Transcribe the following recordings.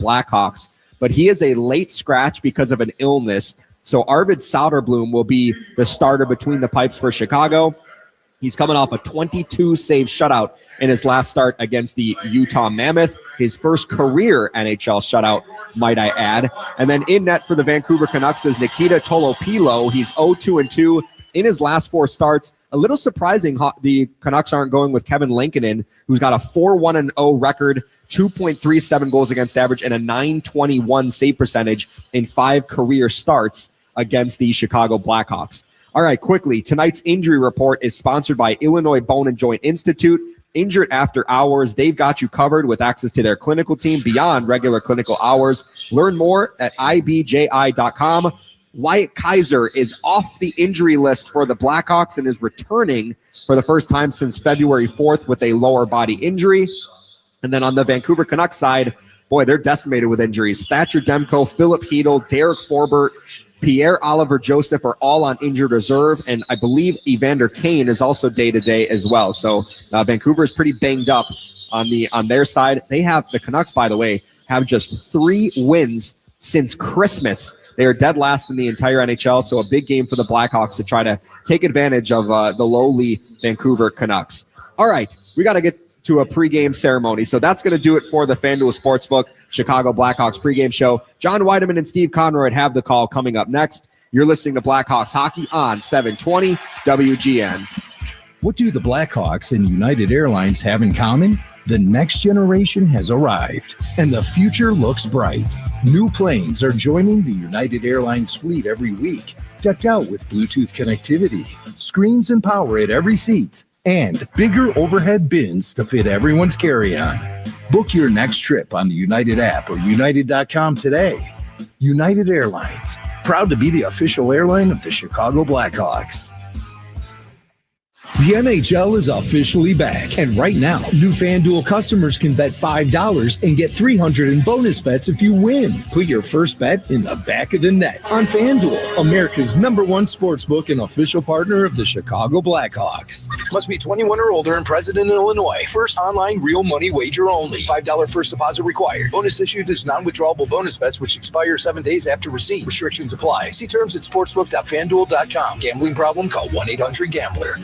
Blackhawks, but he is a late scratch because of an illness. So Arvid Soderblom will be the starter between the pipes for Chicago. He's coming off a 22-save shutout in his last start against the Utah Mammoth. His first career NHL shutout, might I add. And then in net for the Vancouver Canucks is Nikita Tolopilo. He's 0-2-2 in his last 4 starts. A little surprising the Canucks aren't going with Kevin Lankinen, who's got a 4-1-0 record, 2.37 goals against average, and a .921 save percentage in 5 career starts against the Chicago Blackhawks. All right, quickly, tonight's injury report is sponsored by Illinois Bone and Joint Institute. Injured after hours, they've got you covered with access to their clinical team beyond regular clinical hours. Learn more at ibji.com. Wyatt Kaiser is off the injury list for the Blackhawks and is returning for the first time since February 4th with a lower body injury. And then on the Vancouver Canucks side, boy, they're decimated with injuries. Thatcher Demko, Philip Hedl, Derek Forbert, Pierre-Olivier Joseph are all on injured reserve, and I believe Evander Kane is also day-to-day as well. So Vancouver is pretty banged up on their side. They have, the Canucks, by the way, have just 3 wins since Christmas. They are dead last in the entire NHL, so a big game for the Blackhawks to try to take advantage of the lowly Vancouver Canucks. All right, we got to get to a pregame ceremony. So that's going to do it for the FanDuel Sportsbook Chicago Blackhawks pregame show. John Weideman and Steve Conroy have the call coming up next. You're listening to Blackhawks Hockey on 720 WGN. What do the Blackhawks and United Airlines have in common? The next generation has arrived, and the future looks bright. New planes are joining the United Airlines fleet every week, decked out with Bluetooth connectivity, screens and power at every seat, and bigger overhead bins to fit everyone's carry-on. Book your next trip on the United app or United.com today. United Airlines, proud to be the official airline of the Chicago Blackhawks. The NHL is officially back, and right now, new FanDuel customers can bet $5 and get $300 in bonus bets if you win. Put your first bet in the back of the net on FanDuel, America's #1 sportsbook and official partner of the Chicago Blackhawks. Must be 21 or older and present in Illinois. First online real money wager only. $5 first deposit required. Bonus issued as non-withdrawable bonus bets which expire 7 days after receipt. Restrictions apply. See terms at sportsbook.fanduel.com. Gambling problem? Call 1-800-GAMBLER.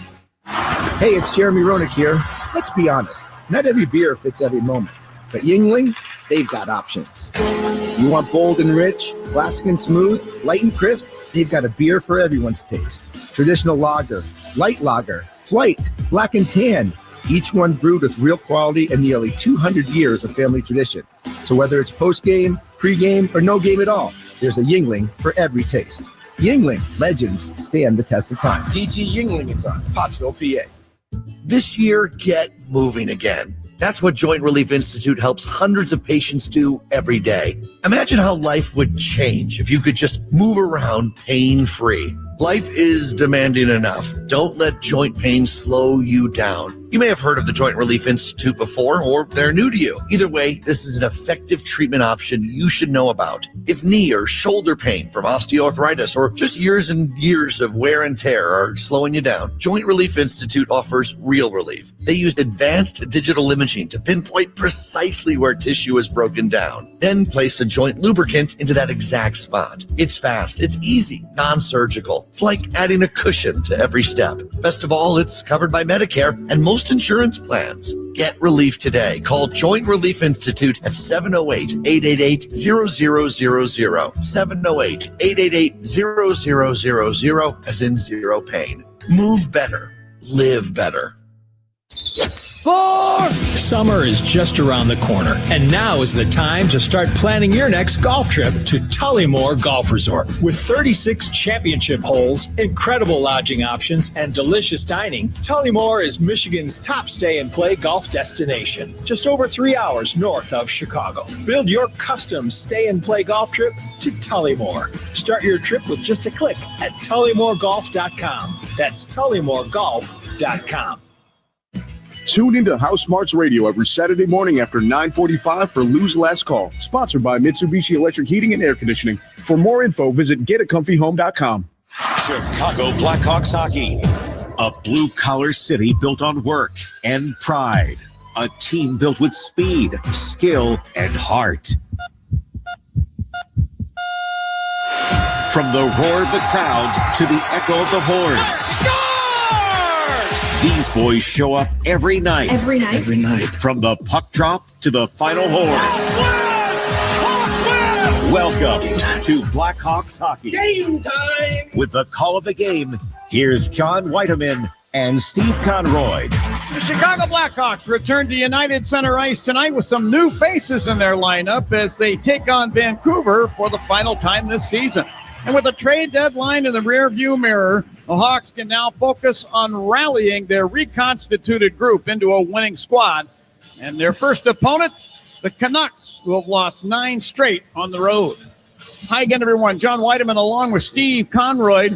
Hey, it's Jeremy Roenick here. Let's be honest, not every beer fits every moment, but Yuengling, they've got options. You want bold and rich, classic and smooth, light and crisp? They've got a beer for everyone's taste. Traditional lager, light lager, flight, black and tan, each one brewed with real quality and nearly 200 years of family tradition. So whether it's post-game, pre-game, or no game at all, there's a Yuengling for every taste. Yuengling, legends stand the test of time. DG Yuengling is on Pottsville, PA. This year, get moving again. That's what Joint Relief Institute helps hundreds of patients do every day. Imagine how life would change if you could just move around pain-free. Life is demanding enough. Don't let joint pain slow you down. You may have heard of the Joint Relief Institute before, or they're new to you. Either way, this is an effective treatment option you should know about. If knee or shoulder pain from osteoarthritis or just years and years of wear and tear are slowing you down, Joint Relief Institute offers real relief. They use advanced digital imaging to pinpoint precisely where tissue is broken down, then place a joint lubricant into that exact spot. It's fast, it's easy, non-surgical. It's like adding a cushion to every step. Best of all, it's covered by Medicare and most insurance plans. Get relief today. Call Joint Relief Institute at 708-888-0000. 708-888-0000, as in zero pain. Move better. Live better. Summer is just around the corner, and now is the time to start planning your next golf trip to Tullymore Golf Resort. With 36 championship holes, incredible lodging options, and delicious dining, Tullymore is Michigan's top stay-and-play golf destination, just over 3 hours north of Chicago. Build your custom stay-and-play golf trip to Tullymore. Start your trip with just a click at TullymoreGolf.com. That's TullymoreGolf.com. Tune into House Smarts Radio every Saturday morning after 9:45 for Lou's Last Call. Sponsored by Mitsubishi Electric Heating and Air Conditioning. For more info, visit getacomfyhome.com. Chicago Blackhawks hockey. A blue-collar city built on work and pride. A team built with speed, skill, and heart. From the roar of the crowd to the echo of the horn. Scores! These boys show up every night. Every night? Every night. From the puck drop to the final horn. Welcome to Blackhawks hockey. Game time! With the call of the game, here's John Whiteman and Steve Conroy. The Chicago Blackhawks return to United Center Ice tonight with some new faces in their lineup as they take on Vancouver for the final time this season. And with a trade deadline in the rearview mirror, the Hawks can now focus on rallying their reconstituted group into a winning squad. And their first opponent, the Canucks, who have lost 9 straight on the road. Hi again, everyone. John Whiteman along with Steve Conroy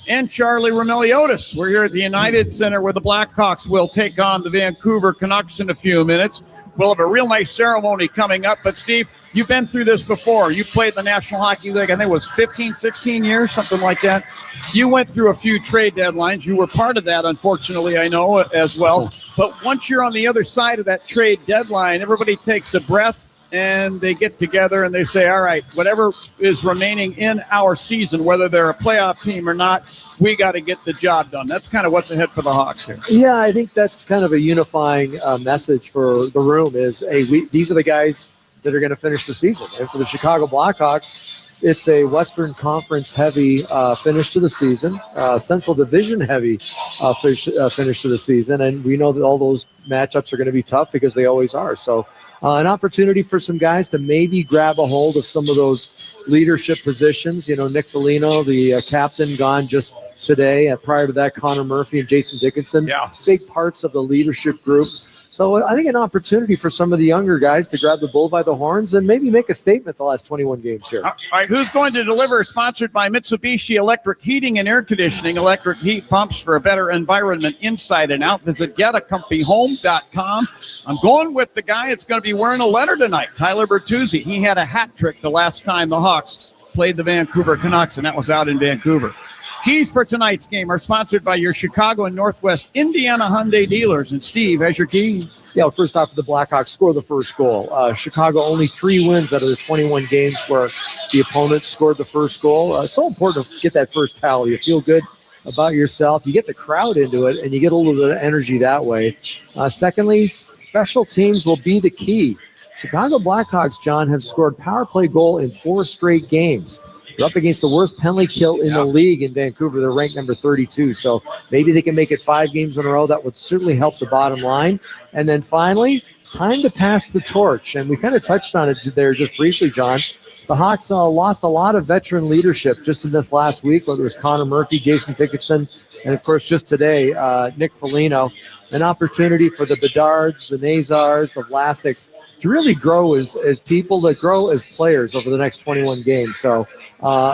and Charlie Roumeliotis. We're here at the United Center where the Blackhawks will take on the Vancouver Canucks in a few minutes. We'll have a real nice ceremony coming up. But, Steve, you've been through this before. You played in the National Hockey League, I think it was 15, 16 years, something like that. You went through a few trade deadlines. You were part of that, unfortunately, I know, as well. But once you're on the other side of that trade deadline, everybody takes a breath and they get together and they say, all right, whatever is remaining in our season, whether they're a playoff team or not, we got to get the job done. That's kind of what's ahead for the Hawks here. Yeah, I think that's kind of a unifying message for the room is, hey, these are the guys that are going to finish the season. And for the Chicago Blackhawks, it's a Western Conference heavy finish to the season, Central Division heavy finish to the season. And we know that all those matchups are going to be tough because they always are. So an opportunity for some guys to maybe grab a hold of some of those leadership positions. You know, Nick Foligno, the captain, gone just today. Prior to that, Connor Murphy and Jason Dickinson, big parts of the leadership group. So I think an opportunity for some of the younger guys to grab the bull by the horns and maybe make a statement the last 21 games here. All right, who's going to deliver? Sponsored by Mitsubishi Electric Heating and Air Conditioning. Electric heat pumps for a better environment inside and out. Visit getacomfyhome.com. I'm going with the guy that's going to be wearing a letter tonight, Tyler Bertuzzi. He had a hat trick the last time the Hawks played the Vancouver Canucks, and that was out in Vancouver. Keys for tonight's game are sponsored by your Chicago and Northwest Indiana Hyundai dealers. And Steve, has your keys? Yeah, first off, the Blackhawks score the first goal. Chicago only 3 wins out of the 21 games where the opponent scored the first goal. It's so important to get that first tally. You feel good about yourself. You get the crowd into it, and you get a little bit of energy that way. Secondly, special teams will be the key. Chicago Blackhawks, John, have scored power play goal in 4 straight games. They're up against the worst penalty kill in the league in Vancouver. They're ranked number 32. So maybe they can make it 5 games in a row. That would certainly help the bottom line. And then finally, time to pass the torch. And we kind of touched on it there just briefly, John. The Hawks lost a lot of veteran leadership just in this last week, whether it was Connor Murphy, Jason Dickinson, and, of course, just today, Nick Foligno. An opportunity for the Bedards, the Nazars, the Vlasics to really grow as people, that grow as players over the next 21 games. So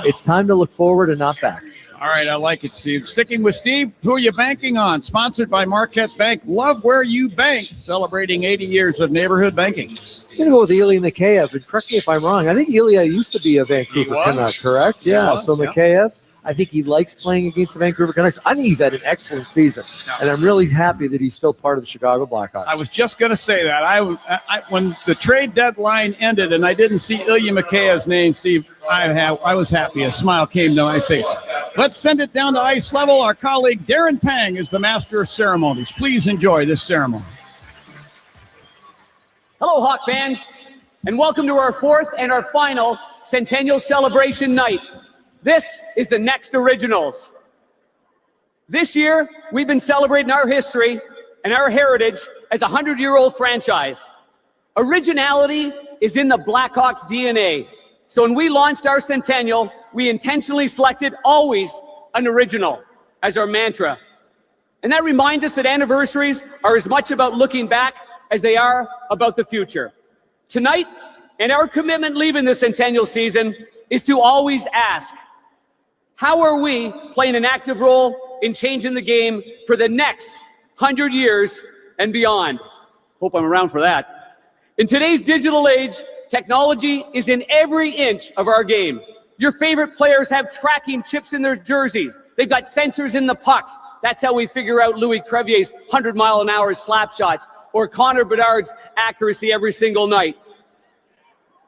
it's time to look forward and not back. All right, I like it, Steve. Sticking with Steve, who are you banking on? Sponsored by Marquette Bank. Love where you bank. Celebrating 80 years of neighborhood banking. I'm going to go with Ilya Mikheyev. And correct me if I'm wrong. I think Ilya used to be a Vancouver Canuck, correct? Yeah, so Mikheyev. I think he likes playing against the Vancouver Canucks. I think he's had an excellent season, and I'm really happy that he's still part of the Chicago Blackhawks. I was just going to say that. I when the trade deadline ended and I didn't see Ilya Mikheyev's name, Steve, I was happy. A smile came to my face. Let's send it down to ice level. Our colleague Darren Pang is the master of ceremonies. Please enjoy this ceremony. Hello, Hawk fans, and welcome to our 4th and our final Centennial Celebration night. This is the Next Originals. This year, we've been celebrating our history and our heritage as a 100-year-old franchise. Originality is in the Blackhawks DNA. So when we launched our Centennial, we intentionally selected always an original as our mantra. And that reminds us that anniversaries are as much about looking back as they are about the future. Tonight, and our commitment leaving the Centennial season, is to always ask, how are we playing an active role in changing the game for the next 100 years and beyond? Hope I'm around for that. In today's digital age, technology is in every inch of our game. Your favorite players have tracking chips in their jerseys. They've got sensors in the pucks. That's how we figure out Louis Crevier's 100-mile-an-hour slap shots or Connor Bedard's accuracy every single night.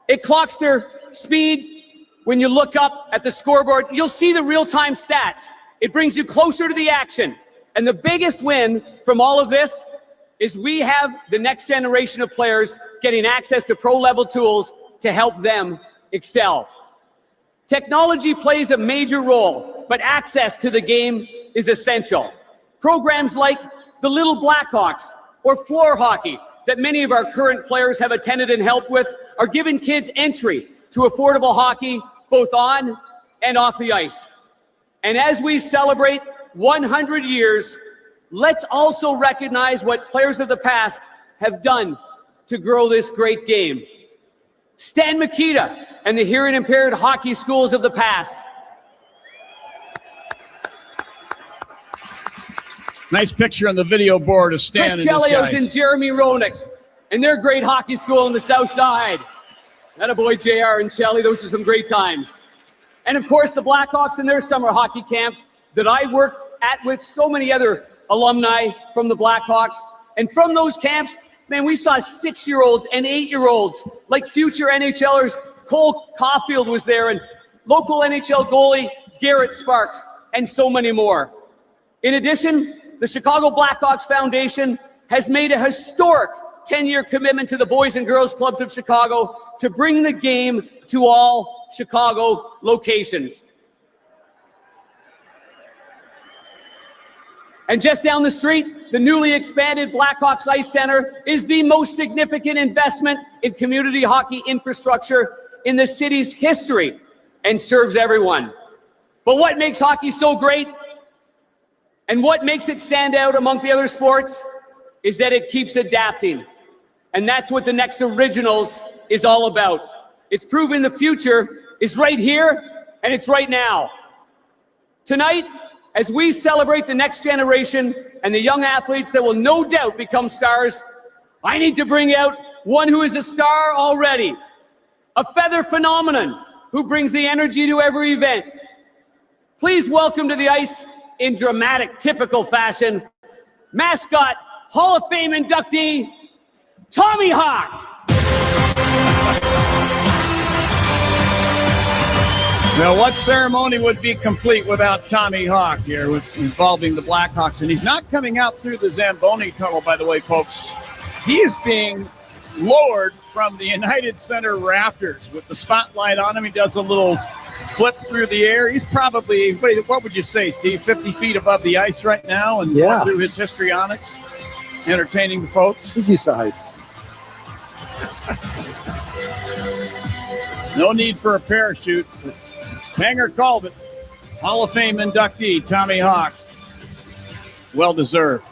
It clocks their speed, when you look up at the scoreboard, you'll see the real-time stats. It brings you closer to the action. And the biggest win from all of this is we have the next generation of players getting access to pro-level tools to help them excel. Technology plays a major role, but access to the game is essential. Programs like the Little Blackhawks or floor hockey that many of our current players have attended and helped with are giving kids entry to affordable hockey both on and off the ice. And as we celebrate 100 years, let's also recognize what players of the past have done to grow this great game. Stan Mikita and the hearing impaired hockey schools of the past. Nice picture on the video board of Stan Chris Chelios and Jeremy Roenick and their great hockey school on the south side. Attaboy JR and Chelly, those are some great times. And of course, the Blackhawks and their summer hockey camps that I worked at with so many other alumni from the Blackhawks. And from those camps, man, we saw 6-year-olds and 8-year-olds like future NHLers. Cole Caulfield was there, and local NHL goalie Garrett Sparks, and so many more. In addition, the Chicago Blackhawks Foundation has made a historic 10-year commitment to the Boys and Girls Clubs of Chicago to bring the game to all Chicago locations. And just down the street, the newly expanded Blackhawks Ice Center is the most significant investment in community hockey infrastructure in the city's history and serves everyone. But what makes hockey so great and what makes it stand out among the other sports is that it keeps adapting. And that's what the Next Originals is all about. It's proving the future is right here and it's right now. Tonight, as we celebrate the next generation and the young athletes that will no doubt become stars, I need to bring out one who is a star already, a feather phenomenon who brings the energy to every event. Please welcome to the ice in dramatic, typical fashion, mascot, Hall of Fame inductee, Tommy Hawk. Now, what ceremony would be complete without Tommy Hawk here involving the Blackhawks? And he's not coming out through the Zamboni tunnel, by the way, folks. He is being lowered from the United Center rafters with the spotlight on him. He does a little flip through the air. He's probably, what would you say, Steve, 50 feet above the ice right now and going through his histrionics, entertaining the folks? He's used to heights. No need for a parachute. Hanger called it. Hall of Fame inductee, Tommy Hawk. Well deserved.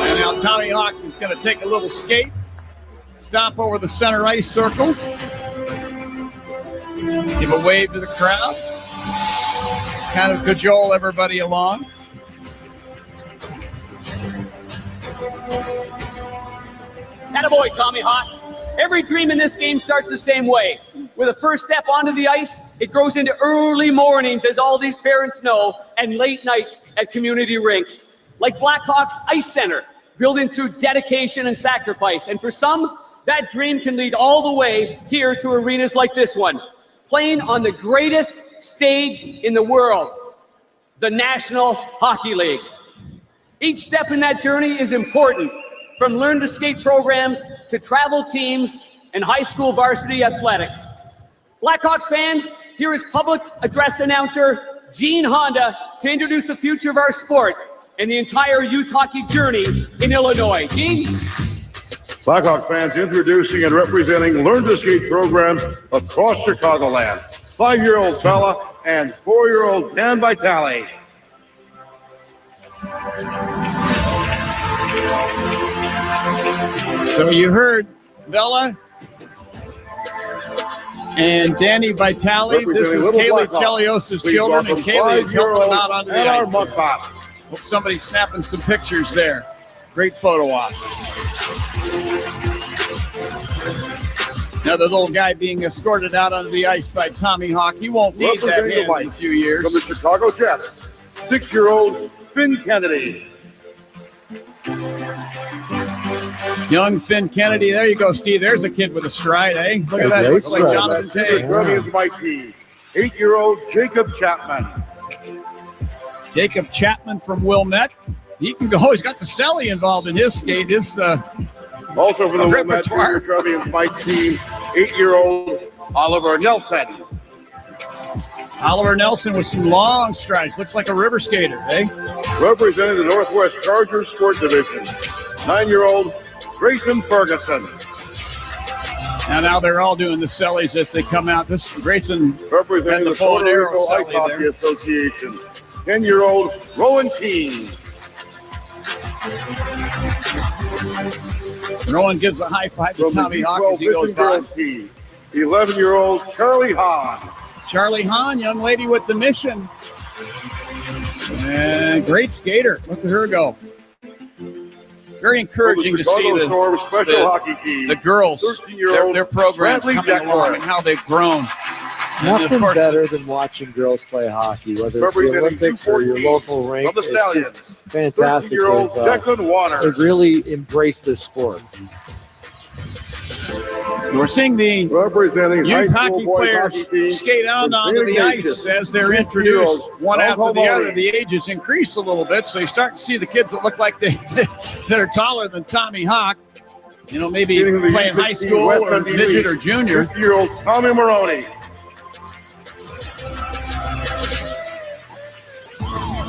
And now Tommy Hawk is going to take a little skate, stop over the center ice circle. Give a wave to the crowd. Kind of cajole everybody along. Attaboy, Tommy Hawk. Every dream in this game starts the same way. With a first step onto the ice, it grows into early mornings, as all these parents know, and late nights at community rinks. Like Blackhawks Ice Center, building through dedication and sacrifice. And for some, that dream can lead all the way here to arenas like this one, playing on the greatest stage in the world, the National Hockey League. Each step in that journey is important, from learn to skate programs to travel teams and high school varsity athletics. Blackhawks fans, here is public address announcer Gene Honda to introduce the future of our sport and the entire youth hockey journey in Illinois. Gene? Blackhawks fans, introducing and representing Learn to Skate programs across Chicagoland. 5-year-old Bella and 4-year-old Dan Vitale. So you heard Bella and Danny Vitale. This is Kaylee Chelios' children, and Kaylee is helping them out onto the ice. Hope somebody's snapping some pictures there. Great photo op. Another little guy being escorted out onto the ice by Tommy Hawk. He won't need that hand in a few years. From the Chicago Jets, 6-year-old Finn Kennedy. Young Finn Kennedy. There you go, Steve. There's a kid with a stride, eh? Look at that. Looks like Jonathan Taves. My team, 8-year-old Jacob Chapman. Jacob Chapman from Wilmette. He can go. He's got the celly involved in his skate. Also for the Wilmette Junior Champions, my team, 8-year-old Oliver Nelson. Oliver Nelson with some long strides. Looks like a river skater, eh? Representing the Northwest Chargers Sport Division, 9-year-old Grayson Ferguson. And now they're all doing the cellies as they come out. This Grayson representing the Puerto Rico Ice Hockey Association, 10-year-old Rowan Keene. Rowan gives a high five to Tommy Hawk as he goes by. 11-year-old Charlie Hahn. Charlie Hahn, young lady with the mission. And great skater. Look at her go. Very encouraging to see the girls, their programs coming along and how they've grown. Nothing better than watching girls play hockey, whether it's the Olympics or your local rink. It's just fantastic. They've really embraced this sport. We're seeing the youth hockey players skate out onto the ice as they're introduced one after the other. The ages increase a little bit, so you start to see the kids that look like that are taller than Tommy Hawk. You know, maybe playing high school or midget or junior. 50-year-old Tommy Maroney.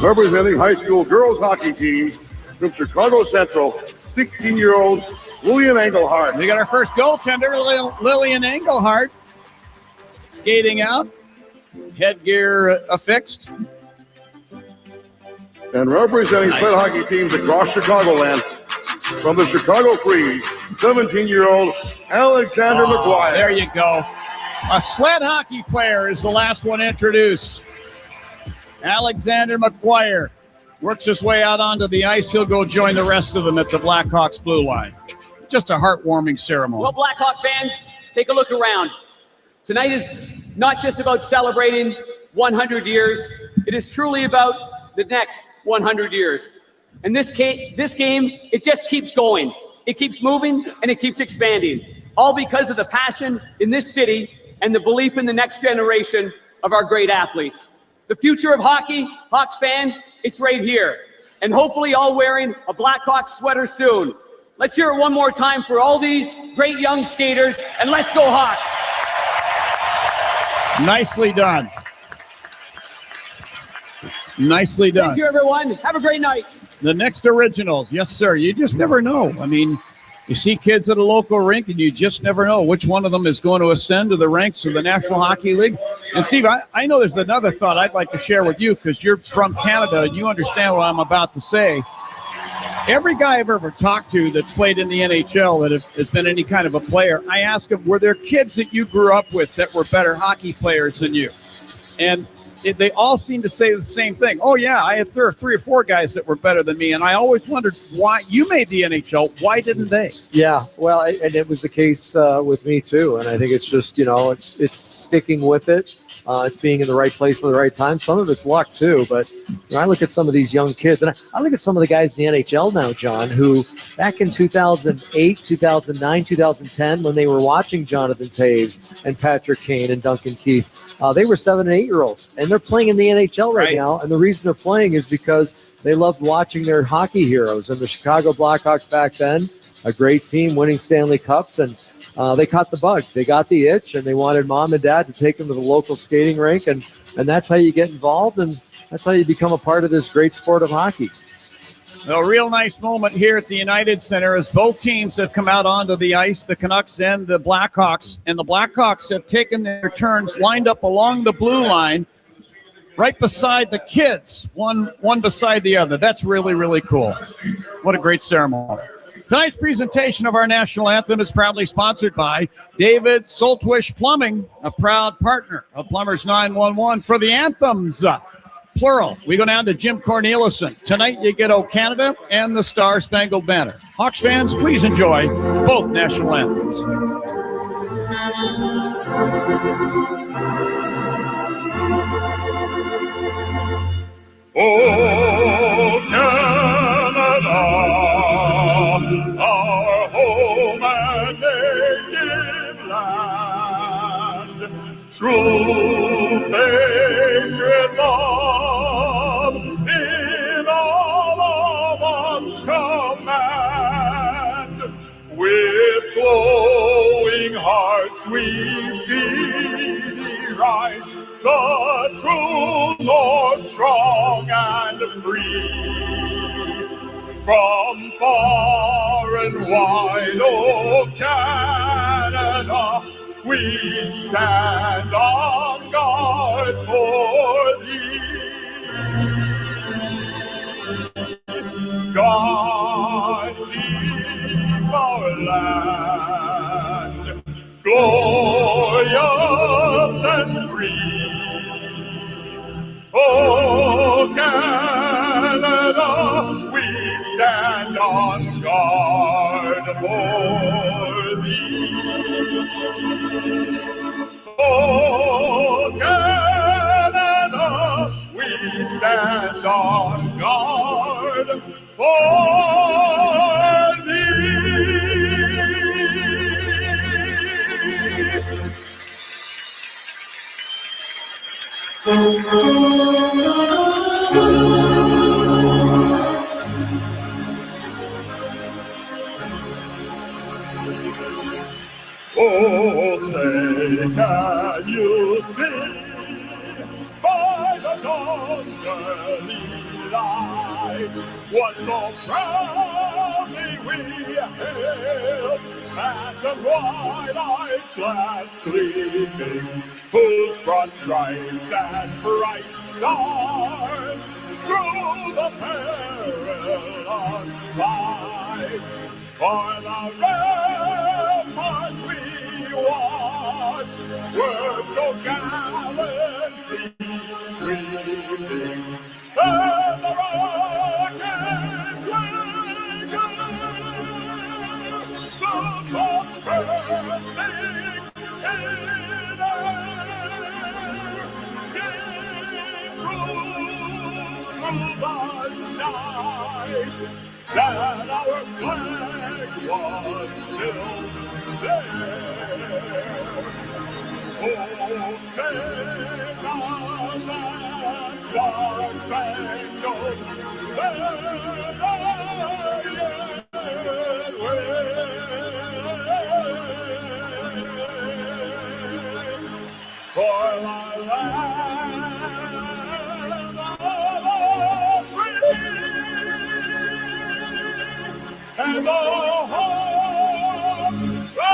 Representing high school girls hockey teams from Chicago Central, 16-year-old Lillian Engelhardt. We got our first goaltender, Lillian Engelhardt, skating out, headgear affixed. And representing sled hockey teams across Chicagoland, from the Chicago Freeze, 17-year-old Alexander McGuire. There you go. A sled hockey player is the last one introduced. Alexander McGuire works his way out onto the ice. He'll go join the rest of them at the Blackhawks blue line. Just a heartwarming ceremony. Well, Blackhawk fans, take a look around. Tonight is not just about celebrating 100 years. It is truly about the next 100 years. And this game, it just keeps going. It keeps moving and it keeps expanding. All because of the passion in this city and the belief in the next generation of our great athletes. The future of hockey, Hawks fans, it's right here. And hopefully all wearing a Blackhawks sweater soon. Let's hear it one more time for all these great young skaters, and let's go Hawks. Nicely done. Nicely done. Thank you, everyone. Have a great night. The next originals. Yes, sir. You just never know. I mean, you see kids at a local rink, and you just never know which one of them is going to ascend to the ranks of the National Hockey League. And, Steve, I know there's another thought I'd like to share with you because you're from Canada, and you understand what I'm about to say. Every guy I've ever talked to that's played in the NHL that has been any kind of a player, I ask them, were there kids that you grew up with that were better hockey players than you? And they all seem to say the same thing. Oh, yeah, I had 3 or 4 guys that were better than me. And I always wondered why you made the NHL. Why didn't they? Yeah, well, and it was the case with me, too. And I think it's just, it's sticking with it. It's being in the right place at the right time. Some of it's luck, too. But I look at some of these young kids, and I look at some of the guys in the NHL now, John, who back in 2008, 2009, 2010, when they were watching Jonathan Taves and Patrick Kane and Duncan Keith, they were 7- and 8-year-olds. And they're playing in the NHL right now. And the reason they're playing is because they loved watching their hockey heroes. And the Chicago Blackhawks back then, a great team winning Stanley Cups, and they caught the bug. They got the itch, and they wanted mom and dad to take them to the local skating rink, and that's how you get involved, and that's how you become a part of this great sport of hockey. A real nice moment here at the United Center as both teams have come out onto the ice, the Canucks and the Blackhawks, and the Blackhawks have taken their turns, lined up along the blue line, right beside the kids, one beside the other. That's really, really cool. What a great ceremony. Tonight's presentation of our national anthem is proudly sponsored by David Soltwish Plumbing, a proud partner of Plumbers 911 for the anthems, plural. We go down to Jim Cornelison. Tonight you get O Canada and the Star Spangled Banner. Hawks fans, please enjoy both national anthems. Oh, Canada, our home and native land, true patriot love in all of us command. With glowing hearts we see thee rise, the true North strong and free. From far and wide, oh Canada, we stand on guard for thee. God keep our land glorious and free. Oh, Canada, we stand on guard for thee. Oh, Canada, we stand on guard for thee. Oh, say, can you see by the dawn's early light what so proudly we hailed at the bright-eyed flash gleaming, whose broad stripes and bright stars through the perilous fight for the ramparts we watched were so gallantly streaming, and the rockets ringing, the bombs bursting in air, came through the night, that our flag was still there. Oh, sing on that star-spangled banner yet waves, for the land of the free and the home of the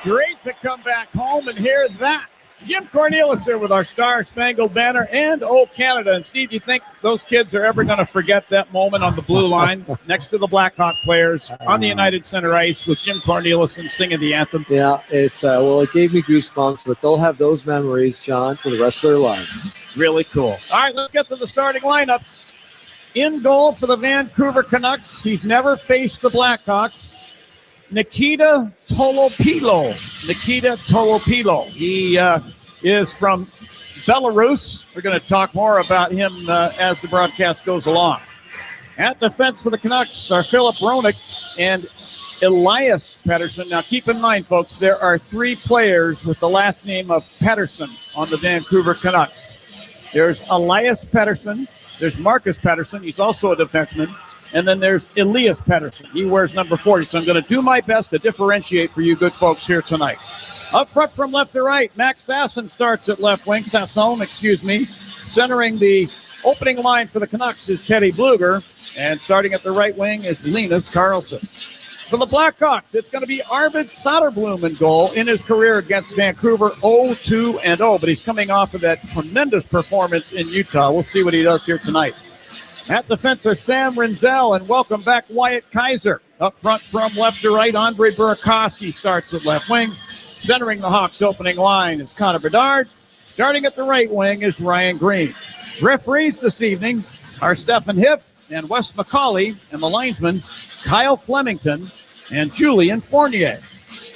Great to come back home and hear that. Jim Cornelius here with our Star-Spangled Banner and Oh Canada. And Steve, do you think those kids are ever going to forget that moment on the blue line next to the Blackhawk players on the United Center ice with Jim Cornelius singing the anthem? Yeah, it's well, it gave me goosebumps, but they'll have those memories, John, for the rest of their lives. Really cool. All right, let's get to the starting lineups. In goal for the Vancouver Canucks, he's never faced the Blackhawks. Nikita Tolopilo. He is from Belarus. We're going to talk more about him as the broadcast goes along. At defense for the Canucks are Philip Roenick and Elias Pettersson. Now, keep in mind, folks, there are three players with the last name of Pettersson on the Vancouver Canucks. There's Elias Pettersson. There's Marcus Pettersson. He's also a defenseman. And then there's Elias Pettersson. He wears number 40. So I'm going to do my best to differentiate for you good folks here tonight. Up front from left to right, Max Sasson starts at left wing. Centering the opening line for the Canucks is Teddy Bluger. And starting at the right wing is Linus Karlsson. For the Blackhawks, it's going to be Arvid Soderblom in goal in his career against Vancouver, 0-2-0. But he's coming off of that tremendous performance in Utah. We'll see what he does here tonight. At defense are Sam Rinzel, and welcome back Wyatt Kaiser. Up front from left to right, Andre Burakovsky starts at left wing. Centering the Hawks' opening line is Connor Bedard. Starting at the right wing is Ryan Green. Referees this evening, are Stephen Hiff and Wes McCauley, and the linesman Kyle Flemington and Julian Fournier.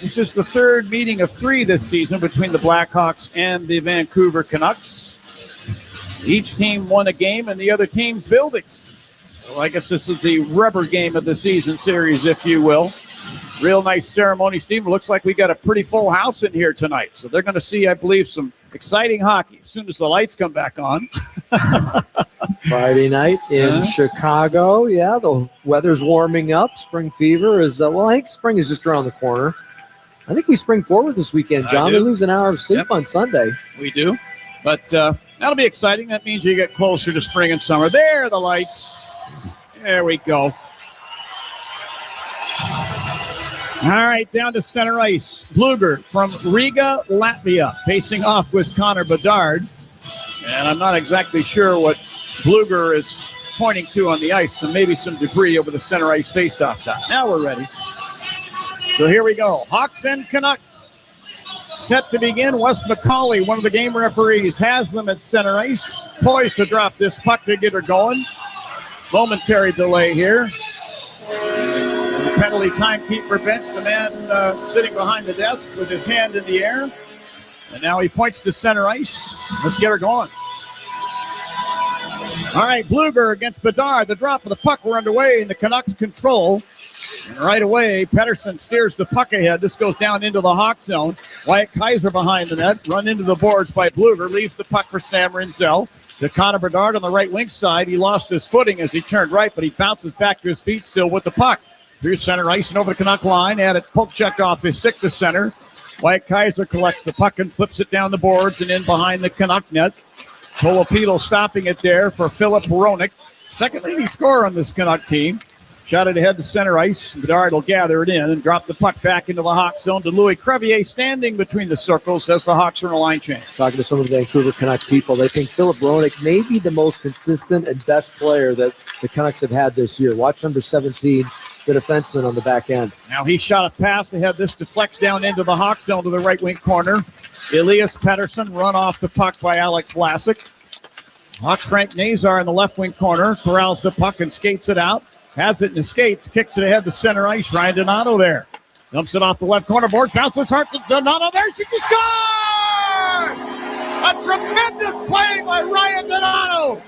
This is the third meeting of 3 this season between the Blackhawks and the Vancouver Canucks. Each team won a game in the other team's building. So I guess this is the rubber game of the season series, if you will. Real nice ceremony, Steve. Looks like we got a pretty full house in here tonight. So they're going to see, I believe, some exciting hockey as soon as the lights come back on. Friday night in Chicago. Yeah, the weather's warming up. Spring fever is, I think spring is just around the corner. I think we spring forward this weekend, John. We lose an hour of sleep on Sunday. We do. But that'll be exciting. That means you get closer to spring and summer. There are the lights. There we go. All right, down to center ice. Bluger from Riga, Latvia, facing off with Connor Bedard. And I'm not exactly sure what Bluger is pointing to on the ice, so maybe some debris over the center ice faceoff dot. Now we're ready. So here we go. Hawks and Canucks set to begin. Wes McCauley, one of the game referees, has them at center ice. Poised to drop this puck to get her going. Momentary delay here. The penalty timekeeper bench, the man sitting behind the desk with his hand in the air. And now he points to center ice. Let's get her going. All right, Bluger against Bedard. The drop of the puck. We're underway in the Canucks control. And right away, Pettersson steers the puck ahead. This goes down into the Hawk zone. Wyatt Kaiser behind the net. Run into the boards by Bluger. Leaves the puck for Sam Rinzel. To Connor Bedard on the right wing side. He lost his footing as he turned right, but he bounces back to his feet still with the puck. Through center ice and over the Canuck line. Had it poke checked off his stick to center. Wyatt Kaiser collects the puck and flips it down the boards and in behind the Canuck net. Tolopilo stopping it there for Philip Hronek. Second leading scorer on this Canuck team. Shot it ahead to center ice. Bedard will gather it in and drop the puck back into the Hawk zone to Louis Crevier standing between the circles as the Hawks are in a line change. Talking to some of the Vancouver Canucks people, they think Philip Hronek may be the most consistent and best player that the Canucks have had this year. Watch number 17, the defenseman on the back end. Now he shot a pass ahead. This deflects down into the Hawk zone to the right wing corner. Elias Pettersson run off the puck by Alex Vlasic. Hawks Frank Nazar in the left wing corner. Corrals the puck and skates it out. Has it in the skates. Kicks it ahead to center ice. Ryan Donato there. Dumps it off the left corner board. Bounces hard to Donato there. She just scored! A tremendous play by Ryan Donato.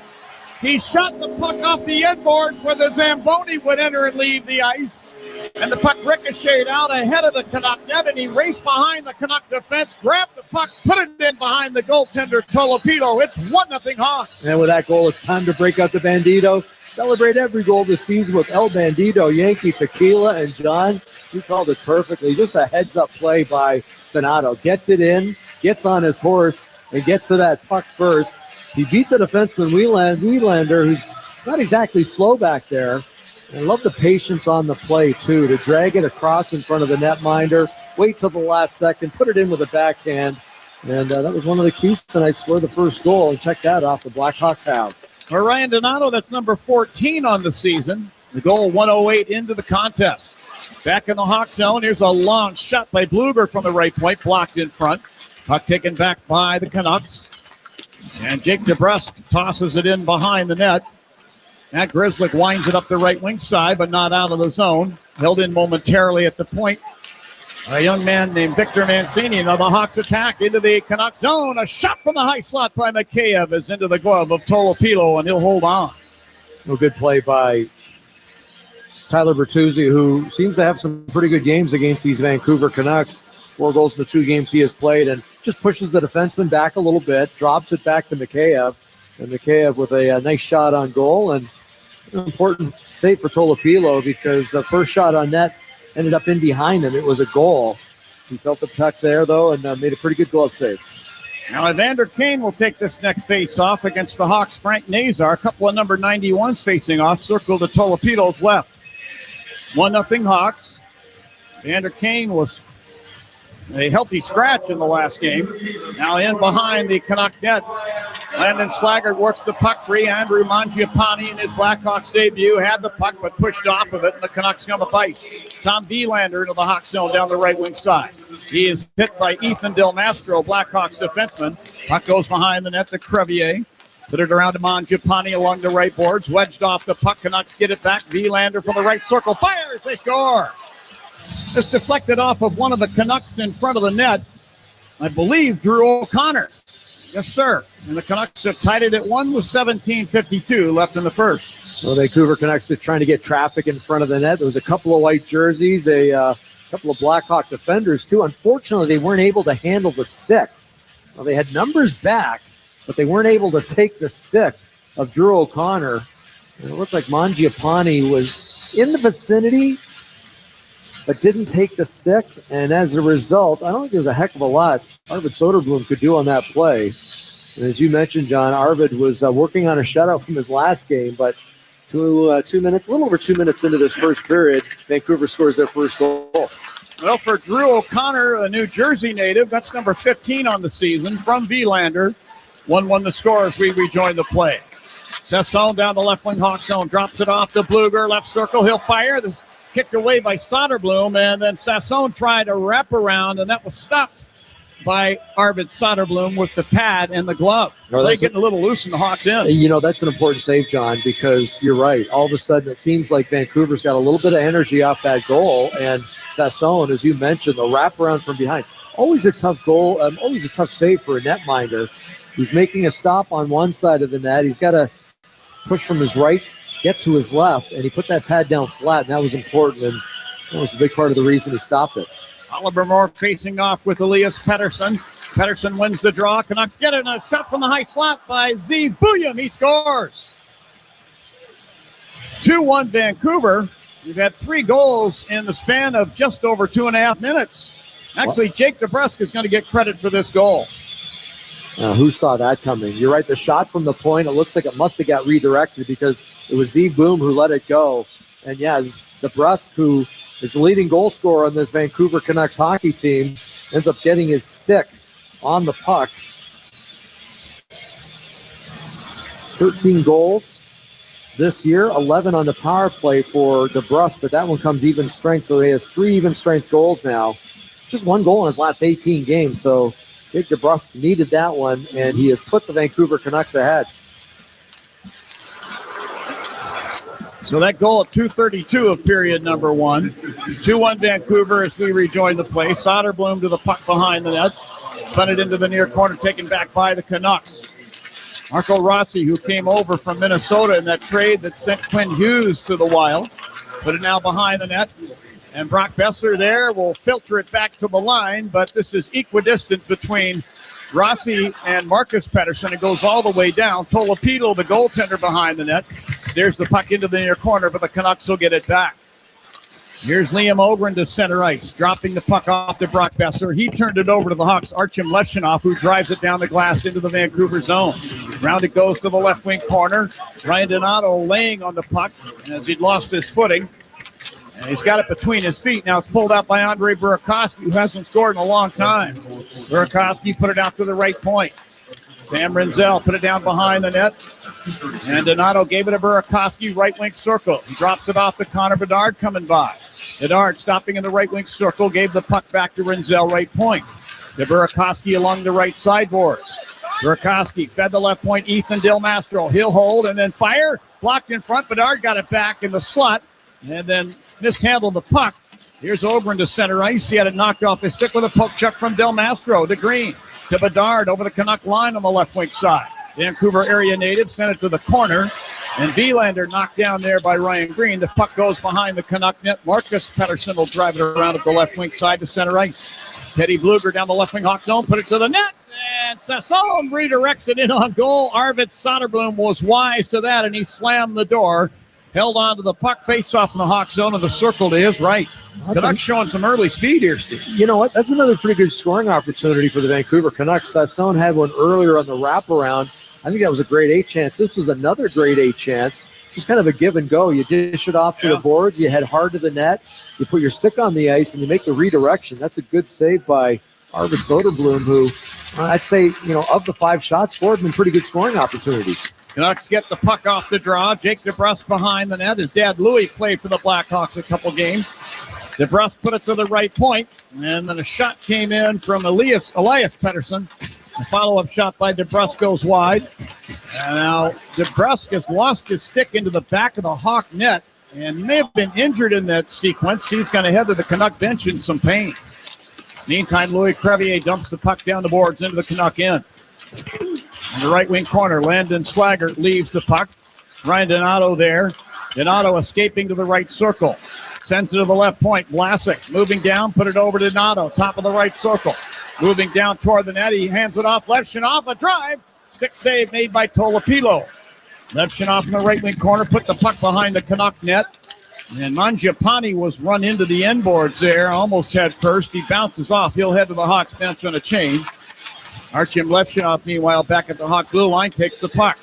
He shot the puck off the end boards where the Zamboni would enter and leave the ice. And the puck ricocheted out ahead of the Canuck net, and he raced behind the Canuck defense, grabbed the puck, put it in behind the goaltender, Tolopilo. It's 1-0 Hawks. And with that goal, it's time to break out the Bandito. Celebrate every goal this season with El Bandito, Yankee Tequila, and John, you called it perfectly. Just a heads-up play by Donato. Gets it in, gets on his horse, and gets to that puck first. He beat the defenseman Wielander, who's not exactly slow back there. And I love the patience on the play, too, to drag it across in front of the netminder, wait till the last second, put it in with a backhand. And that was one of the keys tonight, score the first goal. And check that off, the Blackhawks have. For Ryan Donato, that's number 14 on the season. The goal 108 into the contest. Back in the Hawk zone, here's a long shot by Bluger from the right point, blocked in front. Puck taken back by the Canucks. And Jake DeBrusk tosses it in behind the net. Matt Grzelcyk winds it up the right wing side, but not out of the zone. Held in momentarily at the point. A young man named Victor Mancini. Now the Hawks attack into the Canuck zone. A shot from the high slot by Mikheyev is into the glove of Tolopilo, and he'll hold on. A good play by Tyler Bertuzzi, who seems to have some pretty good games against these Vancouver Canucks. 4 goals in the 2 games he has played, and just pushes the defenseman back a little bit, drops it back to Mikheyev. And Mikheyev with a nice shot on goal, and an important save for Tolopilo because the first shot on net ended up in behind him. It was a goal. He felt the puck there, though, and made a pretty good glove save. Now Evander Kane will take this next face-off against the Hawks' Frank Nazar. A couple of number 91s facing off, circled to Tolopilo's left. 1-0 Hawks. Evander Kane was a healthy scratch in the last game. Now in behind the Canuck net. Landon Slaggert works the puck free. Andrew Mangiapane in his Blackhawks debut had the puck but pushed off of it, and the Canucks come up ice. Tom Wielander into the Hawk zone down the right wing side. He is hit by Ethan Del Mastro, Blackhawks defenseman. Puck goes behind the net to Crevier. Put it around to Mangiapane along the right boards. Wedged off the puck. Canucks get it back. Vilander from the right circle. Fires. They score. This deflected off of one of the Canucks in front of the net. I believe Drew O'Connor. Yes, sir. And the Canucks have tied it at 1 with 17:52 left in the first. Well, Vancouver Canucks just trying to get traffic in front of the net. There was a couple of white jerseys, a couple of Blackhawk defenders, too. Unfortunately, they weren't able to handle the stick. Well, they had numbers back, but they weren't able to take the stick of Drew O'Connor. And it looked like Mangiapane was in the vicinity, but didn't take the stick. And as a result, I don't think there was a heck of a lot Arvid Soderblom could do on that play. And as you mentioned, John, Arvid was working on a shutout from his last game, but a little over 2 minutes into this first period, Vancouver scores their first goal. Well, for Drew O'Connor, a New Jersey native, that's number 15 on the season from Vilander. 1-1 the score as we rejoin the play. Sasson down the left wing Hawk zone, drops it off to Bluger, left circle, he'll fire. This kicked away by Soderblom, and then Sasson tried to wrap around, and that was stopped by Arvid Soderblom with the pad and the glove. They're getting a little loose in the Hawks end. You know, that's an important save, John, because you're right. All of a sudden, it seems like Vancouver's got a little bit of energy off that goal, and Sasson, as you mentioned, the wraparound from behind. Always a tough goal, always a tough save for a netminder. He's making a stop on one side of the net. He's got to push from his right, get to his left, and he put that pad down flat, and that was important, and that was a big part of the reason he stopped it. Oliver Moore facing off with Elias Pettersson. Pettersson wins the draw. Canucks get it, and a shot from the high slot by Z. Bouillon. He scores. 2-1 Vancouver. We've had 3 goals in the span of just over 2.5 minutes. Actually, Jake DeBrusk is going to get credit for this goal. Who saw that coming? You're right, the shot from the point, it looks like it must have got redirected because it was Z. Boom who let it go. And, yeah, DeBrusk, who is the leading goal scorer on this Vancouver Canucks hockey team, ends up getting his stick on the puck. 13 goals this year, 11 on the power play for DeBrusk, but that one comes even strength, so he has 3 even strength goals now. Just 1 goal in his last 18 games, so Jake DeBrusk needed that one, and he has put the Vancouver Canucks ahead. So that goal at 2:32 of period number 1. 2-1 Vancouver as we rejoin the play. Soderblom to the puck behind the net. Spun it into the near corner, taken back by the Canucks. Marco Rossi, who came over from Minnesota in that trade that sent Quinn Hughes to the Wild. Put it now behind the net. And Brock Besser there will filter it back to the line, but this is equidistant between Rossi and Marcus Pettersson. It goes all the way down. Tolopilo, the goaltender, behind the net. There's the puck into the near corner, but the Canucks will get it back. Here's Liam Ogren to center ice, dropping the puck off to Brock Besser. He turned it over to the Hawks' Archim Leshinoff, who drives it down the glass into the Vancouver zone. Round it goes to the left wing corner. Ryan Donato laying on the puck as he'd lost his footing. And he's got it between his feet. Now it's pulled out by Andre Burakovsky, who hasn't scored in a long time. Burakovsky put it out to the right point. Sam Renzel put it down behind the net. And Donato gave it to Burakovsky, right wing circle. He drops it off to Connor Bedard coming by. Bedard stopping in the right wing circle, gave the puck back to Renzel, right point. To Burakovsky along the right sideboard. Burakovsky fed the left point, Ethan Del Mastro. He'll hold and then fire. Blocked in front. Bedard got it back in the slot and then mishandled the puck. Here's Ogren to center ice. He had it knocked off his stick with a poke check from Del Mastro to Green. To Bedard over the Canuck line on the left wing side. Vancouver area native sent it to the corner. And Vilander knocked down there by Ryan Green. The puck goes behind the Canuck net. Marcus Pettersson will drive it around at the left wing side to center ice. Teddy Bluger down the left wing Hawk zone. Put it to the net. And Sasson redirects it in on goal. Arvid Soderblom was wise to that, and he slammed the door. Held on to the puck, face off in the Hawk zone, and the circle to his right. Canucks showing some early speed here, Steve. You know what? That's another pretty good scoring opportunity for the Vancouver Canucks. Sasson had one earlier on the wraparound. I think that was a grade A chance. This was another grade A chance. Just kind of a give and go. You dish it off to the boards. You head hard to the net. You put your stick on the ice, and you make the redirection. That's a good save by Arvid Soderblom, who I'd say, of the 5 shots scored, been pretty good scoring opportunities. Canucks get the puck off the draw. Jake DeBrusk behind the net. His dad, Louis, played for the Blackhawks a couple games. DeBrusk put it to the right point, and then a shot came in from Elias Pettersson. A follow-up shot by DeBrusk goes wide. And now DeBrusk has lost his stick into the back of the Hawk net and may have been injured in that sequence. He's going to head to the Canuck bench in some pain. Meantime, Louis Crevier dumps the puck down the boards into the Canuck end. In the right wing corner, Landon Swagert leaves the puck. Ryan Donato there. Donato escaping to the right circle. Sends it to the left point. Vlasic moving down, put it over to Donato, top of the right circle. Moving down toward the net, he hands it off. Levshunov, a drive. Stick save made by Tolopilo. Levshunov in the right wing corner, put the puck behind the Canuck net. And Mangiapane was run into the end boards there, almost head first. He bounces off. He'll head to the Hawks bench on a change. Artyom Levshunov, meanwhile, back at the Hawk blue line, takes the puck.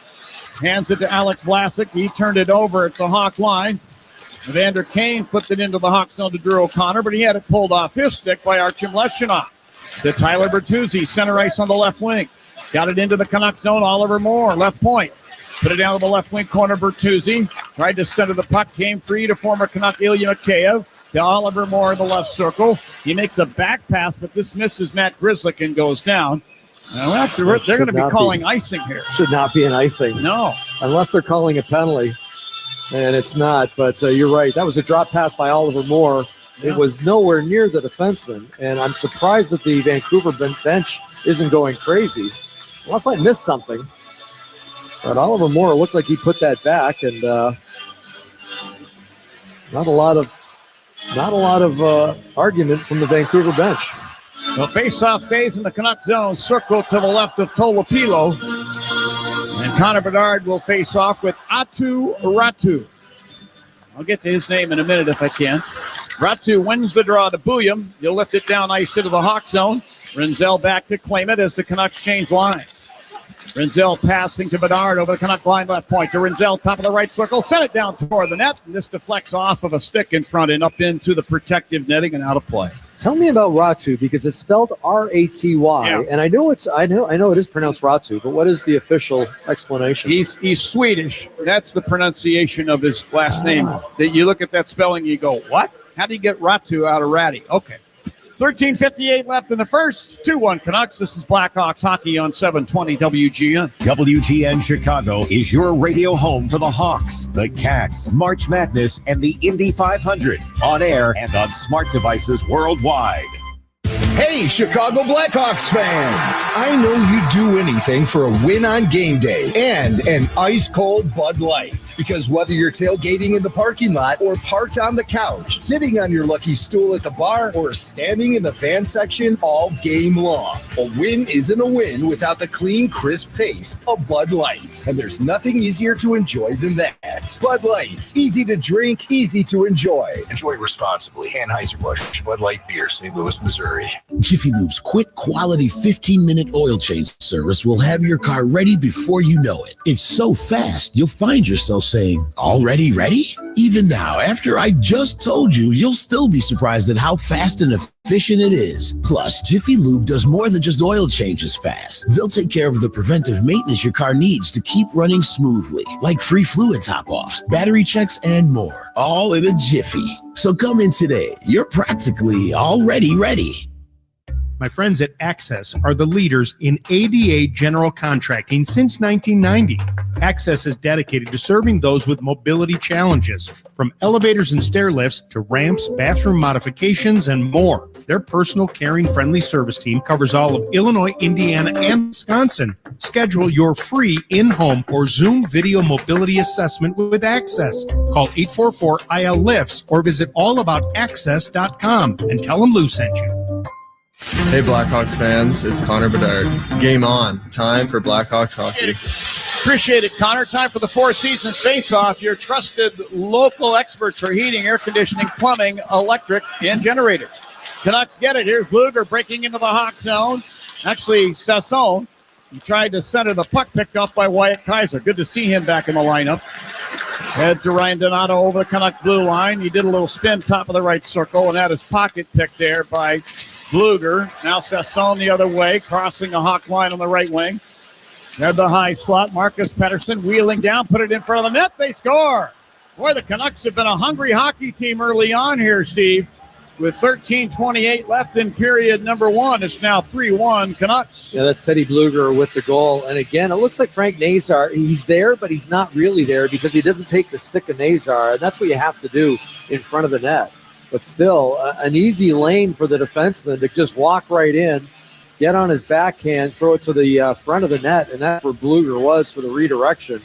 Hands it to Alex Vlasic. He turned it over at the Hawk line. Evander Kane flipped it into the Hawk zone to Drew O'Connor, but he had it pulled off his stick by Artyom Levshunov. To Tyler Bertuzzi, center ice on the left wing. Got it into the Canuck zone. Oliver Moore, left point. Put it down to the left wing corner. Bertuzzi tried to center the puck. Came free to former Canuck Ilya Mikheyev. To Oliver Moore in the left circle. He makes a back pass, but this misses Matt Grzelcyk and goes down. Now, they're going to be calling icing here. Should not be an icing. No. Unless they're calling a penalty, and it's not. But you're right. That was a drop pass by Oliver Moore. Yeah. It was nowhere near the defenseman, and I'm surprised that the Vancouver bench isn't going crazy. Unless I missed something. But Oliver Moore looked like he put that back, and not a lot of argument from the Vancouver bench. The face-off stays in the Canuck zone, circle to the left of Tolopilo. And Connor Bedard will face off with Atu Ratu. I'll get to his name in a minute if I can. Ratu wins the draw to Bouillon. He'll lift it down ice into the Hawk zone. Renzel back to claim it as the Canucks change lines. Renzel passing to Bedard over the Canuck line left point to Renzel, top of the right circle. Sent it down toward the net. And this deflects off of a stick in front and up into the protective netting and out of play. Tell me about Ratu, because it's spelled R-A-T-Y, yeah. And I know it is pronounced Ratu, but what is the official explanation? He's Swedish. That's the pronunciation of his last name. That you look at that spelling, you go, what? How do you get Ratu out of Ratty? Okay. 13:58 left in the first. 2-1 Canucks. This is Blackhawks hockey on 720 WGN. WGN Chicago is your radio home for the Hawks, the Cats, March Madness, and the Indy 500. On air and on smart devices worldwide. Hey, Chicago Blackhawks fans! I know you'd do anything for a win on game day and an ice-cold Bud Light. Because whether you're tailgating in the parking lot or parked on the couch, sitting on your lucky stool at the bar, or standing in the fan section all game long, a win isn't a win without the clean, crisp taste of Bud Light. And there's nothing easier to enjoy than that. Bud Light. Easy to drink, easy to enjoy. Enjoy responsibly. Anheuser-Busch, Bud Light Beer, St. Louis, Missouri. Jiffy Lube's quick, quality 15-minute oil change service will have your car ready before you know it. It's so fast, you'll find yourself saying, already ready? Even now, after I just told you, you'll still be surprised at how fast and efficient it is. Plus, Jiffy Lube does more than just oil changes fast. They'll take care of the preventive maintenance your car needs to keep running smoothly, like free fluid top-offs, battery checks, and more. All in a jiffy. So come in today. You're practically already ready. My friends at Access are the leaders in ADA general contracting since 1990. Access is dedicated to serving those with mobility challenges, from elevators and stair lifts to ramps, bathroom modifications, and more. Their personal, caring, friendly service team covers all of Illinois, Indiana, and Wisconsin. Schedule your free in-home or Zoom video mobility assessment with Access. Call 844-IL-LIFTS or visit allaboutaccess.com and tell them Lou sent you. Hey Blackhawks fans, it's Connor Bedard. Game on. Time for Blackhawks hockey. Appreciate it, Connor. Time for the Four Seasons Face-Off, your trusted local experts for heating, air conditioning, plumbing, electric, and generator. Canucks get it. Here's Bluger breaking into the Hawk zone. Actually, Sasson. He tried to center the puck, picked off by Wyatt Kaiser. Good to see him back in the lineup. Head to Ryan Donato over the Canuck blue line. He did a little spin top of the right circle and had his pocket picked there by Bluger. Now Sasson the other way, crossing the Hawk line on the right wing. There's the high slot. Marcus Pettersson wheeling down, put it in front of the net. They score. Boy, the Canucks have been a hungry hockey team early on here, Steve. with 13:28 left in period number one. It's now 3-1 Canucks. Yeah, that's Teddy Bluger with the goal. And again, it looks like Frank Nazar, he's there, but he's not really there because he doesn't take the stick of Nazar. And that's what you have to do in front of the net. But still, an easy lane for the defenseman to just walk right in, get on his backhand, throw it to the front of the net. And that's where Bluger was for the redirection.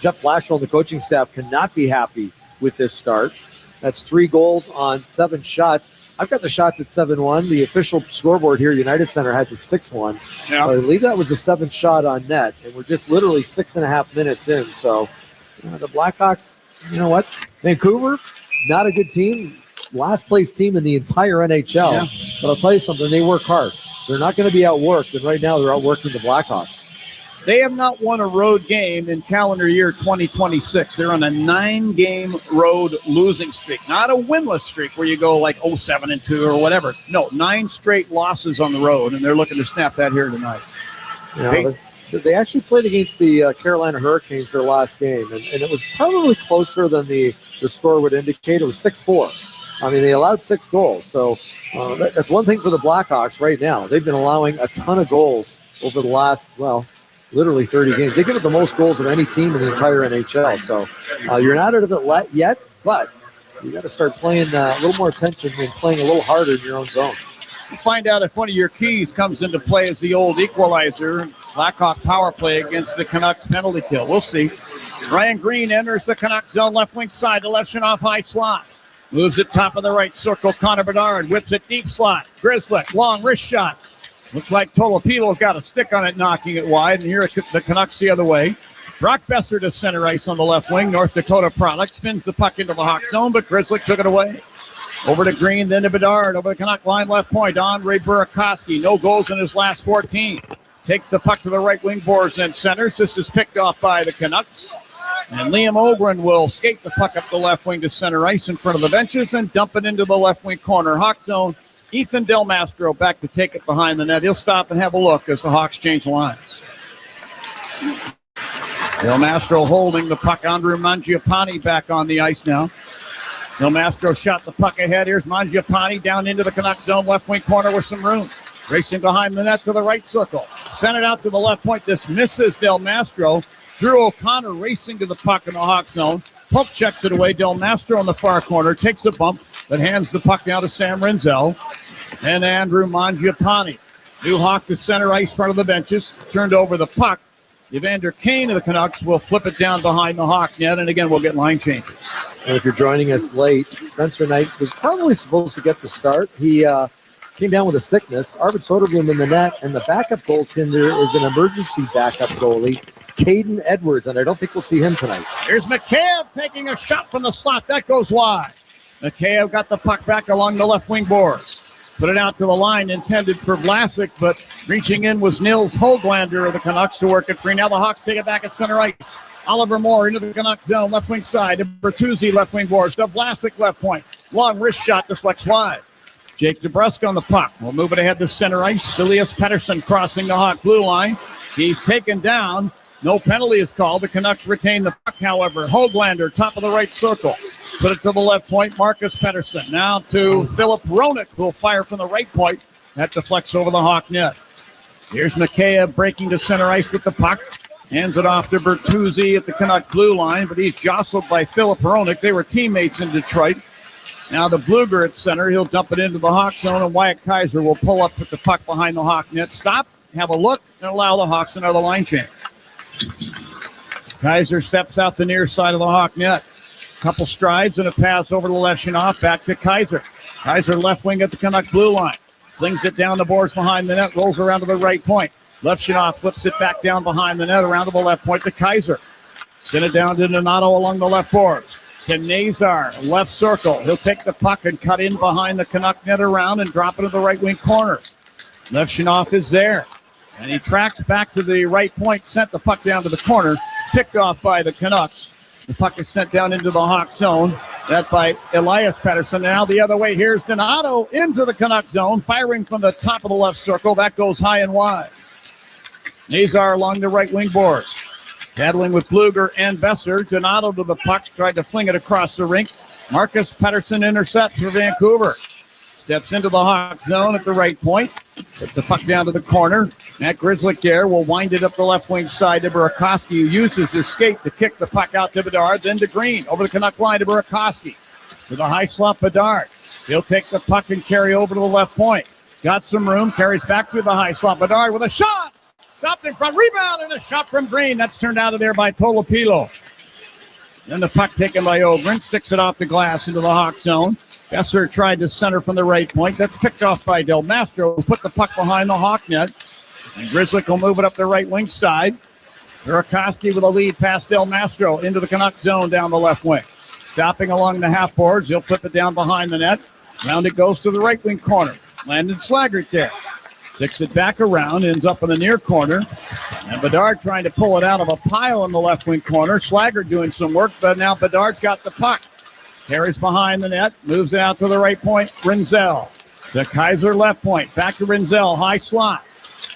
Jeff Blashill and the coaching staff cannot be happy with this start. That's 3 goals on 7 shots. I've got the shots at 7-1. The official scoreboard here, United Center, has it 6-1. Yeah. I believe that was the 7th shot on net, and we're just literally 6.5 minutes in. So the Blackhawks, you know what? Vancouver, not a good team. Last place team in the entire NHL. Yeah. But I'll tell you something, they work hard. They're not going to be outworked, and right now they're outworking the Blackhawks. They have not won a road game in calendar year 2026. They're on a 9-game road losing streak, not a winless streak where you go like 0-7-2 or whatever. No, 9 straight losses on the road, and they're looking to snap that here tonight. They actually played against the Carolina Hurricanes their last game, and it was probably closer than the score would indicate. It was 6-4. I mean, they allowed 6 goals. So that's one thing for the Blackhawks right now. They've been allowing a ton of goals over the last, literally 30 games. They give it the most goals of any team in the entire NHL. So you're not out of it yet, but you got to start playing a little more attention and playing a little harder in your own zone. We'll find out if one of your keys comes into play as the old equalizer. Blackhawk power play against the Canucks penalty kill. We'll see. Ryan Green enters the Canucks zone, left wing side to left off high slot. Moves it top of the right circle. Connor Bedard whips it deep slot. Grizzlick, long wrist shot. Looks like Tolopilo got a stick on it, knocking it wide, and here the Canucks the other way. Brock Besser to center ice on the left wing. North Dakota product spins the puck into the Hawk zone, but Grizzlick took it away. Over to Green, then to Bedard. Over the Canuck line, left point. Andre Burakovsky, no goals in his last 14. Takes the puck to the right wing boards and centers. This is picked off by the Canucks. And Liam Ogren will skate the puck up the left wing to center ice in front of the benches and dump it into the left wing corner. Hawk zone. Ethan Del Mastro back to take it behind the net. He'll stop and have a look as the Hawks change lines. Del Mastro holding the puck. Andrew Mangiapane back on the ice now. Del Mastro shot the puck ahead. Here's Mangiapane down into the Canucks zone. Left wing corner with some room. Racing behind the net to the right circle. Sent it out to the left point. This misses Del Mastro. Drew O'Connor racing to the puck in the Hawk zone. Pope checks it away. Del Mastro in the far corner. Takes a bump, but hands the puck down to Sam Renzel. And Andrew Mangiapane. New Hawk to center ice, front of the benches. Turned over the puck. Evander Kane of the Canucks will flip it down behind the Hawk net. And again, we'll get line changes. And if you're joining us late, Spencer Knight was probably supposed to get the start. He came down with a sickness. Arvid Soderblom in the net, and the backup goaltender is an emergency backup goalie, Caden Edwards, and I don't think we'll see him tonight. Here's McCabe taking a shot from the slot. That goes wide. McCabe got the puck back along the left wing boards. Put it out to the line, intended for Vlasic, but reaching in was Nils Höglander of the Canucks to work it free. Now the Hawks take it back at center ice. Oliver Moore into the Canucks zone, left wing side. Bertuzzi, left wing boards. To Vlasic, left point. Long wrist shot, deflects wide. Jake DeBrusk on the puck. We'll move it ahead to center ice. Elias Pettersson crossing the Hawk blue line. He's taken down. No penalty is called. The Canucks retain the puck, however. Höglander, top of the right circle. Put it to the left point. Marcus Pettersson. Now to Philip Roenick, who will fire from the right point. That deflects over the Hawk net. Here's McKay breaking to center ice with the puck. Hands it off to Bertuzzi at the Canuck blue line, but he's jostled by Philip Roenick. They were teammates in Detroit. Now the Bluger at center. He'll dump it into the Hawk zone, and Wyatt Kaiser will pull up with the puck behind the Hawk net. Stop, have a look, and allow the Hawks another line change. Kaiser steps out the near side of the Hawk net. Couple strides and a pass over to Leshinoff. Back to Kaiser. Kaiser left wing at the Canuck blue line. Flings it down the boards behind the net. Rolls around to the right point. Leshinoff flips it back down behind the net. Around to the left point to Kaiser. Send it down to Donato along the left boards. To Nazar, left circle. He'll take the puck and cut in behind the Canuck net around and drop it to the right wing corner. Leshinoff is there. And he tracks back to the right point, sent the puck down to the corner. Picked off by the Canucks. The puck is sent down into the Hawk zone. That by Elias Pettersson. Now the other way. Here's Donato into the Canuck zone. Firing from the top of the left circle. That goes high and wide. Nazar along the right wing boards. Battling with Bluger and Besser. Donato to the puck. Tried to fling it across the rink. Marcus Pettersson intercepts for Vancouver. Steps into the Hawk zone at the right point. Put the puck down to the corner. Matt Grzelcyk there will wind it up the left wing side to Burakovsky, who uses his skate to kick the puck out to Bedard, then to Green. Over the Canuck line to Burakovsky. With a high slot, Bedard. He'll take the puck and carry over to the left point. Got some room, carries back through the high slot. Bedard with a shot. Stopped in front, rebound, and a shot from Green. That's turned out of there by Tolopilo. Then the puck taken by Ogren. Sticks it off the glass into the Hawk zone. Besser tried to center from the right point. That's picked off by Del Mastro, who put the puck behind the Hawk net. And Grzelcyk will move it up the right wing side. Burakovsky with a lead past Del Mastro into the Canuck zone down the left wing. Stopping along the half boards. He'll flip it down behind the net. Round it goes to the right wing corner. Landon Slaggert there. Sticks it back around, ends up in the near corner. And Bedard trying to pull it out of a pile in the left wing corner. Slaggert doing some work, but now Bedard's got the puck. Carries behind the net, moves it out to the right point. Rinzel. The Kaiser left point. Back to Rinzel, high slot.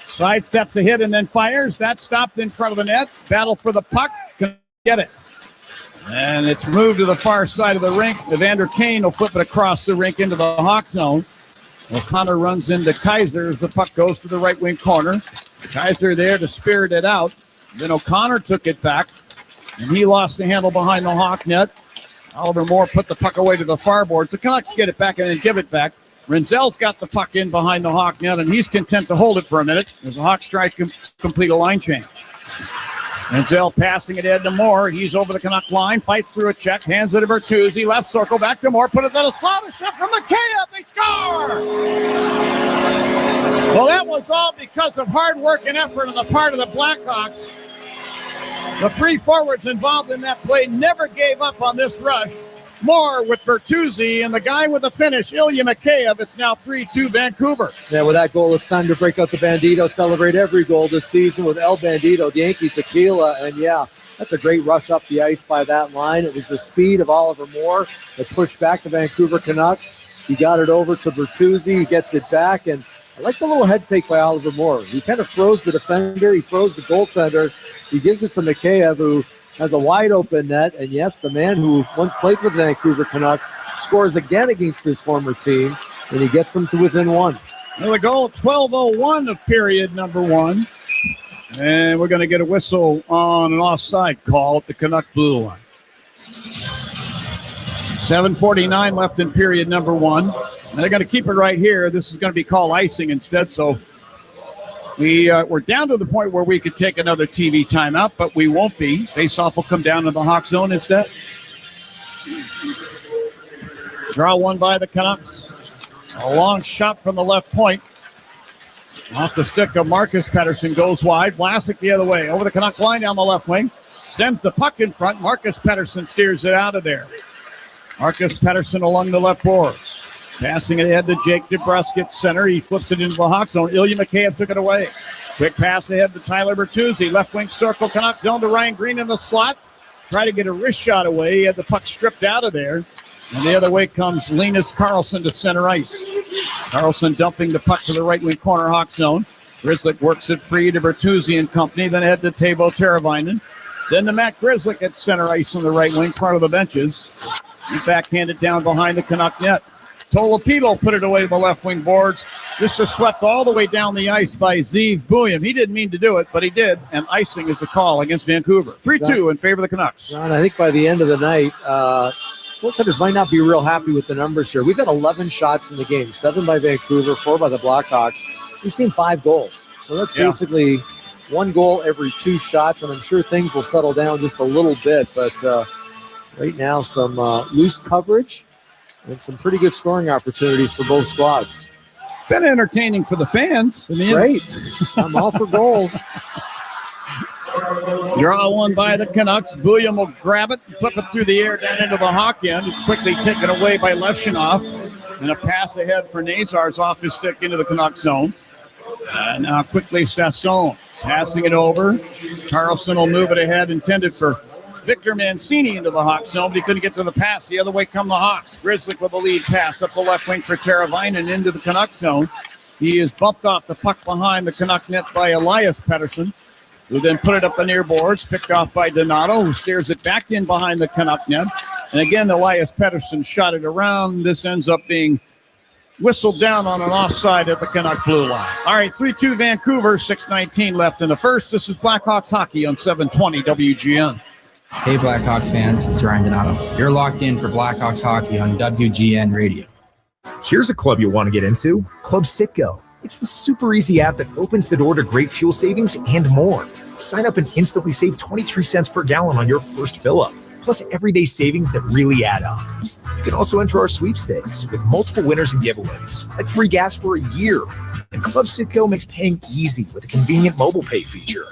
Side steps a hit and then fires. That's stopped in front of the net. Battle for the puck. Can get it. And it's moved to the far side of the rink. Evander Kane will flip it across the rink into the Hawk zone. O'Connor runs into Kaiser as the puck goes to the right wing corner. Kaiser there to spirit it out. Then O'Connor took it back, and he lost the handle behind the Hawk net. Oliver Moore put the puck away to the far boards. The Canucks get it back and then give it back. Rinzel's got the puck in behind the Hawk net, and he's content to hold it for a minute as the Hawks try to complete a line change. Rinzel passing it in to Moore. He's over the Canuck line, fights through a check, hands it to Bertuzzi, left circle, back to Moore, put it to the slot, a shot from McKayev, they score! Well, that was all because of hard work and effort on the part of the Blackhawks. The three forwards involved in that play never gave up on this rush. Moore with Bertuzzi and the guy with the finish, Ilya Mikheyev. It's now 3-2 Vancouver. Yeah, with that goal, it's time to break out the Bandito, celebrate every goal this season with El Bandito, Yankee Tequila. And yeah, that's a great rush up the ice by that line. It was the speed of Oliver Moore that pushed back the Vancouver Canucks. He got it over to Bertuzzi. He gets it back. And I like the little head fake by Oliver Moore. He kind of froze the defender. He froze the goaltender. He gives it to Mikheyev, who has a wide-open net, and yes, the man who once played for the Vancouver Canucks scores again against his former team, and he gets them to within one. Well, the goal, 12:01 of period number one, and we're going to get a whistle on an offside call at the Canuck blue line. 7:49 left in period number one, and they're going to keep it right here. This is going to be called icing instead, so we're down to the point where we could take another TV timeout, but we won't be. Face-off will come down to the Hawk zone instead. Draw one by the Canucks. A long shot from the left point. Off the stick of Marcus Pettersson, goes wide. Vlasic the other way. Over the Canuck line down the left wing. Sends the puck in front. Marcus Pettersson steers it out of there. Marcus Pettersson along the left boards. Passing it ahead to Jake DeBrusk at center. He flips it into the Hawk zone. Ilya Mikheyev took it away. Quick pass ahead to Tyler Bertuzzi. Left wing circle. Canucks zone to Ryan Green in the slot. Try to get a wrist shot away. He had the puck stripped out of there. And the other way comes Linus Karlsson to center ice. Karlsson dumping the puck to the right wing corner Hawk zone. Grzelcyk works it free to Bertuzzi and company. Then ahead to Teuvo Teravainen. Then to Matt Grzelcyk at center ice on the right wing, front of the benches. He backhanded down behind the Canuck net. Tolopilo put it away to the left wing boards. This is swept all the way down the ice by Zeev Buium. He didn't mean to do it, but he did, and icing is the call against Vancouver. 3-2 in favor of the Canucks. John, I think by the end of the night, goaltenders might not be real happy with the numbers here. We've had 11 shots in the game, 7 by Vancouver, 4 by the Blackhawks. We've seen 5 goals. So that's basically 1 goal every 2 shots, and I'm sure things will settle down just a little bit. But right now, some loose coverage and some pretty good scoring opportunities for both squads. Been entertaining for the fans. Great. I'm all for goals. Draw one by the Canucks. Buium will grab it, flip it through the air down into the Hawk end. It's quickly taken away by Levshunov. And a pass ahead for Nazar's off his stick into the Canuck zone. And now quickly Sasson passing it over. Carlson will move it ahead, intended for Victor Mancini into the Hawk zone, but he couldn't get to the pass. The other way come the Hawks. Grzelcyk with a lead pass up the left wing for Teravainen into the Canuck zone. He is bumped off the puck behind the Canuck net by Elias Pettersson, who then put it up the near boards, picked off by Donato, who steers it back in behind the Canuck net. And again, Elias Pettersson shot it around. This ends up being whistled down on an offside at the Canuck blue line. All right, 3-2 Vancouver, 6:19 left in the first. This is Blackhawks hockey on 720 WGN. Hey, Blackhawks fans, it's Ryan Donato. You're locked in for Blackhawks hockey on WGN Radio. Here's a club you'll want to get into, Club Citgo. It's the super easy app that opens the door to great fuel savings and more. Sign up and instantly save 23 cents per gallon on your first fill-up, plus everyday savings that really add up. You can also enter our sweepstakes with multiple winners and giveaways, like free gas for a year. And Club Citgo makes paying easy with a convenient mobile pay feature.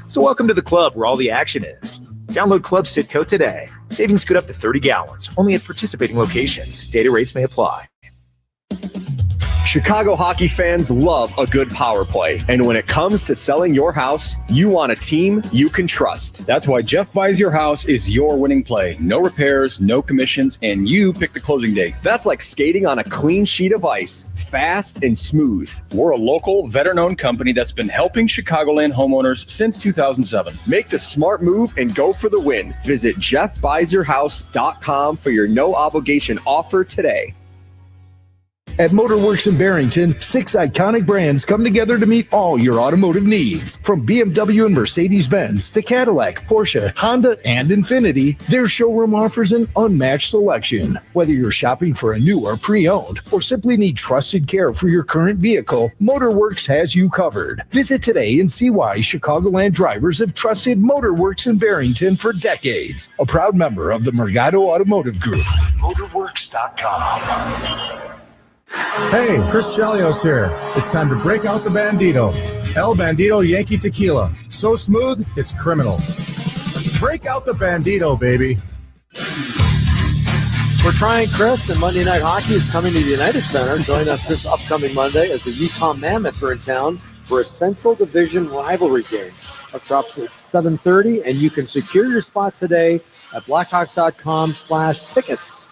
So welcome to the club where all the action is. Download Club Citgo today. Savings could up to 30 gallons, only at participating locations. Data rates may apply. Chicago hockey fans love a good power play. And when it comes to selling your house, you want a team you can trust. That's why Jeff Buys Your House is your winning play. No repairs, no commissions, and you pick the closing date. That's like skating on a clean sheet of ice, fast and smooth. We're a local, veteran-owned company that's been helping Chicagoland homeowners since 2007. Make the smart move and go for the win. Visit JeffBuysYourHouse.com for your no-obligation offer today. At Motorworks in Barrington, 6 iconic brands come together to meet all your automotive needs. From BMW and Mercedes-Benz to Cadillac, Porsche, Honda, and Infiniti, their showroom offers an unmatched selection. Whether you're shopping for a new or pre-owned, or simply need trusted care for your current vehicle, Motorworks has you covered. Visit today and see why Chicagoland drivers have trusted Motorworks in Barrington for decades. A proud member of the Mergado Automotive Group. Motorworks.com. Hey, Chris Chelios here. It's time to break out the Bandito. El Bandito Yankee Tequila. So smooth, it's criminal. Break out the Bandito, baby. We're trying Chris, and Monday Night Hockey is coming to the United Center. Join us this upcoming Monday as the Utah Mammoth are in town for a Central Division rivalry game. Puck drops at 7:30, and you can secure your spot today at blackhawks.com/tickets.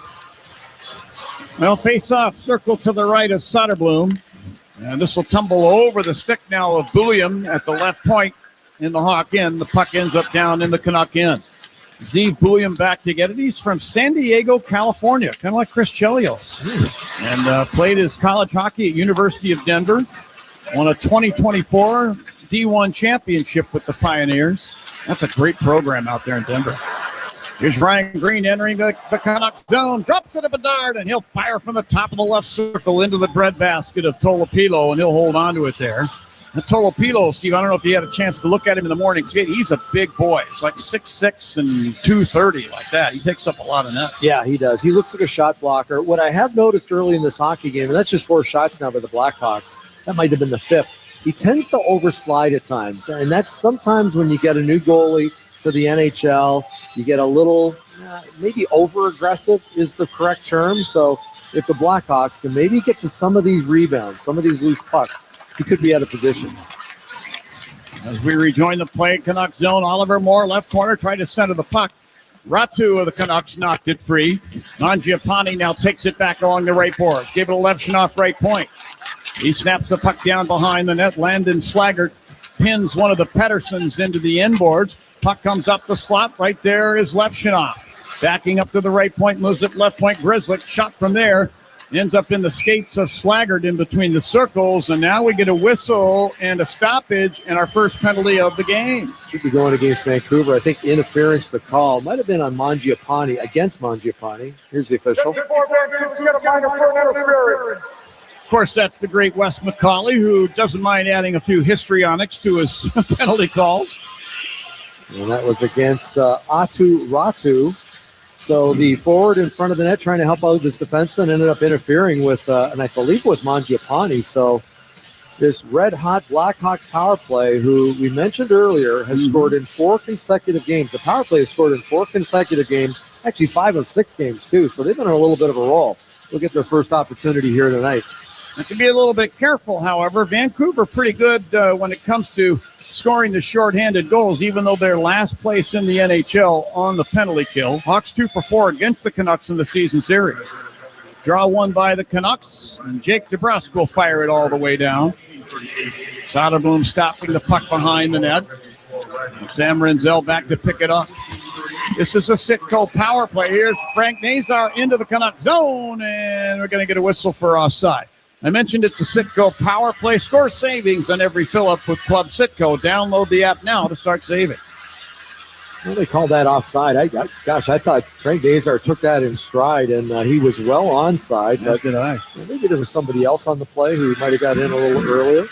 Well, face-off, circle to the right of Soderblom. And this will tumble over the stick now of Bulliam at the left point in the Hawk end. The puck ends up down in the Canuck end. Zeev Bulliam back to get it. He's from San Diego, California, kind of like Chris Chelios. And played his college hockey at University of Denver. Won a 2024 D1 championship with the Pioneers. That's a great program out there in Denver. Here's Ryan Green entering the Canucks zone. Drops it at Bedard, and he'll fire from the top of the left circle into the breadbasket of Tolopilo, and he'll hold on to it there. And Tolopilo, Steve, I don't know if you had a chance to look at him in the morning. He's a big boy. He's like 6'6" and 230 like that. He takes up a lot of net. Yeah, he does. He looks like a shot blocker. What I have noticed early in this hockey game, and that's just 4 shots now by the Blackhawks. That might have been the 5th. He tends to overslide at times, and that's sometimes when you get a new goalie to the NHL, you get a little, maybe over-aggressive is the correct term. So if the Blackhawks can maybe get to some of these rebounds, some of these loose pucks, he could be out of position. As we rejoin the play, Canucks zone, Oliver Moore, left corner, tried to center the puck. Ratu of the Canucks knocked it free. Mangiapane now takes it back along the right board. Gave it a Levshun right point. He snaps the puck down behind the net. Landon Slaggert pins one of the Petterssons into the inboards. Puck comes up the slot. Right there is Levshun. Backing up to the right point, moves it left point. Grzelcyk shot from there. Ends up in the skates of Slaggert in between the circles. And now we get a whistle and a stoppage and our first penalty of the game. Should be going against Vancouver. I think interference, the call. Might have been on Mangiapane, against Mangiapane. Here's the official. Of course, that's the great Wes McCauley, who doesn't mind adding a few histrionics to his penalty calls. And that was against Atu Ratu. So the forward in front of the net trying to help out this defenseman ended up interfering with, and I believe it was Mangiapane. So this red-hot Blackhawks power play, who we mentioned earlier, has scored in 4 consecutive games. The power play has scored in 4 consecutive games, actually 5 of 6 games too. So they've been on a little bit of a roll. They'll get their first opportunity here tonight. Have to be a little bit careful, however. Vancouver pretty good when it comes to scoring the shorthanded goals, even though they're last place in the NHL on the penalty kill. Hawks 2 for 4 against the Canucks in the season series. Draw one by the Canucks, and Jake DeBrusk will fire it all the way down. Soderblom stopping the puck behind the net. And Sam Renzel back to pick it up. This is a Sitco power play. Here's Frank Nazar into the Canuck zone, and we're going to get a whistle for offside. I mentioned it's a Sitco power play. Score savings on every fill-up with Club Sitco. Download the app now to start saving. Well, they called that offside. I thought Frank Nazar took that in stride, and he was well onside. But did I? Maybe there was somebody else on the play who might have got in a little earlier.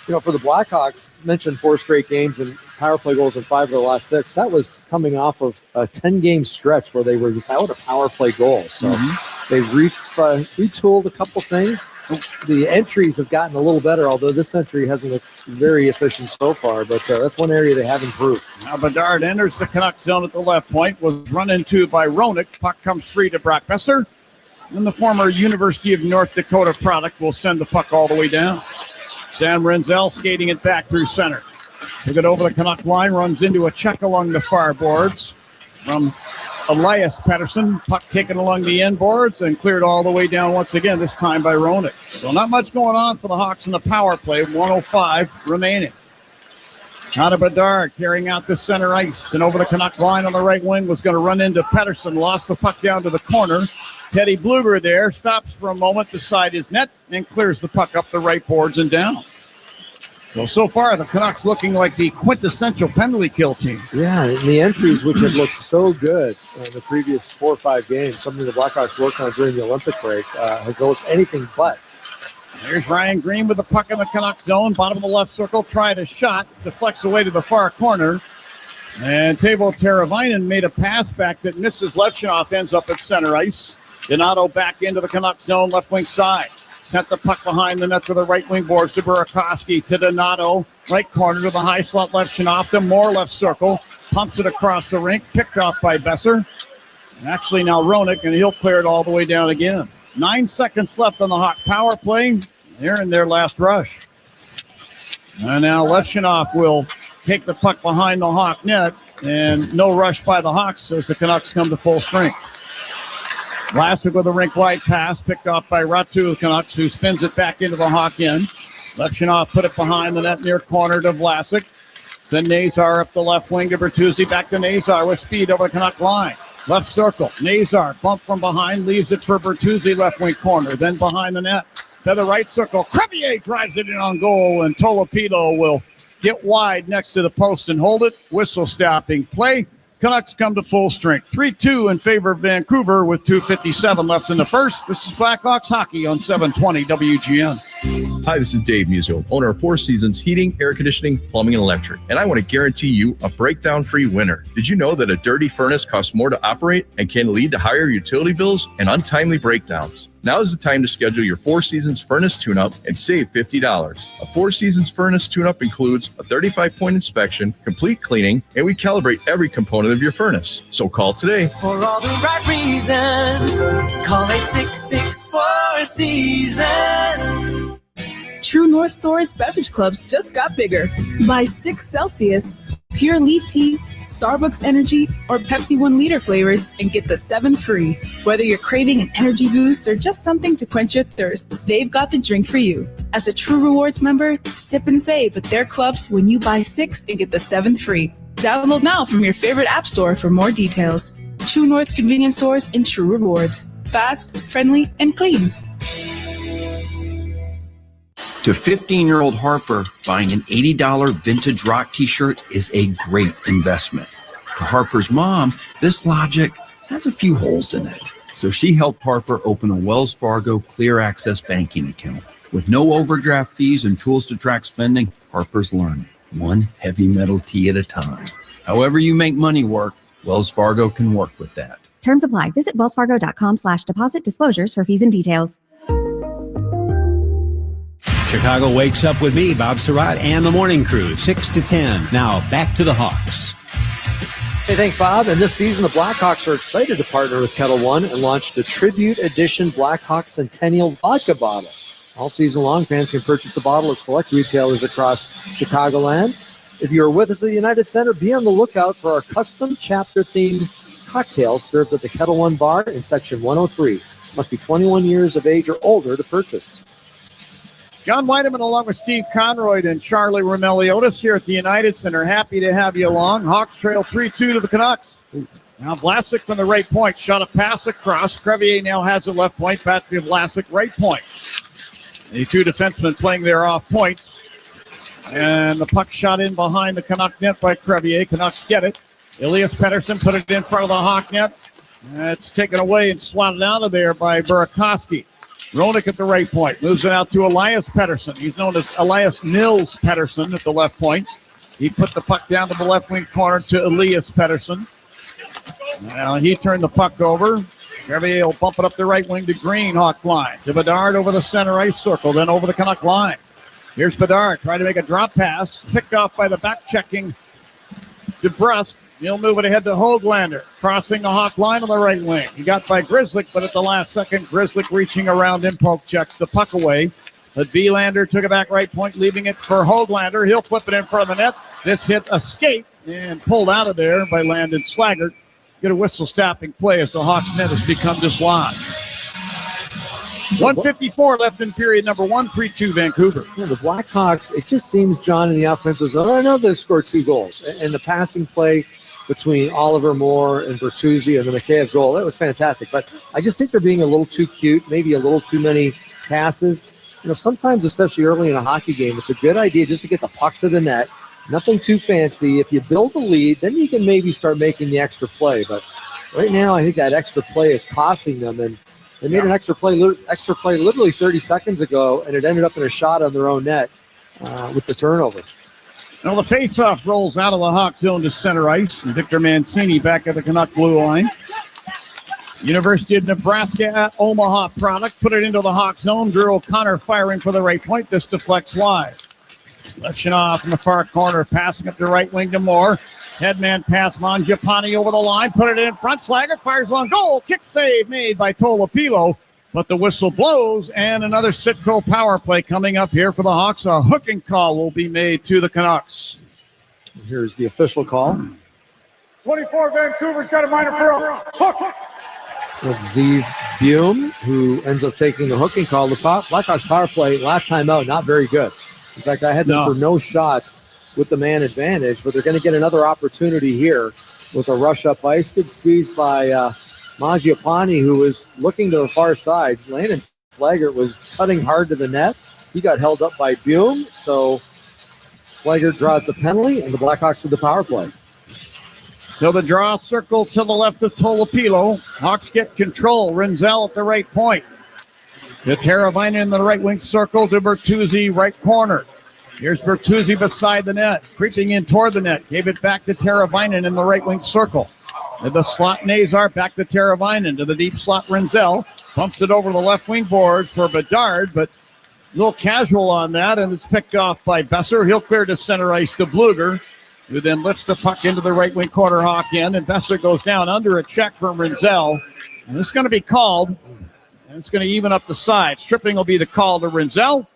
For the Blackhawks, mentioned 4 straight games and power play goals in 5 of the last 6. That was coming off of a 10-game stretch where they were without a power play goal. So they retooled a couple things. The entries have gotten a little better, although this entry hasn't looked very efficient so far. But that's one area they have improved. Now Bedard enters the Canuck zone at the left point, was run into by Roenick. Puck comes free to Brock Besser. And the former University of North Dakota product will send the puck all the way down. Sam Renzel skating it back through center. Took it over the Canuck line, runs into a check along the far boards from Elias Pettersson. Puck taken along the end boards and cleared all the way down once again, this time by Roenick. So not much going on for the Hawks in the power play. 1:05 remaining. Connor Bedard carrying out the center ice and over the Canuck line on the right wing was going to run into Pettersson. Lost the puck down to the corner. Teddy Bluger there stops for a moment beside his net and clears the puck up the right boards and down. So far, the Canucks looking like the quintessential penalty kill team. Yeah, and the entries, which had looked so good in the previous 4 or 5 games, something the Blackhawks worked on during the Olympic break, has looked anything but. There's Ryan Green with the puck in the Canucks zone. Bottom of the left circle, tried a shot, deflects away to the far corner. And Teuvo Teravainen made a pass back that misses. Levshunov ends up at center ice. Donato back into the Canucks zone, left wing side. Sent the puck behind the net to the right wing boards to Burakovsky, to Donato. Right corner to the high slot, Levshunov, to Moore left circle. Pumps it across the rink, picked off by Besser. And actually now Roenick, and he'll clear it all the way down again. 9 seconds left on the Hawk power play. They're in their last rush. And now Levshunov will take the puck behind the Hawk net, and no rush by the Hawks as the Canucks come to full strength. Vlasic with a rink-wide pass, picked off by Ratu Canucks, who spins it back into the Hawk end. Levshunov put it behind the net near corner to Vlasic. Then Nazar up the left wing to Bertuzzi, back to Nazar with speed over the Canuck line. Left circle, Nazar, bump from behind, leaves it for Bertuzzi, left wing corner. Then behind the net to the right circle. Crevier drives it in on goal, and Tolopido will get wide next to the post and hold it. Whistle stopping play. Canucks come to full strength. 3-2 in favor of Vancouver with 2:57 left in the first. This is Blackhawks hockey on 720 WGN. Hi, this is Dave Musil, owner of 4 Seasons Heating, Air Conditioning, Plumbing, and Electric. And I want to guarantee you a breakdown-free winter. Did you know that a dirty furnace costs more to operate and can lead to higher utility bills and untimely breakdowns? Now is the time to schedule your 4 Seasons furnace tune-up and save $50. A 4 Seasons furnace tune-up includes a 35-point inspection, complete cleaning, and we calibrate every component of your furnace. So call today. For all the right reasons, call 866-4 Seasons. True North Store's beverage clubs just got bigger. Buy 6 Celsius, Pure Leaf Tea, Starbucks Energy, or Pepsi 1 liter flavors and get the 7th free. Whether you're craving an energy boost or just something to quench your thirst, they've got the drink for you. As a True Rewards member, sip and save with their clubs when you buy 6 and get the 7th free. Download now from your favorite app store for more details. True North convenience stores and True Rewards. Fast, friendly, and clean. To 15-year-old Harper, buying an $80 vintage rock t-shirt is a great investment. To Harper's mom, this logic has a few holes in it. So she helped Harper open a Wells Fargo Clear Access banking account. With no overdraft fees and tools to track spending, Harper's learning, one heavy metal tee at a time. However you make money work, Wells Fargo can work with that. Terms apply. Visit wellsfargo.com/deposit disclosures for fees and details. Chicago wakes up with me, Bob Surratt, and the morning crew, 6 to 10. Now, back to the Hawks. Hey, thanks, Bob. And this season, the Blackhawks are excited to partner with Kettle One and launch the Tribute Edition Blackhawks Centennial Vodka Bottle. All season long, fans can purchase the bottle at select retailers across Chicagoland. If you're with us at the United Center, be on the lookout for our custom chapter-themed cocktails served at the Kettle One Bar in Section 103. Must be 21 years of age or older to purchase. John Weideman along with Steve Conroy and Charlie Romelli-Otis here at the United Center. Happy to have you along. Hawks trail 3-2 to the Canucks. Now Vlasic from the right point. Shot a pass across. Crevier now has the left point. Back to Vlasic, right point. The two defensemen playing there off points. And the puck shot in behind the Canuck net by Crevier. Canucks get it. Elias Pettersson put it in front of the Hawk net. It's taken away and swatted out of there by Burakovsky. Roenick at the right point. Moves it out to Elias Pettersson. He's known as Elias Nils Pettersson at the left point. He put the puck down to the left wing corner to Elias Pettersson. Now he turned the puck over. Crevier will bump it up the right wing to Green, Hawk line. To Bedard over the center ice circle, then over the Canuck line. Here's Bedard trying to make a drop pass. Picked off by the back-checking DeBrusque. He'll move it ahead to Höglander, crossing the Hawk line on the right wing. He got by Grzelcyk, but at the last second, Grzelcyk reaching around him, poke checks the puck away. But Vilander took it back right point, leaving it for Höglander. He'll flip it in front of the net. This hit a skate and pulled out of there by Landon Slaggert. Get a whistle stopping play as the Hawks net has become dislodged. 1:54 left in period number 1, 3-2 Vancouver. Yeah, the Blackhawks, it just seems, John, in the offensive zone, I know they've scored 2 goals. And the passing play between Oliver Moore and Bertuzzi and the Mikheyev goal, that was fantastic. But I just think they're being a little too cute, maybe a little too many passes. You know, sometimes, especially early in a hockey game, it's a good idea just to get the puck to the net. Nothing too fancy. If you build a lead, then you can maybe start making the extra play. But right now, I think that extra play is costing them. And they made an extra play literally 30 seconds ago, and it ended up in a shot on their own net with the turnover. Now the faceoff rolls out of the Hawk zone to center ice. And Victor Mancini back at the Canuck blue line. University of Nebraska at Omaha product. Put it into the Hawk zone. Drew O'Connor firing for the right point. This deflects wide. Lefshinoff in the far corner, passing up the right wing to Moore. Headman pass, Mangiapane over the line. Put it in front. Slaggert fires on goal. Kick save made by Tolopilo. But the whistle blows, and another Sitco power play coming up here for the Hawks. A hooking call will be made to the Canucks. Here's the official call. 24 Vancouver's got a minor for a hook. With Zeev Buum, who ends up taking the hooking call. The Blackhawks power play last time out, not very good. In fact, I had them for no shots with the man advantage, but they're going to get another opportunity here with a rush up ice. Good squeeze by Mangiapane, who was looking to the far side. Landon Slaggert was cutting hard to the net. He got held up by Buum, so Slaggert draws the penalty, and the Blackhawks to the power play. So the draw circle to the left of Tolopilo. Hawks get control. Rinzel at the right point. To Teravainen in the right wing circle to Bertuzzi, right corner. Here's Bertuzzi beside the net, creeping in toward the net. Gave it back to Teravainen in the right wing circle. And the slot Nazar back to Teravainen to the deep slot Rinzel. Pumps it over the left wing boards for Bedard, but a little casual on that, and it's picked off by Besser. He'll clear to center ice to Bluger, who then lifts the puck into the right wing corner Hawk end, and Besser goes down under a check from Rinzel. And this is going to be called, and it's going to even up the side. Stripping will be the call to Rinzel,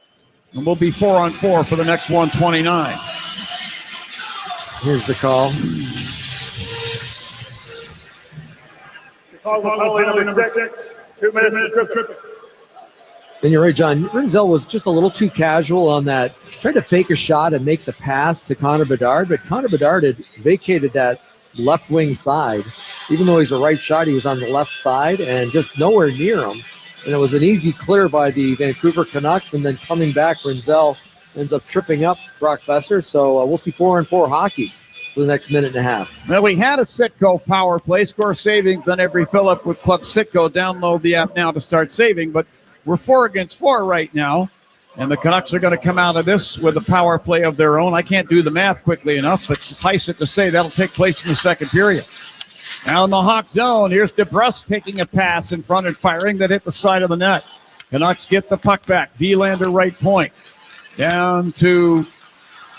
and we'll be 4-on-4 for the next 129. Here's the call. Number 6, 2 minutes to tripping. And you're right, John. Rinzel was just a little too casual on that. Tried to fake a shot and make the pass to Connor Bedard, but Connor Bedard had vacated that left wing side. Even though he's a right shot, he was on the left side and just nowhere near him. And it was an easy clear by the Vancouver Canucks, and then coming back, Rinzel ends up tripping up Brock Besser. So we'll see 4-on-4 hockey for the next minute and a half. Well, we had a Sitco power play. Score savings on every fill-up with Club Sitco. Download the app now to start saving, but we're 4 against 4 right now, and the Canucks are going to come out of this with a power play of their own. I can't do the math quickly enough, but suffice it to say that'll take place in the second period. Now in the Hawk zone, here's DeBrusque taking a pass in front and firing that hit the side of the net. Canucks get the puck back. Vilander right point. Down to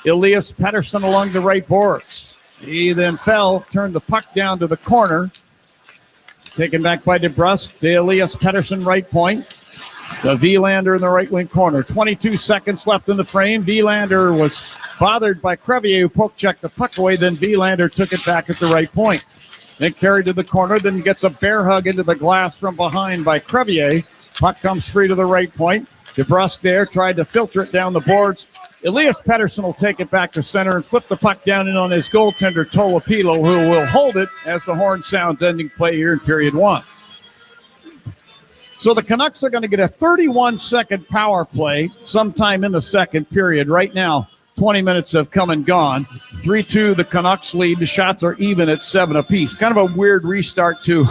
Elias Pettersson along the right boards. He then fell, turned the puck down to the corner. Taken back by DeBrusque to Elias Pettersson right point. The Vilander in the right wing corner. 22 seconds left in the frame. Vilander was bothered by Crevier, who poke checked the puck away. Then Vilander took it back at the right point. Then carried to the corner, then gets a bear hug into the glass from behind by Crevier. Puck comes free to the right point. DeBrusque there tried to filter it down the boards. Elias Pettersson will take it back to center and flip the puck down in on his goaltender, Tolopilo, who will hold it as the horn sounds, ending play here in period 1. So the Canucks are going to get a 31-second power play sometime in the second period. Right now, 20 minutes have come and gone. 3-2, the Canucks lead. The shots are even at 7 apiece. Kind of a weird restart to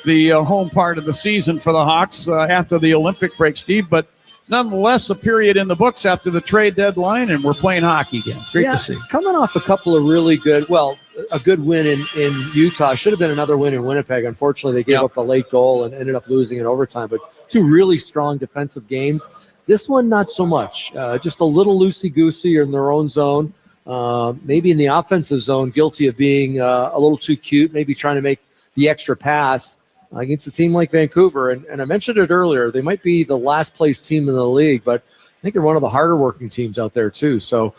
the home part of the season for the Hawks after the Olympic break, Steve. But nonetheless, a period in the books after the trade deadline, and we're playing hockey again. Great to see. Coming off a couple of really good, a good win in Utah. Should have been another win in Winnipeg. Unfortunately, they gave up a late goal and ended up losing in overtime. But 2 really strong defensive games. This one, not so much. Just a little loosey-goosey in their own zone. Maybe in the offensive zone, guilty of being a little too cute, maybe trying to make the extra pass against a team like Vancouver. And I mentioned it earlier, they might be the last place team in the league, but I think they're one of the harder working teams out there too. So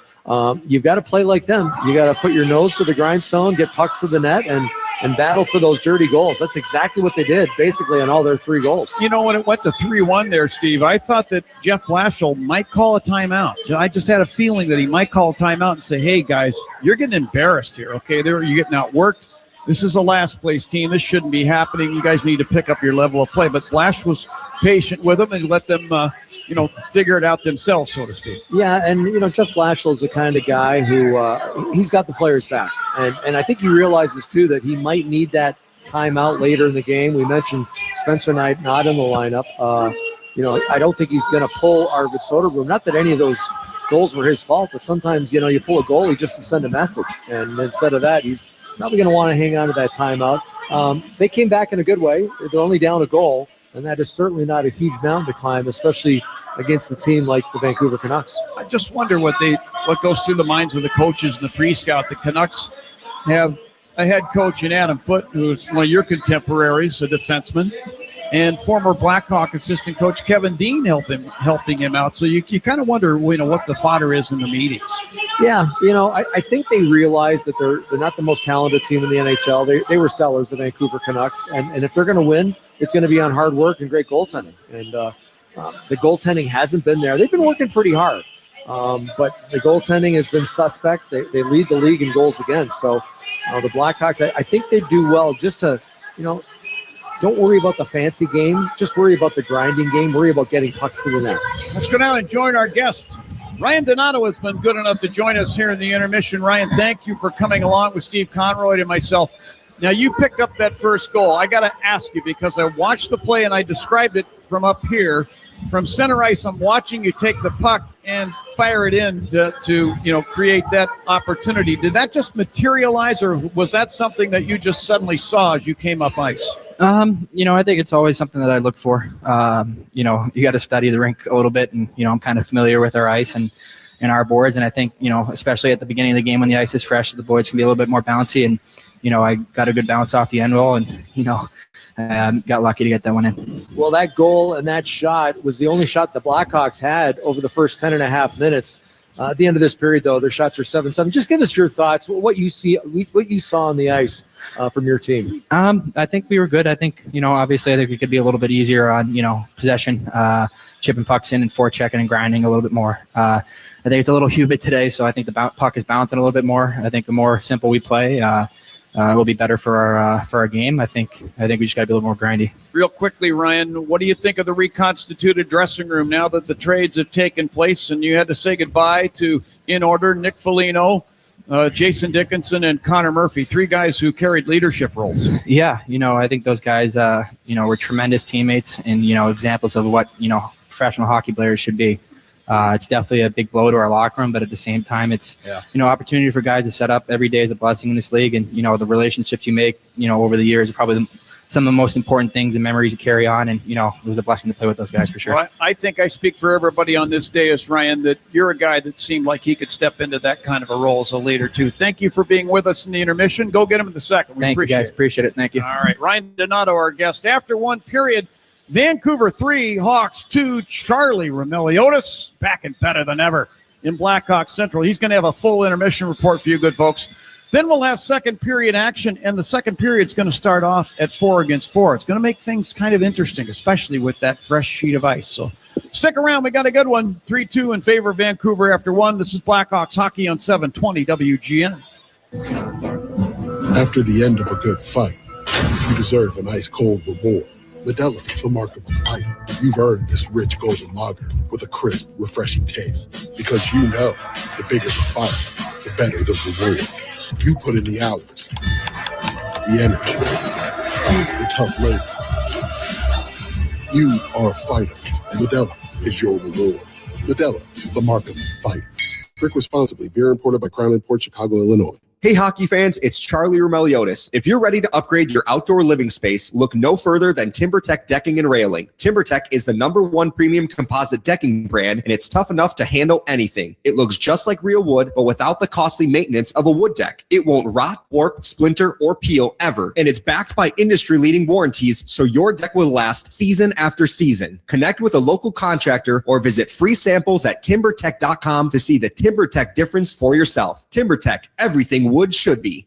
you've got to play like them. You got to put your nose to the grindstone, get pucks to the net, and battle for those dirty goals. That's exactly what they did, basically, on all their 3 goals. You know, when it went to 3-1 there, Steve, I thought that Jeff Blashill might call a timeout. I just had a feeling that he might call a timeout and say, hey, guys, you're getting embarrassed here, okay? You're getting outworked. This is a last-place team. This shouldn't be happening. You guys need to pick up your level of play. But Blash was patient with them and let them, figure it out themselves, so to speak. Yeah, and, Jeff Blashill is the kind of guy who he's got the players back. And I think he realizes, too, that he might need that timeout later in the game. We mentioned Spencer Knight not in the lineup. I don't think he's going to pull Arvid Soderblom. Not that any of those goals were his fault, but sometimes, you pull a goalie just to send a message. And instead of that, he's probably going to want to hang on to that timeout. They came back in a good way. They're only down a goal, and that is certainly not a huge mountain to climb, especially against a team like the Vancouver Canucks. I just wonder what goes through the minds of the coaches and the pre-scout. The Canucks have a head coach in Adam Foote, who's one of your contemporaries, a defenseman, and former Blackhawk assistant coach Kevin Dean helping him out. So you kind of wonder, what the fodder is in the meetings. Yeah, I think they realize that they're not the most talented team in the NHL. They were sellers, the Vancouver Canucks, and if they're going to win, it's going to be on hard work and great goaltending. And the goaltending hasn't been there. They've been working pretty hard, but the goaltending has been suspect. They lead the league in goals against. So the Blackhawks, I think they do well just to, don't worry about the fancy game. Just worry about the grinding game. Worry about getting pucks to the net. Let's go down and join our guest. Ryan Donato has been good enough to join us here in the intermission. Ryan, thank you for coming along with Steve Conroy and myself. Now, you picked up that first goal. I got to ask you, because I watched the play and I described it from up here. From center ice, I'm watching you take the puck and fire it in to create that opportunity. Did that just materialize, or was that something that you just suddenly saw as you came up ice? I think it's always something that I look for. You got to study the rink a little bit, and, I'm kind of familiar with our ice and our boards. And I think, especially at the beginning of the game when the ice is fresh, the boards can be a little bit more bouncy. And, I got a good bounce off the end roll and, got lucky to get that one in. Well, that goal and that shot was the only shot the Blackhawks had over the first 10 and a half minutes. At the end of this period, though, their shots are 7-7. Just give us your thoughts, what you saw on the ice from your team. I think we were good. I think, obviously I think we could be a little bit easier on, possession, chipping pucks in and forechecking and grinding a little bit more. I think it's a little humid today, so I think the puck is bouncing a little bit more. I think the more simple we play, will be better for our game. I think we just got to be a little more grindy. Real quickly, Ryan, what do you think of the reconstituted dressing room now that the trades have taken place and you had to say goodbye to, in order, Nick Foligno, Jason Dickinson, and Connor Murphy, 3 guys who carried leadership roles? Yeah, I think those guys, were tremendous teammates and, examples of what, professional hockey players should be. It's definitely a big blow to our locker room, but at the same time, it's, opportunity for guys to set up. Every day is a blessing in this league. And, the relationships you make, over the years are probably some of the most important things and memories you carry on. And, it was a blessing to play with those guys for sure. Well, I think I speak for everybody on this day, as Ryan, that you're a guy that seemed like he could step into that kind of a role as a leader, too. Thank you for being with us in the intermission. Go get him in the second. Thank you, guys. Appreciate it. Thank you. All right. Ryan Donato, our guest. After one period, Vancouver 3, Hawks 2. Charlie Roumeliotis back and better than ever in Blackhawks Central. He's going to have a full intermission report for you, good folks. Then we'll have second period action, and the second period's going to start off at 4 against 4. It's going to make things kind of interesting, especially with that fresh sheet of ice. So Stick around. We got a good one. 3-2 in favor of Vancouver after one. This is Blackhawks hockey on 720 WGN. After the end of a good fight, you deserve an ice-cold reward. Modelo, the mark of a fighter. You've earned this rich golden lager with a crisp, refreshing taste. Because you know, the bigger the fight, the better the reward. You put in the hours, the energy, the tough labor. You are a fighter, and Modelo is your reward. Modelo, the mark of a fighter. Drink responsibly. Beer imported by Crown Imports, Chicago, Illinois. Hey, hockey fans, it's Charlie Romeliotis. If you're ready to upgrade your outdoor living space, look no further than TimberTech Decking and Railing. TimberTech is the #1 premium composite decking brand, and it's tough enough to handle anything. It looks just like real wood, but without the costly maintenance of a wood deck. It won't rot, warp, splinter, or peel ever, and it's backed by industry-leading warranties, so your deck will last season after season. Connect with a local contractor or visit free samples at TimberTech.com to see the TimberTech difference for yourself. TimberTech, everything wood should be.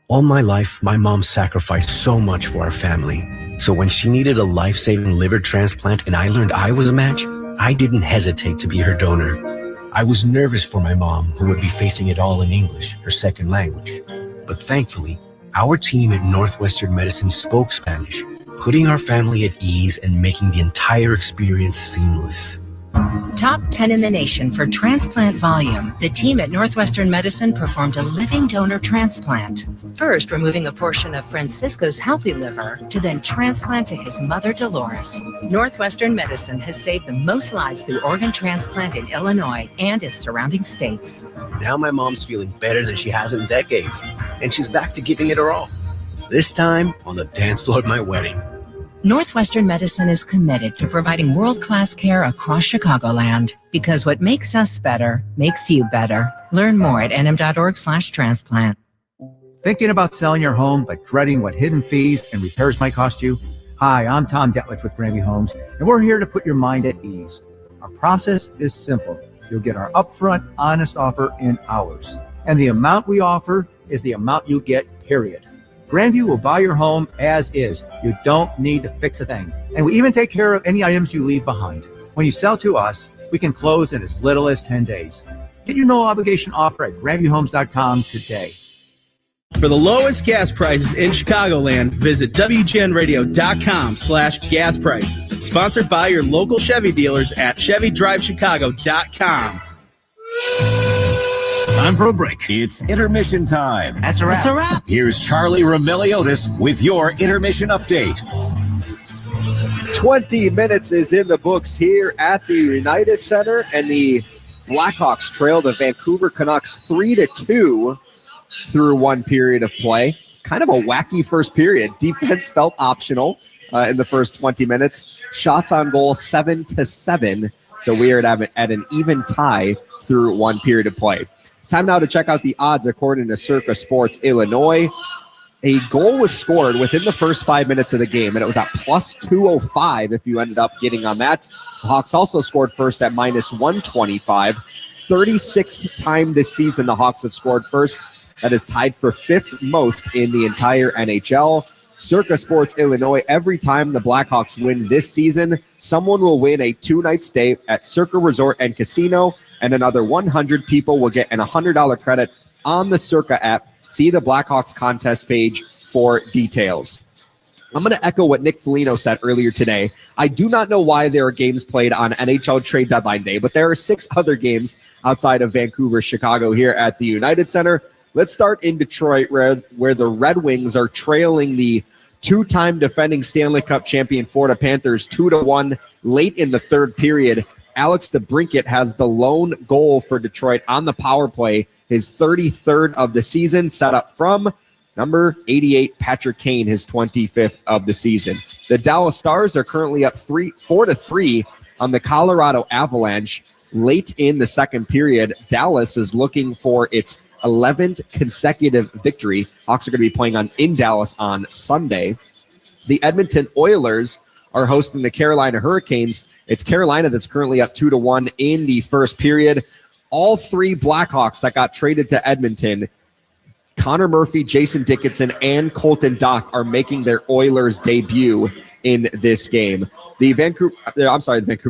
All my life, my mom sacrificed so much for our family. So when she needed a life-saving liver transplant and I learned I was a match, I didn't hesitate to be her donor. I was nervous for my mom, who would be facing it all in English, her second language. But thankfully, our team at Northwestern Medicine spoke Spanish, putting our family at ease and making the entire experience seamless. Top 10 in the nation for transplant volume, the team at Northwestern Medicine performed a living donor transplant. First, removing a portion of Francisco's healthy liver to then transplant to his mother, Dolores. Northwestern Medicine has saved the most lives through organ transplant in Illinois and its surrounding states. Now my mom's feeling better than she has in decades, and she's back to giving it her all. This time, on the dance floor at my wedding. Northwestern Medicine is committed to providing world-class care across Chicagoland, because what makes us better makes you better. Learn more at nm.org/transplant. Thinking about selling your home but dreading what hidden fees and repairs might cost you? Hi, I'm Tom Detlich with Granby Homes, and we're here to put your mind at ease. Our process is simple. You'll get our upfront, honest offer in hours. And the amount we offer is the amount you get, period. Grandview will buy your home as is. You don't need to fix a thing. And we even take care of any items you leave behind. When you sell to us, we can close in as little as 10 days. Get your no obligation offer at grandviewhomes.com today. For the lowest gas prices in Chicagoland, visit WGNradio.com/gas prices. Sponsored by your local Chevy dealers at ChevyDriveChicago.com. Time for a break. It's intermission time. That's a wrap. That's a wrap. Here's Charlie Romeliotis with your intermission update. 20 minutes is in the books here at the United Center, and the Blackhawks trail the Vancouver Canucks 3-2 through one period of play. Kind of a wacky first period. Defense felt optional in the first 20 minutes. Shots on goal 7-7. So we are at an even tie through one period of play. Time now to check out the odds according to Circa Sports Illinois. A goal was scored within the first 5 minutes of the game, and it was at plus 205 if you ended up getting on that. The Hawks also scored first at minus 125. 36th time this season the Hawks have scored first. That is tied for fifth most in the entire NHL. Circa Sports Illinois, every time the Blackhawks win this season, someone will win a 2-night stay at Circa Resort and Casino, and another 100 people will get an $100 credit on the Circa app. See the Blackhawks contest page for details. I'm going to echo what Nick Foligno said earlier today. I do not know why there are games played on NHL trade deadline day, but there are 6 other games outside of Vancouver, Chicago here at the United Center. Let's start in Detroit, where the Red Wings are trailing the two-time defending Stanley Cup champion Florida Panthers 2-1 late in the third period. Alex DeBrincat has the lone goal for Detroit on the power play, his 33rd of the season, set up from number 88, Patrick Kane, his 25th of the season. The Dallas Stars are currently up 4-3 on the Colorado Avalanche late in the second period. Dallas is looking for its 11th consecutive victory. Hawks are going to be playing in Dallas on Sunday. The Edmonton Oilers are hosting the Carolina Hurricanes. It's Carolina that's currently up 2-1 in the first period. All 3 Blackhawks that got traded to Edmonton, Connor Murphy, Jason Dickinson, and Colton Dock, are making their Oilers debut in this game. The Vancouver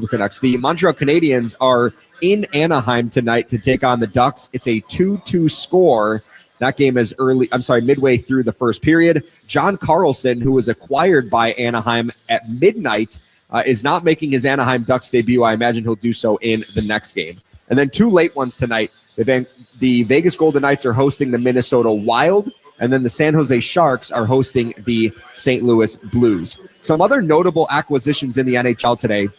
Canucks. The Montreal Canadiens are in Anaheim tonight to take on the Ducks. It's a 2-2 score. That game is midway through the first period. John Carlson, who was acquired by Anaheim at midnight, is not making his Anaheim Ducks debut. I imagine he'll do so in the next game. And then two late ones tonight. The Vegas Golden Knights are hosting the Minnesota Wild, and then the San Jose Sharks are hosting the St. Louis Blues. Some other notable acquisitions in the NHL today.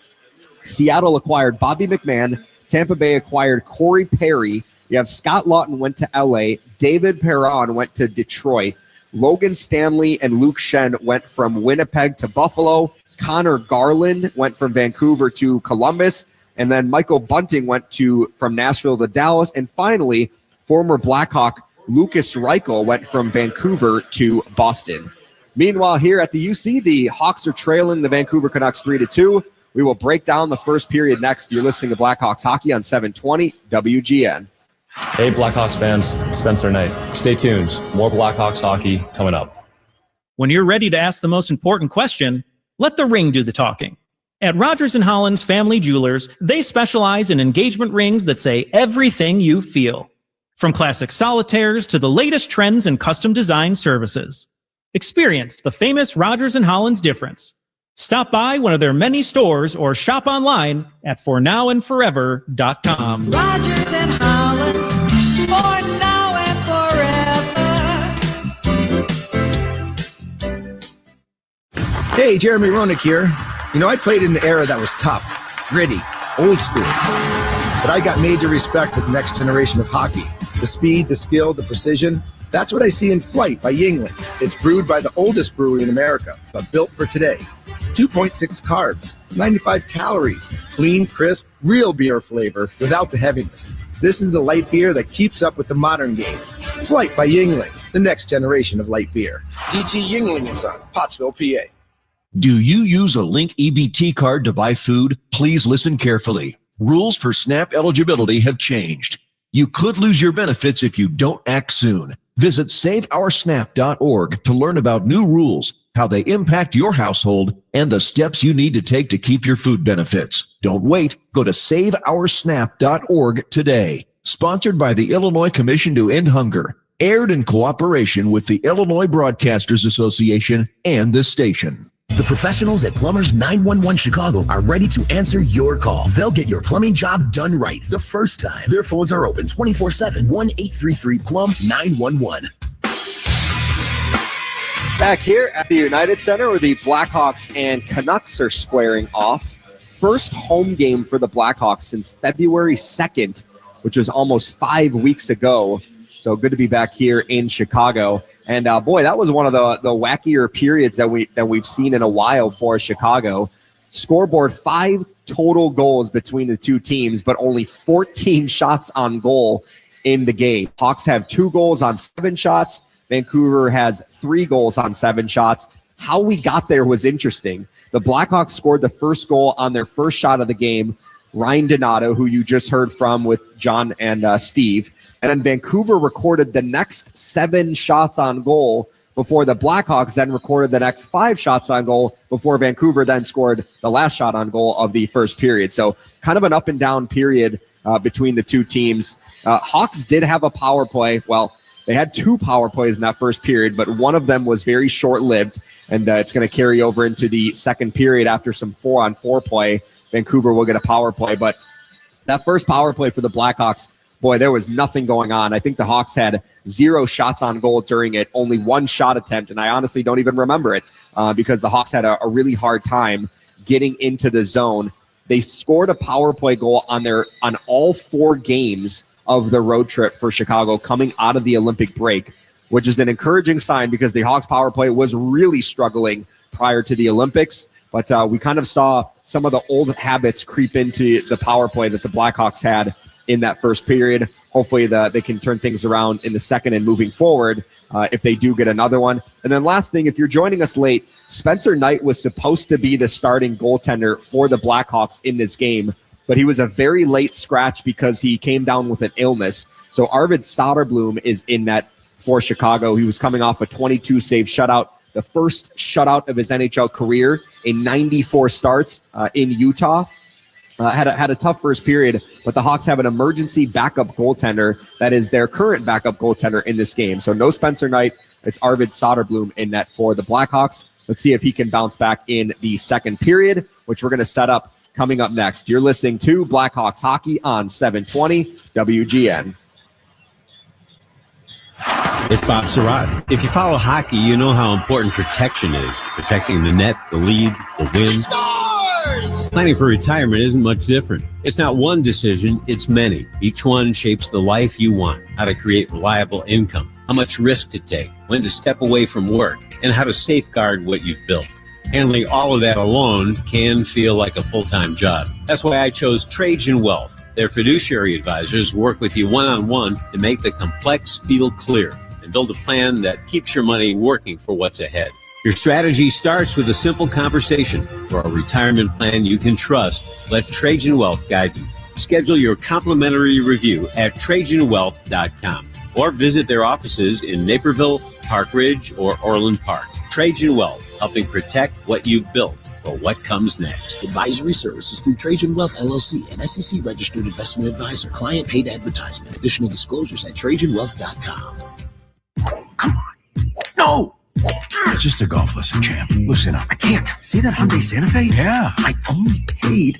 Seattle acquired Bobby McMahon. Tampa Bay acquired Corey Perry. You have Scott Lawton went to L.A. David Perron went to Detroit. Logan Stanley and Luke Shen went from Winnipeg to Buffalo. Connor Garland went from Vancouver to Columbus. And then Michael Bunting went from Nashville to Dallas. And finally, former Blackhawk Lucas Reichel went from Vancouver to Boston. Meanwhile, here at the UC, the Hawks are trailing the Vancouver Canucks 3-2. We will break down the first period next. You're listening to Blackhawks Hockey on 720 WGN. Hey, Blackhawks fans, Spencer Knight. Stay tuned. More Blackhawks hockey coming up. When you're ready to ask the most important question, let the ring do the talking. At Rogers & Holland's Family Jewelers, they specialize in engagement rings that say everything you feel. From classic solitaires to the latest trends in custom design services. Experience the famous Rogers & Holland's difference. Stop by one of their many stores or shop online at fornowandforever.com. Rogers and Holland, for now and forever. Hey, Jeremy Roenick here. You know, I played in an era that was tough, gritty, old school. But I got major respect for the next generation of hockey. The speed, the skill, the precision. That's what I see in Flight by Yingling. It's brewed by the oldest brewery in America, but built for today. 2.6 carbs, 95 calories, clean, crisp, real beer flavor without the heaviness. This is the light beer that keeps up with the modern game. Flight by Yingling, the next generation of light beer. DG Yingling & Son, Pottsville, PA. Do you use a Link EBT card to buy food? Please listen carefully. Rules for SNAP eligibility have changed. You could lose your benefits if you don't act soon. Visit saveoursnap.org to learn about new rules, how they impact your household, and the steps you need to take to keep your food benefits. Don't wait. Go to saveoursnap.org today. Sponsored by the Illinois Commission to End Hunger. Aired in cooperation with the Illinois Broadcasters Association and this station. The professionals at Plumbers 911 Chicago are ready to answer your call. They'll get your plumbing job done right the first time. Their phones are open 24/7, 1-833-PLUM-911. Back here at the United Center where the Blackhawks and Canucks are squaring off. First home game for the Blackhawks since February 2nd, which was almost 5 weeks ago. So good to be back here in Chicago. And boy, that was one of the wackier periods that we've seen in a while for Chicago. Scoreboard 5 total goals between the two teams, but only 14 shots on goal in the game. Hawks have 2 goals on 7 shots. Vancouver has 3 goals on 7 shots. How we got there was interesting. The Blackhawks scored the first goal on their first shot of the game. Ryan Donato, who you just heard from with John and Steve. And then Vancouver recorded the next 7 shots on goal before the Blackhawks then recorded the next 5 shots on goal before Vancouver then scored the last shot on goal of the first period. So kind of an up and down period between the two teams. Hawks did have a power play. Well, they had 2 power plays in that first period, but one of them was very short-lived, and it's going to carry over into the second period after some 4-on-4 play. Vancouver will get a power play, but that first power play for the Blackhawks, boy, there was nothing going on. I think the Hawks had 0 shots on goal during it, only 1 shot attempt, and I honestly don't even remember it because the Hawks had a really hard time getting into the zone. They scored a power play goal on all 4 games of the road trip for Chicago coming out of the Olympic break, which is an encouraging sign because the Hawks power play was really struggling prior to the Olympics. But we kind of saw some of the old habits creep into the power play that the Blackhawks had in that first period. Hopefully they can turn things around in the second and moving forward if they do get another one. And then last thing, if you're joining us late, Spencer Knight was supposed to be the starting goaltender for the Blackhawks in this game, but he was a very late scratch because he came down with an illness. So Arvid Soderblom is in net for Chicago. He was coming off a 22-save shutout the first shutout of his NHL career in 94 starts in Utah. Had a tough first period, but the Hawks have an emergency backup goaltender that is their current backup goaltender in this game. So no Spencer Knight. It's Arvid Soderblom in net for the Blackhawks. Let's see if he can bounce back in the second period, which we're going to set up coming up next. You're listening to Blackhawks Hockey on 720 WGN. It's Bob Surratt. If you follow hockey, you know how important protection is. Protecting the net, the lead, the win. Planning for retirement isn't much different. It's not one decision, it's many. Each one shapes the life you want, how to create reliable income, how much risk to take, when to step away from work, and how to safeguard what you've built. Handling all of that alone can feel like a full-time job. That's why I chose Trajan Wealth. Their fiduciary advisors work with you one-on-one to make the complex feel clear and build a plan that keeps your money working for what's ahead. Your strategy starts with a simple conversation. For a retirement plan you can trust, let Trajan Wealth guide you. Schedule your complimentary review at TrajanWealth.com or visit their offices in Naperville, Park Ridge, or Orland Park. Trajan Wealth, helping protect what you've built for what comes next. Advisory services through Trajan Wealth LLC, an SEC registered investment advisor. Client paid advertisement. Additional disclosures at TrajanWealth.com. Come on. No! It's just a golf lesson, champ. Listen up. I can't. See that Hyundai Santa Fe? Yeah. I only paid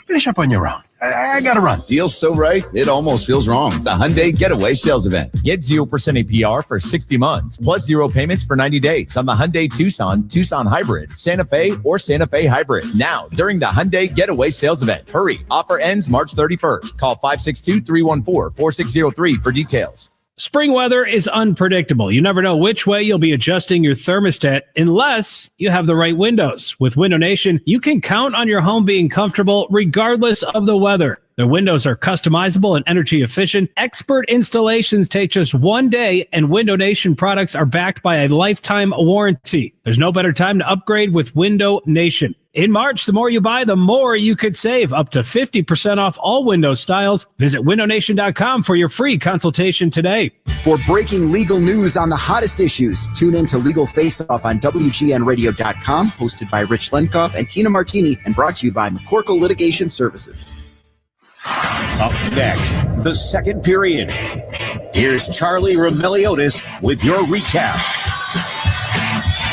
Finish up on your own. I gotta run. Deal's so right, it almost feels wrong. The Hyundai Getaway Sales Event. Get 0% APR for 60 months, plus 0 payments for 90 days on the Hyundai Tucson, Tucson Hybrid, Santa Fe, or Santa Fe Hybrid. Now, during the Hyundai Getaway Sales Event. Hurry. Offer ends March 31st. Call 562-314-4603 for details. Spring weather is unpredictable. You never know which way you'll be adjusting your thermostat unless you have the right windows. With Window Nation, you can count on your home being comfortable regardless of the weather. Their windows are customizable and energy efficient. Expert installations take just 1 day, and Window Nation products are backed by a lifetime warranty. There's no better time to upgrade with Window Nation. In March, the more you buy, the more you could save. Up to 50% off all window styles. Visit windownation.com for your free consultation today. For breaking legal news on the hottest issues, tune in to Legal Face Off on WGNradio.com, hosted by Rich Lenkoff and Tina Martini, and brought to you by McCorkle Litigation Services. Up next, the second period. Here's Charlie Remeliotis with your recap.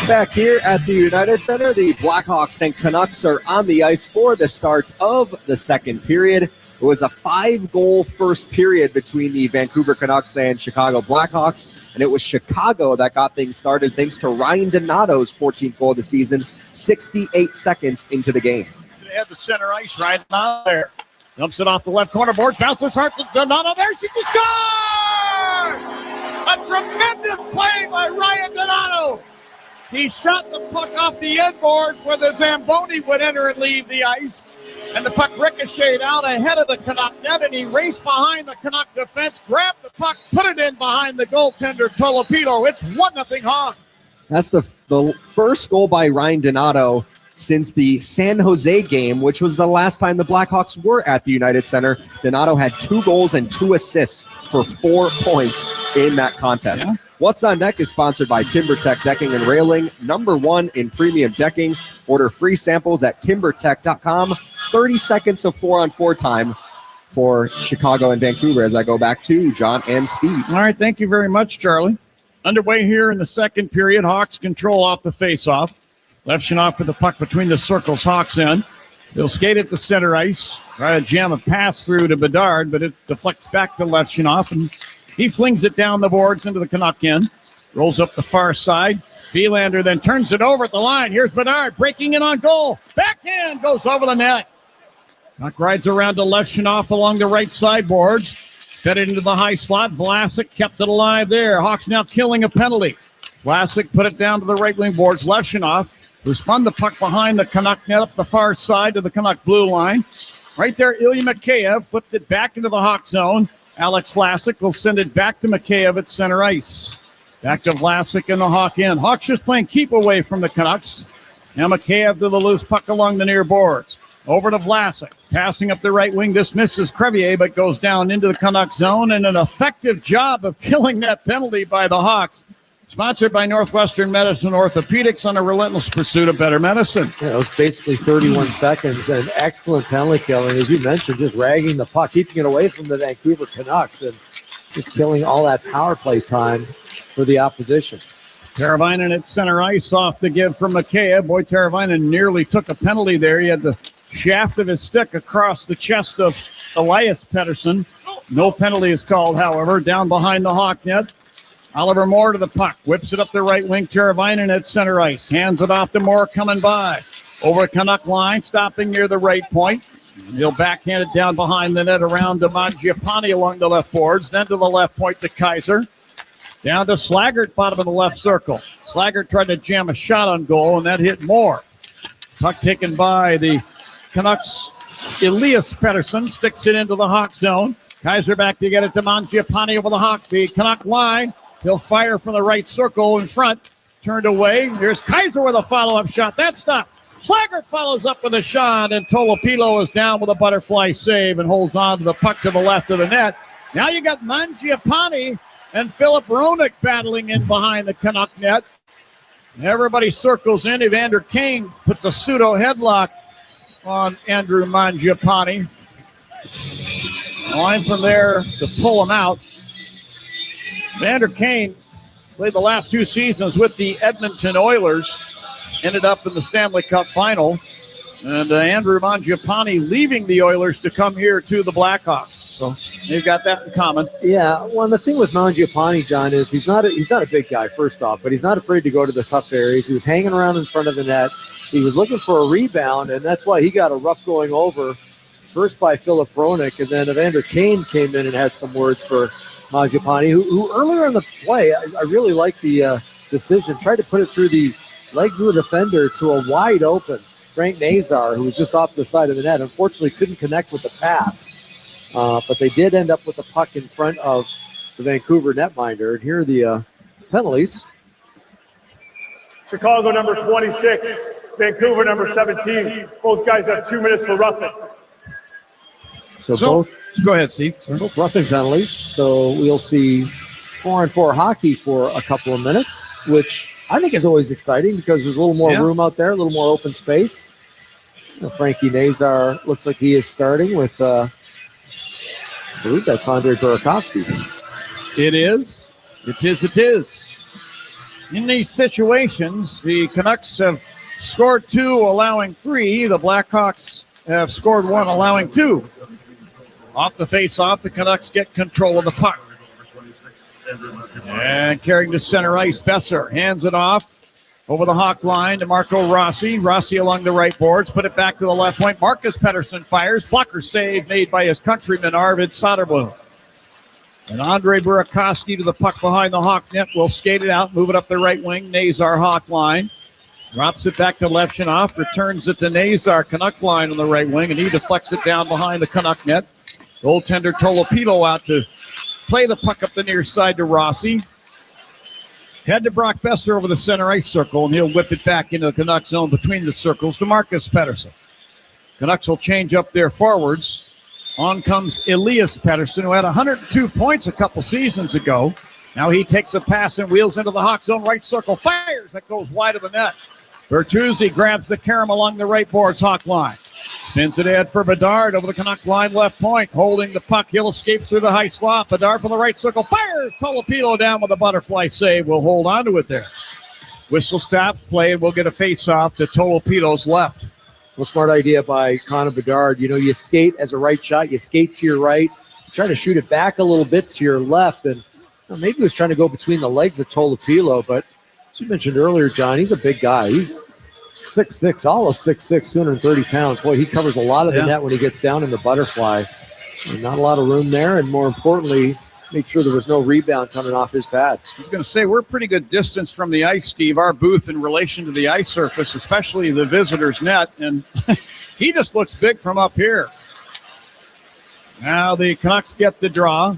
Back here at the United Center, the Blackhawks and Canucks are on the ice for the start of the second period. It was a 5-goal first period between the Vancouver Canucks and Chicago Blackhawks, and it was Chicago that got things started thanks to Ryan Donato's 14th goal of the season, 68 seconds into the game. They have the center ice right now there. Dumps it off the left corner board, bounces hard to Donato. There she just scored! A tremendous play by Ryan Donato. He shot the puck off the end boards where the Zamboni would enter and leave the ice. And the puck ricocheted out ahead of the Canuck net, and he raced behind the Canuck defense, grabbed the puck, put it in behind the goaltender, Tolopilo. It's 1-0 Hawks. That's the first goal by Ryan Donato since the San Jose game, which was the last time the Blackhawks were at the United Center. Donato had 2 goals and 2 assists for 4 points in that contest. Yeah. What's on Deck is sponsored by TimberTech Decking and Railing, #1 in premium decking. Order free samples at timbertech.com. 30 seconds of 4-on-4 time for Chicago and Vancouver as I go back to John and Steve. All right, thank you very much, Charlie. Underway here in the second period. Hawks control off the faceoff. Lefshinoff with the puck between the circles. Hawks in. They'll skate at the center ice. Try to jam a pass through to Bedard, but it deflects back to Lefshinoff, and he flings it down the boards into the Canuck end. Rolls up the far side. Vilander then turns it over at the line. Here's Bedard breaking in on goal. Backhand goes over the net. Canuck rides around to Lefshinoff along the right side boards. Fed it into the high slot. Vlasic kept it alive there. Hawks now killing a penalty. Vlasic put it down to the right wing boards. Lefshinoff, who spun the puck behind the Canuck net up the far side to the Canuck blue line. Right there, Ilya Mikheyev flipped it back into the Hawk zone. Alex Vlasic will send it back to Mikheyev at center ice. Back to Vlasic in the Hawk end. Hawks just playing keep away from the Canucks. Now Mikheyev to the loose puck along the near boards. Over to Vlasic. Passing up the right wing. This misses Crevier, but goes down into the Canuck zone. And an effective job of killing that penalty by the Hawks. Sponsored by Northwestern Medicine Orthopedics on a relentless pursuit of better medicine. Yeah, it was basically 31 seconds and excellent penalty killing. As you mentioned, just ragging the puck, keeping it away from the Vancouver Canucks and just killing all that power play time for the opposition. Teravainen at center ice off the give from McKay. Boy, Teravainen nearly took a penalty there. He had the shaft of his stick across the chest of Elias Pettersson. No penalty is called, however. Down behind the Hawk net. Oliver Moore to the puck. Whips it up the right wing. Teravainen at center ice. Hands it off to Moore coming by. Over Canuck line. Stopping near the right point. He'll backhand it down behind the net around to Mangiapane along the left boards. Then to the left point to Kaiser. Down to Slaggert, bottom of the left circle. Slaggert tried to jam a shot on goal, and that hit Moore. Puck taken by the Canucks. Elias Pettersson sticks it into the Hawk zone. Kaiser back to get it to Mangiapane over the Hawk. The Canuck line. He'll fire from the right circle in front. Turned away. Here's Kaiser with a follow-up shot. That's stopped. Slaggert follows up with a shot, and Tolopilo is down with a butterfly save and holds on to the puck to the left of the net. Now you got Mangiapane and Philip Roenick battling in behind the Canuck net. Everybody circles in. Evander Kane puts a pseudo headlock on Andrew Mangiapane. Line from there to pull him out. Evander Kane played the last 2 seasons with the Edmonton Oilers. Ended up in the Stanley Cup final. And Andrew Mangiapane leaving the Oilers to come here to the Blackhawks. So they've got that in common. Yeah, well, the thing with Mangiapane, John, is he's not a big guy, first off, but he's not afraid to go to the tough areas. He was hanging around in front of the net. He was looking for a rebound, and that's why he got a rough going over, first by Philip Roenick, and then Evander Kane came in and had some words for Mangiapane, who earlier in the play, I really liked the decision, tried to put it through the legs of the defender to a wide open Frank Nazar, who was just off the side of the net. Unfortunately, couldn't connect with the pass, but they did end up with the puck in front of the Vancouver netminder. And here are the penalties. Chicago number 26, Vancouver number 17. Both guys have 2 minutes for roughing. So both. Go ahead, Steve. Both roughing penalties. So we'll see 4-on-4 hockey for a couple of minutes, which I think is always exciting because there's a little more room out there, a little more open space. Frankie Nazar looks like he is starting with, I believe that's Andre Burakovsky. It is. It is. In these situations, the Canucks have scored 2, allowing 3. The Blackhawks have scored 1, allowing 2. Off the face-off, the Canucks get control of the puck. And carrying to center ice, Besser hands it off over the Hawk line to Marco Rossi. Rossi along the right boards, put it back to the left point. Marcus Pettersson fires. Blocker save made by his countryman, Arvid Soderblom. And Andre Burakovsky to the puck behind the Hawk net. Will skate it out, move it up the right wing. Nazar Hawk line. Drops it back to Levshunov. Returns it to Nazar. Canuck line on the right wing. And he deflects it down behind the Canuck net. Goaltender Tolopilo out to play the puck up the near side to Rossi. Head to Brock Besser over the center ice circle, and he'll whip it back into the Canucks zone between the circles to Marcus Pettersson. Canucks will change up their forwards. On comes Elias Pettersson, who had 102 points a couple seasons ago. Now he takes a pass and wheels into the Hawk zone, right circle, fires. That goes wide of the net. Bertuzzi grabs the carom along the right boards, Hawk line. Spins it ahead for Bedard over the Canuck line, left point. Holding the puck, he'll escape through the high slot. Bedard from the right circle, fires. Tolopilo down with a butterfly save. We'll hold on to it there. Whistle stops, play, and we'll get a face-off to Tolopilo's left. Well, smart idea by Connor Bedard. You know, you skate as a right shot. You skate to your right. Try to shoot it back a little bit to your left. And maybe he was trying to go between the legs of Tolopilo. But as you mentioned earlier, John, he's a big guy. He's 6'6", all of 6'6", 230 pounds. Boy, he covers a lot of the net when he gets down in the butterfly. And not a lot of room there. And more importantly, make sure there was no rebound coming off his pad. I was going to say, we're a pretty good distance from the ice, Steve, our booth in relation to the ice surface, especially the visitor's net. And he just looks big from up here. Now the Canucks get the draw.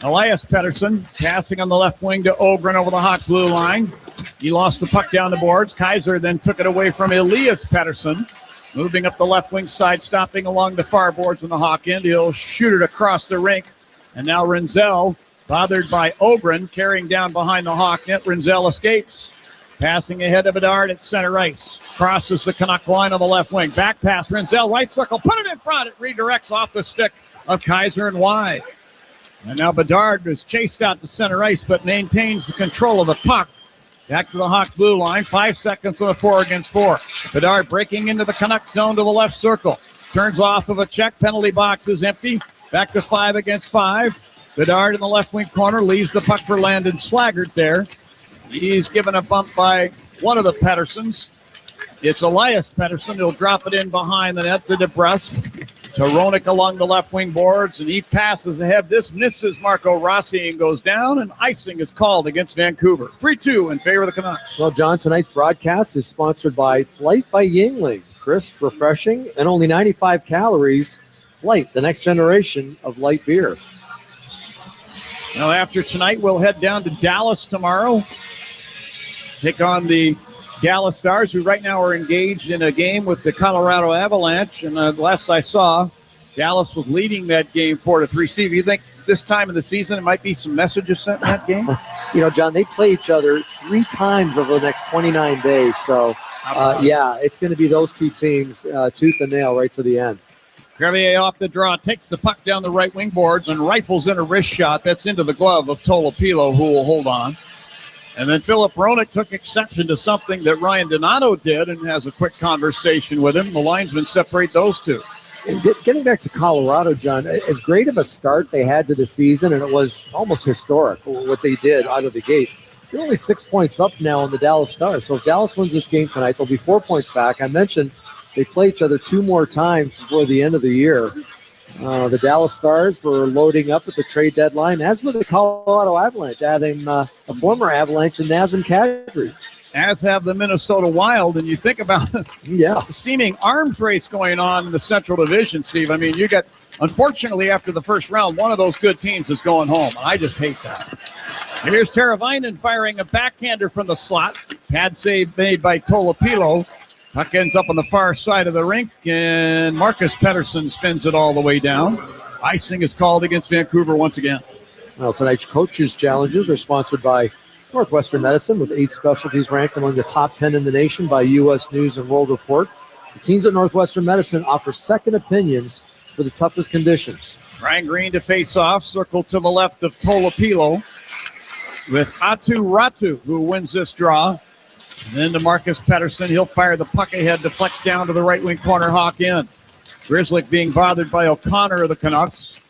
Elias Pettersson passing on the left wing to Ogren over the Hawk blue line. He lost the puck down the boards. Kaiser then took it away from Elias Pettersson. Moving up the left wing side, stopping along the far boards in the Hawk end. He'll shoot it across the rink. And now Renzel Bothered by Ogren, carrying down behind the Hawk net. Rinzel escapes. Passing ahead of Bedard at center ice. Crosses the Canuck line on the left wing. Back pass, Rinzel, right circle. Put it in front. It redirects off the stick of Kaiser and wide. And now Bedard is chased out to center ice, but maintains the control of the puck. Back to the Hawks blue line. 5 seconds on the 4 against 4. Bedard breaking into the Canuck zone to the left circle. Turns off of a check. Penalty box is empty. Back to 5 against 5. Bedard in the left wing corner leaves the puck for Landon Slaggert there. He's given a bump by one of the Petterssons. It's Elias Pettersson. He'll drop it in behind the net to DeBrusque. To Roenick along the left wing boards, and he passes ahead. This misses Marco Rossi and goes down, and icing is called against Vancouver. 3-2 in favor of the Canucks. Well, John, tonight's broadcast is sponsored by Flight by Yingling. Crisp, refreshing, and only 95 calories. Flight, the next generation of light beer. Now, after tonight, we'll head down to Dallas tomorrow. Take on the Dallas Stars, who right now are engaged in a game with the Colorado Avalanche. And last I saw, Dallas was leading that game 4-3. Steve, you think this time of the season it might be some messages sent in that game? You know, John, they play each other 3 times over the next 29 days. So, yeah, it's going to be those two teams tooth and nail right to the end. Crevier off the draw, takes the puck down the right wing boards and rifles in a wrist shot. That's into the glove of Tolopilo, who will hold on. And then Philip Roenick took exception to something that Ryan Donato did and has a quick conversation with him. The linesmen separate those two. And getting back to Colorado, John, as great of a start they had to the season, and it was almost historic what they did out of the gate. They're only 6 points up now on the Dallas Stars. So if Dallas wins this game tonight, they'll be 4 points back. I mentioned they play each other 2 more times before the end of the year. The Dallas Stars were loading up at the trade deadline, as were the Colorado Avalanche, adding a former Avalanche in Nazem Kadri. As have the Minnesota Wild, and you think about the seeming arms race going on in the Central Division, Steve. I mean, you got, unfortunately, after the first round, one of those good teams is going home. I just hate that. Here's Teravainen firing a backhander from the slot. Pad save made by Tolopilo. Puck ends up on the far side of the rink, and Marcus Pettersson spins it all the way down. Icing is called against Vancouver once again. Well, tonight's coaches' challenges are sponsored by Northwestern Medicine, with 8 specialties ranked among the top 10 in the nation by U.S. News and World Report. The teams at Northwestern Medicine offer second opinions for the toughest conditions. Ryan Green to face off, circle to the left of Tolopilo with Atu Ratu, who wins this draw. And then to Marcus Pettersson. He'll fire the puck ahead, deflects down to the right wing corner, Hawk in. Grzelcyk being bothered by O'Connor of the Canucks.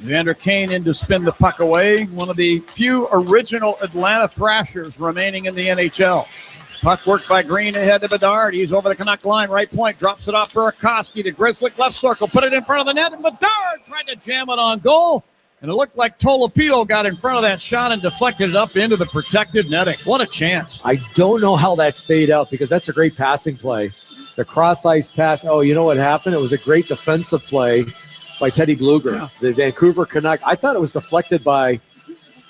Evander Kane in to spin the puck away. One of the few original Atlanta Thrashers remaining in the NHL. Puck worked by Green ahead to Bedard. He's over the Canuck line, right point. Drops it off Burakovsky to Grzelcyk, left circle. Put it in front of the net, and Bedard tried to jam it on goal. And it looked like Tolopilo got in front of that shot and deflected it up into the protected netting. What a chance. I don't know how that stayed out, because that's a great passing play. The cross-ice pass. Oh, you know what happened? It was a great defensive play by Teddy Bluger. Yeah. The Vancouver Canuck. I thought it was deflected by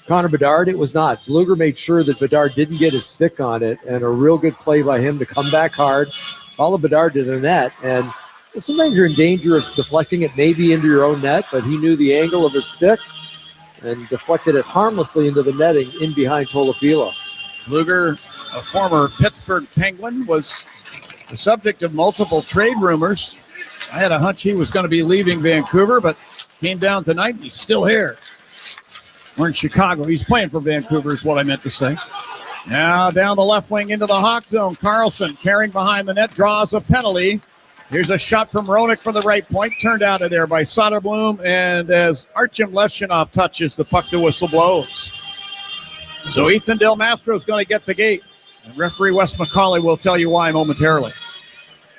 Connor Bedard. It was not. Bluger made sure that Bedard didn't get his stick on it, and a real good play by him to come back hard, follow Bedard to the net, and sometimes you're in danger of deflecting it maybe into your own net, but he knew the angle of his stick and deflected it harmlessly into the netting in behind Tolopilo. Bluger, a former Pittsburgh Penguin, was the subject of multiple trade rumors. I had a hunch he was going to be leaving Vancouver, but came down tonight and he's still here. We're in Chicago. He's playing for Vancouver is what I meant to say. Now down the left wing into the Hawk zone. Carlson carrying behind the net, draws a penalty. Here's a shot from Roenick from the right point, turned out of there by Soderblom, and as Artyom Levchinov touches, the puck to whistle blows. So Ethan Del Mastro is going to get the gate, and referee Wes McCauley will tell you why momentarily.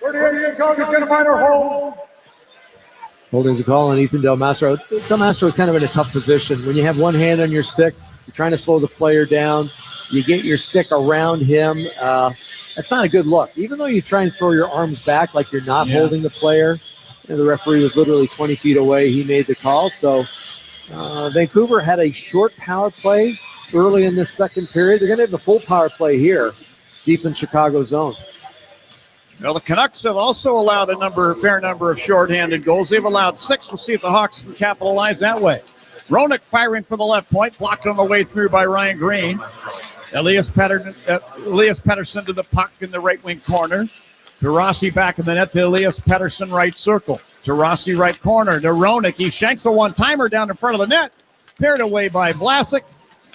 38 is going to minor hold. Holding's a call on Ethan Del Mastro. Del Mastro is kind of in a tough position. When you have one hand on your stick, you're trying to slow the player down. You get your stick around him. That's not a good look. Even though you try and throw your arms back like you're not holding the player, the referee was literally 20 feet away. He made the call. So Vancouver had a short power play early in this second period. They're going to have the full power play here, deep in Chicago zone. Well, the Canucks have also allowed a fair number of shorthanded goals. They've allowed 6. We'll see if the Hawks can capitalize that way. Roenick firing for the left point, blocked on the way through by Ryan Green. Elias Pettersson to the puck in the right wing corner. To Rossi back in the net to Elias Pettersson, right circle. To Rossi, right corner. To Roenick. He shanks a one-timer down in front of the net. Paired away by Vlasic.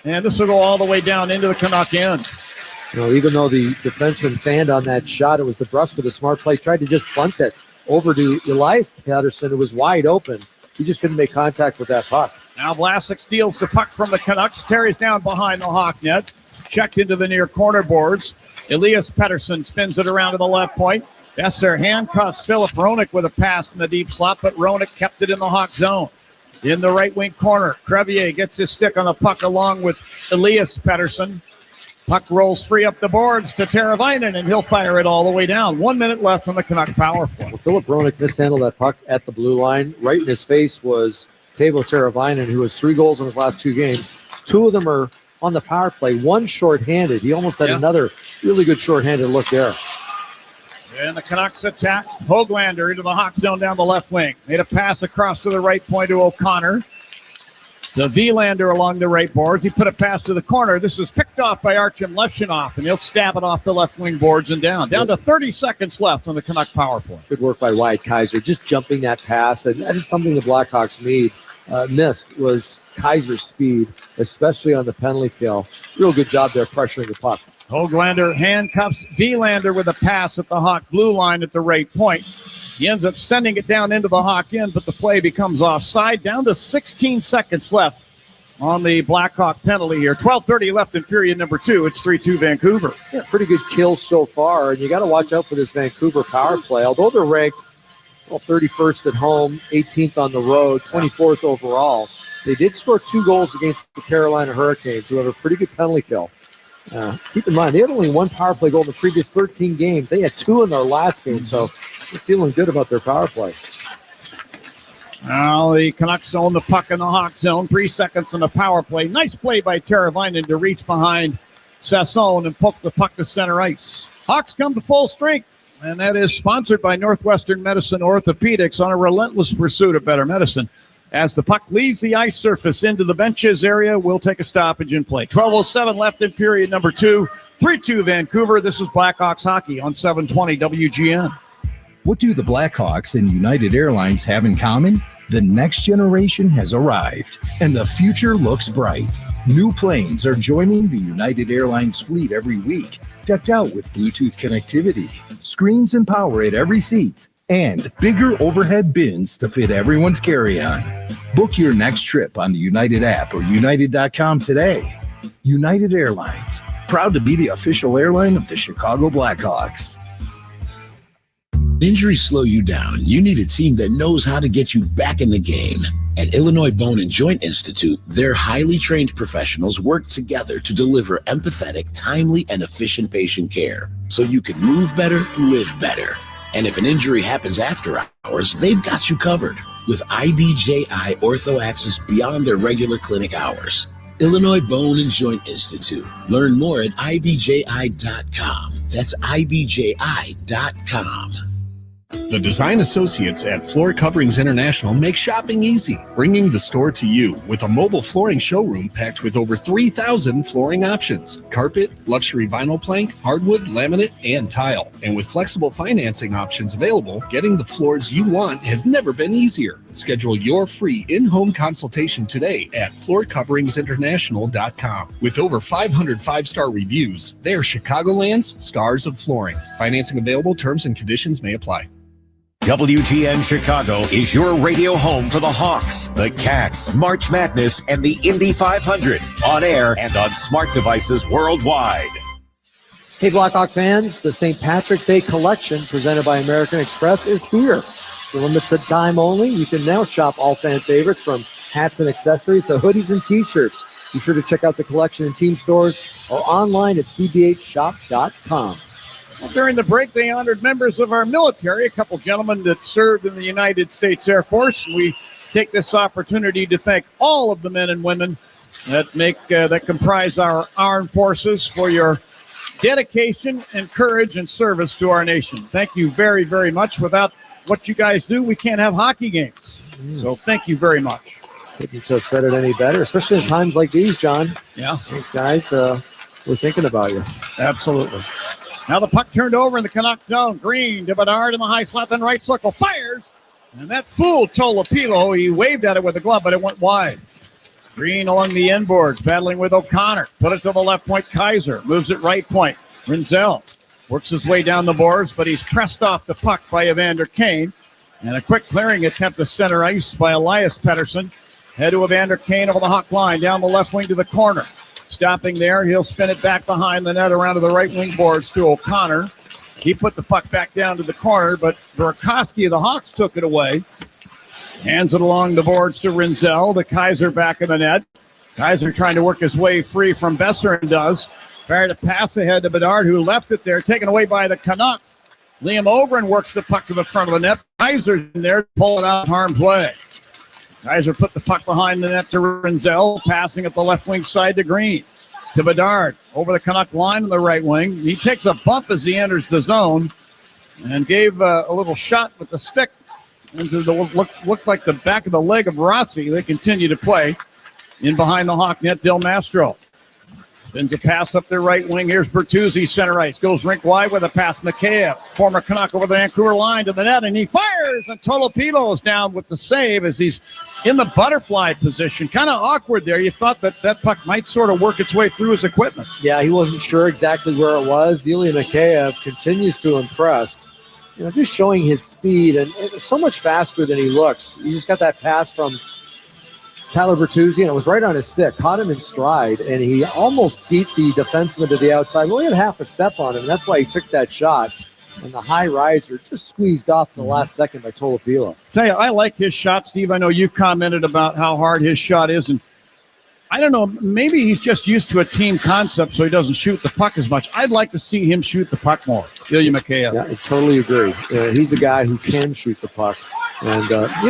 And this will go all the way down into the Canuck end. Even though the defenseman fanned on that shot, it was DeBrusque with a smart play. Tried to just bunt it over to Elias Pettersson, who was wide open. He just couldn't make contact with that puck. Now Vlasic steals the puck from the Canucks. Carries down behind the Hawk net. Checked into the near corner boards. Elias Pettersson spins it around to the left point. Besser handcuffs Philip Roenick with a pass in the deep slot, but Roenick kept it in the Hawk zone. In the right wing corner, Crevier gets his stick on the puck along with Elias Pettersson. Puck rolls free up the boards to Teravainen, and he'll fire it all the way down. 1 minute left on the Canuck power play. Well, Philip Roenick mishandled that puck at the blue line. Right in his face was Teuvo Teravainen, who has 3 goals in his last 2 games. 2 of them are on the power play, 1 shorthanded. He almost had another really good shorthanded look there. And the Canucks attack. Höglander into the Hawk zone down the left wing. Made a pass across to the right point to O'Connor. The Vilander along the right boards. He put a pass to the corner. This is picked off by Artem Leshunov, and he'll stab it off the left wing boards and down. Down to 30 seconds left on the Canuck power play. Good work by Wyatt Kaiser, just jumping that pass. And that is something the Blackhawks missed was Kaiser's speed, especially on the penalty kill. Real good job there pressuring the puck. Höglander handcuffs Vilander with a pass at the Hawk blue line at the right point. He ends up sending it down into the Hawk end, but the play becomes offside. Down to 16 seconds left on the Blackhawk penalty here. 12:30 left in period number 2. It's 3-2 Vancouver. Yeah, pretty good kill so far, and you got to watch out for this Vancouver power play. Although they're ranked 31st at home, 18th on the road, 24th overall, they did score 2 goals against the Carolina Hurricanes, who have a pretty good penalty kill. Keep in mind, they had only 1 power play goal in the previous 13 games. They had 2 in their last game, so they're feeling good about their power play. Now the Canucks own the puck in the Hawk zone. 3 seconds on the power play. Nice play by Teravainen to reach behind Sasson and poke the puck to center ice. Hawks come to full strength, and that is sponsored by Northwestern Medicine Orthopedics on a relentless pursuit of better medicine. As the puck leaves the ice surface into the benches area, we'll take a stoppage in play. 12:07 left in period number 2. 3-2 Vancouver. This is Blackhawks hockey on 720 WGN. What do the Blackhawks and United Airlines have in common? The next generation has arrived, and the future looks bright. New planes are joining the United Airlines fleet every week, decked out with Bluetooth connectivity, screens and power at every seat, and bigger overhead bins to fit everyone's carry-on. Book your next trip on the United app or United.com today. United Airlines, proud to be the official airline of the Chicago Blackhawks. Injuries slow you down. You need a team that knows how to get you back in the game. At Illinois Bone and Joint Institute, their highly trained professionals work together to deliver empathetic, timely, and efficient patient care so you can move better, live better. And if an injury happens after hours, they've got you covered with IBJI Ortho Access beyond their regular clinic hours. Illinois Bone and Joint Institute. Learn more at IBJI.com. That's IBJI.com. The design associates at Floor Coverings International make shopping easy, bringing the store to you with a mobile flooring showroom packed with over 3,000 flooring options. Carpet, luxury vinyl plank, hardwood, laminate, and tile. And with flexible financing options available, getting the floors you want has never been easier. Schedule your free in-home consultation today at floorcoveringsinternational.com. With over 500 five-star reviews, they are Chicagoland's stars of flooring. Financing available, terms and conditions may apply. WGN Chicago is your radio home for the Hawks, the CANUCKS, March Madness, and the Indy 500 on air and on smart devices worldwide. Hey, Blackhawk fans, the St. Patrick's Day collection presented by American Express is here. For limited time only, you can now shop all fan favorites from hats and accessories to hoodies and t-shirts. Be sure to check out the collection in team stores or online at cbhshop.com. Well, during the break, they honored members of our military, a couple gentlemen that served in the United States Air Force. We take this opportunity to thank all of the men and women that comprise our armed forces for your dedication and courage and service to our nation. Thank you very, very much. Without what you guys do, we can't have hockey games. So thank you very much. Couldn't have said it any better, especially in times like these, John. Yeah. These guys, we're thinking about you. Absolutely. Now the puck turned over in the Canucks zone. Green to Bedard in the high slot, then right circle. Fires. And that fooled Tolopilo. He waved at it with a glove, but it went wide. Green along the end boards, battling with O'Connor. Put it to the left point. Kaiser moves it right point. Rinzel works his way down the boards, but he's pressed off the puck by Evander Kane. And a quick clearing attempt to center ice by Elias Pettersson. Head to Evander Kane over the Hawk line, down the left wing to the corner. Stopping there, he'll spin it back behind the net around to the right wing boards to O'Connor. He put the puck back down to the corner, but Burakovsky of the Hawks took it away. Hands it along the boards to Rinzel. To Kaiser back in the net. Kaiser trying to work his way free from Besser and does. Trying to pass ahead to Bedard, who left it there, taken away by the Canucks. Liam Ogren works the puck to the front of the net. Kaiser's in there to pull it out of harm's way. Kaiser put the puck behind the net to Rinzel, passing at the left wing side to Green. To Bedard, over the Canuck line on the right wing. He takes a bump as he enters the zone and gave a little shot with the stick into the looked like the back of the leg of Rossi. They continue to play in behind the Hawk net. Del Mastro spins a pass up their right wing. Here's Bertuzzi, center ice. Goes rink wide with a pass. Mikheyev, former Canuck, over the Vancouver line to the net, and he fires. And Tolopilo is down with the save as he's in the butterfly position. Kind of awkward there. You thought that puck might sort of work its way through his equipment. Yeah, he wasn't sure exactly where it was. Ilya Mikheyev continues to impress. Just showing his speed and so much faster than he looks. You just got that pass from Tyler Bertuzzi, and it was right on his stick. Caught him in stride, and he almost beat the defenseman to the outside. We only had half a step on him, and that's why he took that shot. And the high riser just squeezed off in the last second by Tolopilo. Tell you, I like his shot, Steve. I know you commented about how hard his shot is, and I don't know, maybe he's just used to a team concept so he doesn't shoot the puck as much. I'd like to see him shoot the puck more. Ilya Mikheyev. Yeah, I totally agree. He's a guy who can shoot the puck. And,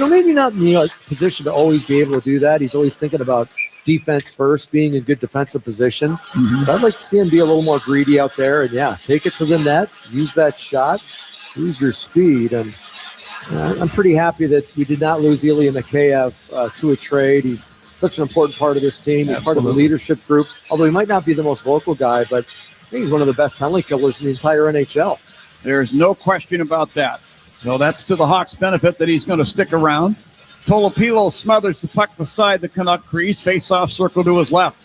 maybe not in the position to always be able to do that. He's always thinking about defense first, being in good defensive position. Mm-hmm. But I'd like to see him be a little more greedy out there. And, take it to the net, use that shot, use your speed. And I'm pretty happy that we did not lose Ilya Mikheyev to a trade. He's such an important part of this team. He's part of the leadership group, although he might not be the most vocal guy, but I think he's one of the best penalty killers in the entire NHL. There's no question about that. So that's to the Hawks' benefit that he's going to stick around. Tolopilo smothers the puck beside the Canuck crease. Face-off circle to his left.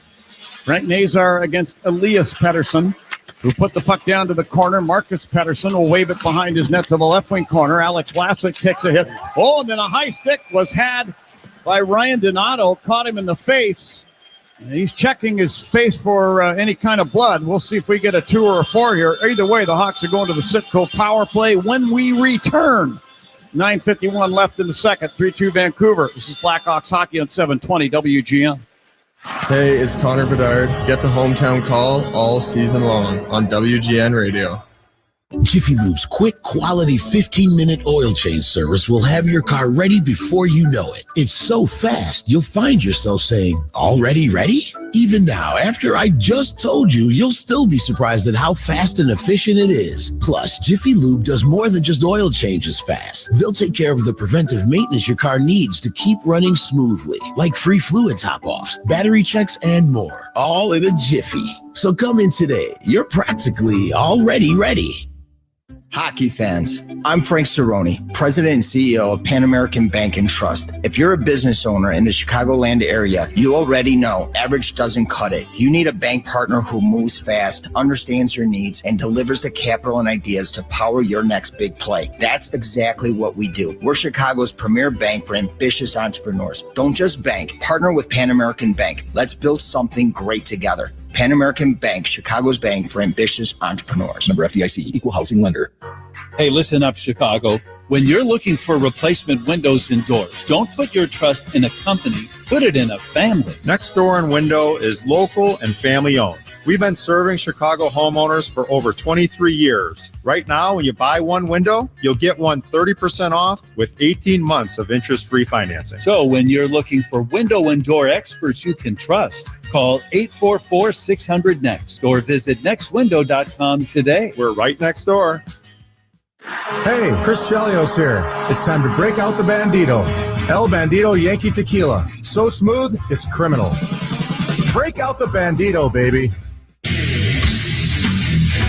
Frank Nazar against Elias Pettersson, who put the puck down to the corner. Marcus Pettersson will wave it behind his net to the left wing corner. Alex Vlasic takes a hit. Oh, and then a high stick was had by Ryan Donato, caught him in the face. And he's checking his face for any kind of blood. We'll see if we get a 2 or a 4 here. Either way, the Hawks are going to the Citco power play when we return. 9:51 left in the second. 3-2 Vancouver. This is Blackhawks hockey on 720 WGN. Hey, it's Connor Bedard. Get the hometown call all season long on WGN Radio. Jiffy Lube's quick, quality 15-minute oil change service will have your car ready before you know it. It's so fast, you'll find yourself saying, already ready? Even now, after I just told you, you'll still be surprised at how fast and efficient it is. Plus, Jiffy Lube does more than just oil changes fast. They'll take care of the preventive maintenance your car needs to keep running smoothly, like free fluid top-offs, battery checks, and more. All in a jiffy. So come in today. You're practically already ready. Hockey fans, I'm Frank Cerrone, President and CEO of Pan American Bank and Trust. If you're a business owner in the Chicagoland area, you already know average doesn't cut it. You need a bank partner who moves fast, understands your needs, and delivers the capital and ideas to power your next big play. That's exactly what we do. We're Chicago's premier bank for ambitious entrepreneurs. Don't just bank, partner with Pan American Bank. Let's build something great together. Pan American Bank, Chicago's bank for ambitious entrepreneurs. Member FDIC, equal housing lender. Hey, listen up, Chicago. When you're looking for replacement windows and doors, don't put your trust in a company. Put it in a family. Next Door and Window is local and family owned. We've been serving Chicago homeowners for over 23 years. Right now, when you buy one window, you'll get one 30% off with 18 months of interest-free financing. So when you're looking for window and door experts you can trust, call 844-600-NEXT or visit nextwindow.com today. We're right next door. Hey, Chris Chelios here. It's time to break out the Bandito. El Bandito Yankee Tequila. So smooth, it's criminal. Break out the Bandito, baby.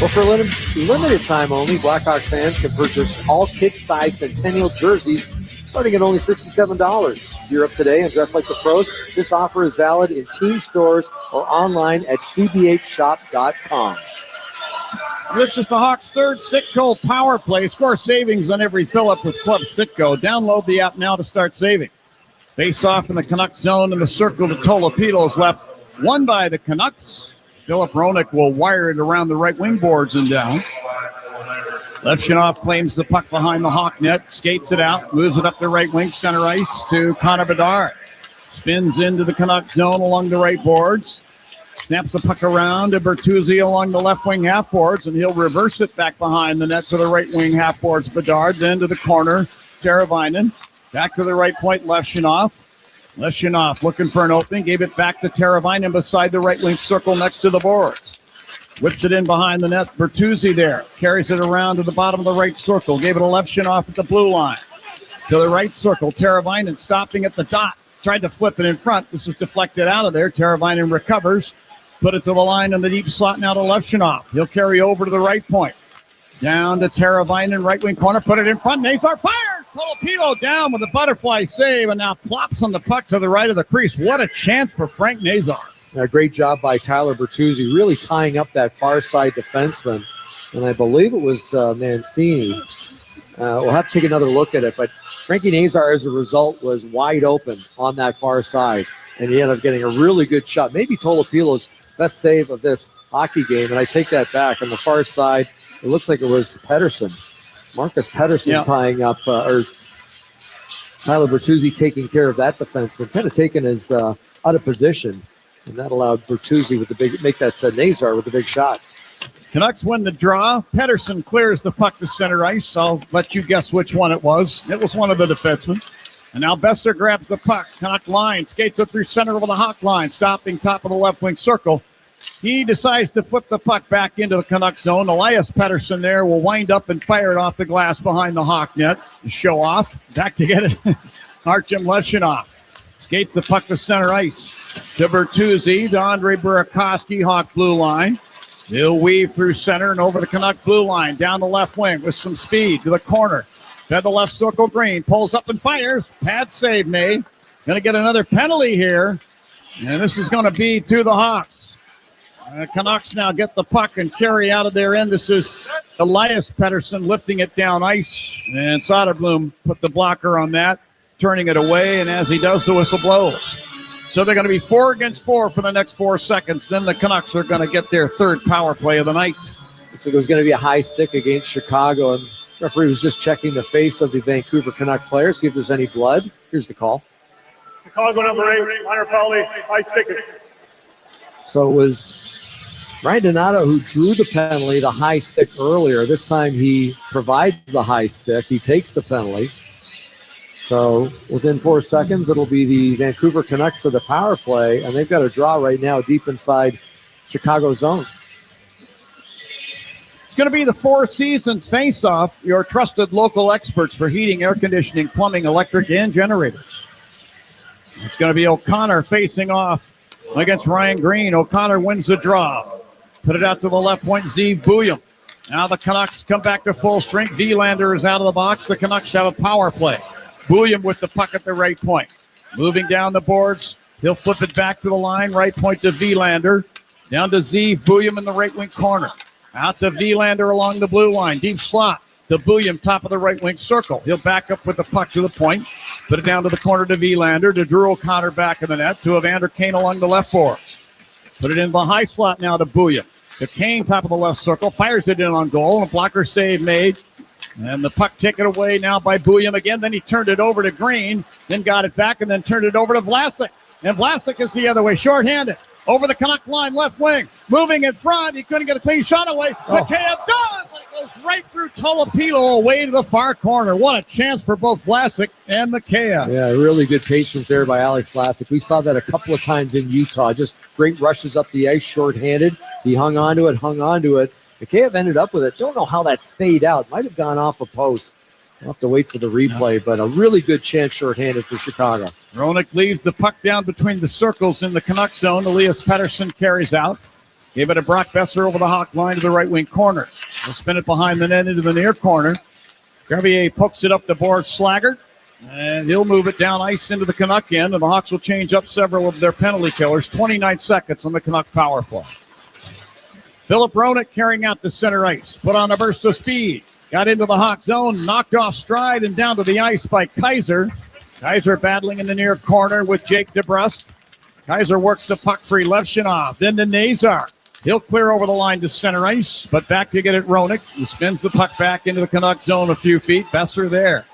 Well, for limited time only, Blackhawks fans can purchase all kid-size Centennial jerseys starting at only $67. Gear up today and dress like the pros. This offer is valid in team stores or online at cbhshop.com. This is the Hawks' third Citgo power play. Score savings on every fill-up with Club Citgo. Download the app now to start saving. Face off in the Canucks zone in the circle to Tolopilo is left. Won by the Canucks. Philip Roenick will wire it around the right wing boards and down. Levshunov claims the puck behind the Hawk net, skates it out, moves it up the right wing, center ice to Connor Bedard. Spins into the Canucks zone along the right boards. Snaps the puck around to Bertuzzi along the left wing half boards, and he'll reverse it back behind the net to the right wing half boards. Bedard then to the corner, Teravainen. Back to the right point, Levshunov. Levshunov looking for an opening, gave it back to Teravainen beside the right wing circle next to the boards. Whips it in behind the net. Bertuzzi there. Carries it around to the bottom of the right circle. Gave it a Levshunov at the blue line. To the right circle. Teravainen stopping at the dot. Tried to flip it in front. This is deflected out of there. Teravainen recovers. Put it to the line in the deep slot now to Levshunov. He'll carry over to the right point. Down to Teravainen, right wing corner. Put it in front. Nazar fires. Tolopilo down with a butterfly save and now plops on the puck to the right of the crease. What a chance for Frank Nazar. A great job by Tyler Bertuzzi, really tying up that far side defenseman. And I believe it was Mancini. We'll have to take another look at it. But Frankie Nazar, as a result, was wide open on that far side. And he ended up getting a really good shot. Maybe Tolopilo's best save of this hockey game. And I take that back. On the far side, it looks like it was Pettersson. Marcus Pettersson tying up, or Tyler Bertuzzi taking care of that defenseman. Kind of taken his out of position. And that allowed Bertuzzi with the big, make that Nazar with the big shot. Canucks win the draw. Pettersson clears the puck to center ice. I'll let you guess which one it was. It was one of the defensemen. And now Besser grabs the puck. Canuck line, skates it through center over the Hawk line, stopping top of the left wing circle. He decides to flip the puck back into the Canuck zone. Elias Pettersson there will wind up and fire it off the glass behind the Hawk net. Show off. Back to get it. Artem Levshunov skates the puck to center ice. To Bertuzzi, to Andre Burakovsky, Hawk blue line. He'll weave through center and over the Canuck blue line, down the left wing with some speed to the corner. Fed the left circle, Green pulls up and fires. Pad save made. Going to get another penalty here. And this is going to be to the Hawks. Canucks now get the puck and carry out of their end. This is Elias Pettersson lifting it down ice. And Soderblom put the blocker on that, turning it away. And as he does, the whistle blows. So they're going to be 4 against 4 for the next 4 seconds. Then the Canucks are going to get their third power play of the night. So there's going to be a high stick against Chicago. And the referee was just checking the face of the Vancouver Canuck player, see if there's any blood. Here's the call. Chicago number 8, minor penalty, high stick. So it was Ryan Donato who drew the penalty, the high stick earlier. This time he provides the high stick. He takes the penalty. So within 4 seconds, it'll be the Vancouver Canucks of the power play, and they've got a draw right now deep inside Chicago zone. It's going to be the Four Seasons face-off, your trusted local experts for heating, air conditioning, plumbing, electric, and generators. It's going to be O'Connor facing off against Ryan Green. O'Connor wins the draw. Put it out to the left point, Zeev Bouillon. Now the Canucks come back to full strength. Vilander is out of the box. The Canucks have a power play. Bouillon with the puck at the right point. Moving down the boards. He'll flip it back to the line. Right point to Vilander. Down to Zeev Bouillon in the right wing corner. Out to Vilander along the blue line. Deep slot to Bouillon, top of the right wing circle. He'll back up with the puck to the point. Put it down to the corner to Vilander. To Drew O'Connor back in the net. To Evander Kane along the left boards. Put it in the high slot now to Bouillon. To Kane, top of the left circle. Fires it in on goal. A blocker save made. And the puck taken away now by Bouillon again. Then he turned it over to Green. Then got it back and then turned it over to Vlasic. And Vlasic is the other way, shorthanded. Over the Canuck line, left wing. Moving in front. He couldn't get a clean shot away. Mikheyev does. And it goes right through Tolopilo away to the far corner. What a chance for both Vlasic and Mikheyev. Yeah, really good patience there by Alex Vlasic. We saw that a couple of times in Utah. Just great rushes up the ice, shorthanded. He hung on to it. Mikheyev ended up with it. Don't know how that stayed out. Might have gone off a post. We'll have to wait for the replay, but a really good chance shorthanded for Chicago. Roenick leaves the puck down between the circles in the Canuck zone. Elias Pettersson carries out. Gave it to Brock Besser over the Hawk line to the right wing corner. He'll spin it behind the net into the near corner. Gravier pokes it up the board, Slaggert, and he'll move it down ice into the Canuck end, and the Hawks will change up several of their penalty killers. 29 seconds on the Canuck power play. Philip Roenick carrying out the center ice. Put on a burst of speed. Got into the Hawk zone, knocked off stride and down to the ice by Kaiser. Kaiser battling in the near corner with Jake DeBrusque. Kaiser works the puck free, Levshunov, then to Nazar. He'll clear over the line to center ice, but back to get it Roenick, who spins the puck back into the Canuck zone a few feet. Besser there.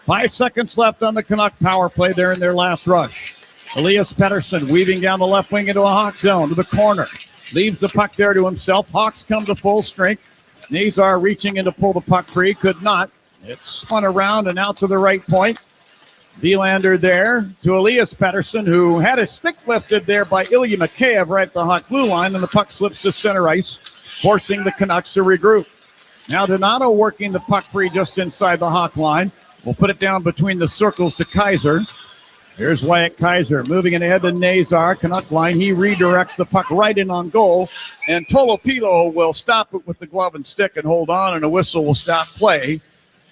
5 seconds left on the Canuck power play there in their last rush. Elias Pettersson weaving down the left wing into a Hawk zone to the corner. Leaves the puck there to himself. Hawks come to full strength. Nazar reaching in to pull the puck free. Could not. It's spun around and out to the right point. Vilander there to Elias Pettersson, who had his stick lifted there by Ilya Mikheyev right at the Hawk blue line, and the puck slips to center ice, forcing the Canucks to regroup. Now Donato working the puck free just inside the Hawk line. We'll put it down between the circles to Kaiser. Here's Wyatt Kaiser moving it ahead to Nazar. Canuck line. He redirects the puck right in on goal. And Tolopilo will stop it with the glove and stick and hold on, and a whistle will stop play.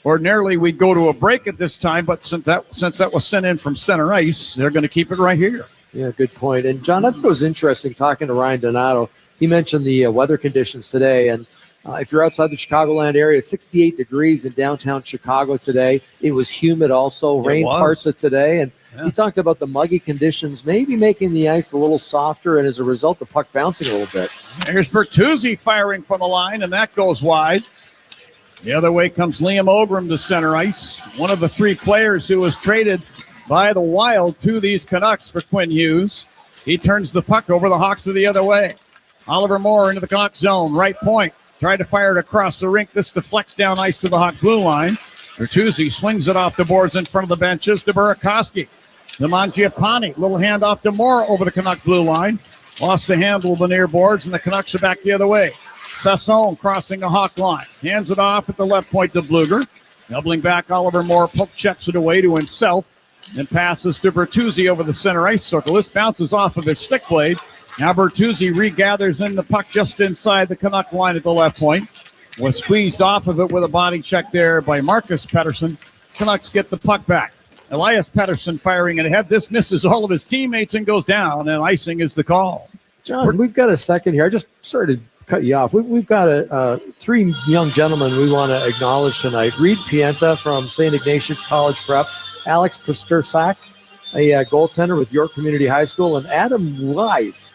Ordinarily, we'd go to a break at this time, but since that was sent in from center ice, they're going to keep it right here. Yeah, good point. And, John, I thought it was interesting talking to Ryan Donato. He mentioned the weather conditions today, and if you're outside the Chicagoland area, 68 degrees in downtown Chicago today. It was humid also, rain parts of today. And he talked about the muggy conditions maybe making the ice a little softer, and as a result, the puck bouncing a little bit. There's Bertuzzi firing from the line, and that goes wide. The other way comes Liam Ogrum to center ice, one of the three players who was traded by the Wild to these Canucks for Quinn Hughes. He turns the puck over, the Hawks are the other way. Oliver Moore into the Canucks zone, right point. Tried to fire it across the rink. This deflects down ice to the Hawk blue line. Bertuzzi swings it off the boards in front of the benches to Burakovsky. The Mangiapane, little handoff to Moore over the Canuck blue line. Lost the handle of the near boards, and the Canucks are back the other way. Sasson crossing the Hawk line. Hands it off at the left point to Bluger. Doubling back, Oliver Moore poke checks it away to himself and passes to Bertuzzi over the center ice circle. This bounces off of his stick blade. Now Bertuzzi regathers in the puck just inside the Canuck line at the left point. Was squeezed off of it with a body check there by Marcus Pettersson. Canucks get the puck back. Elias Pettersson firing it ahead. This misses all of his teammates and goes down, and icing is the call. John, we've got a second here. I just started to cut you off. We've got three young gentlemen we want to acknowledge tonight. Reed Pienta from St. Ignatius College Prep, Alex Pastersak, a goaltender with York Community High School, and Adam Wise,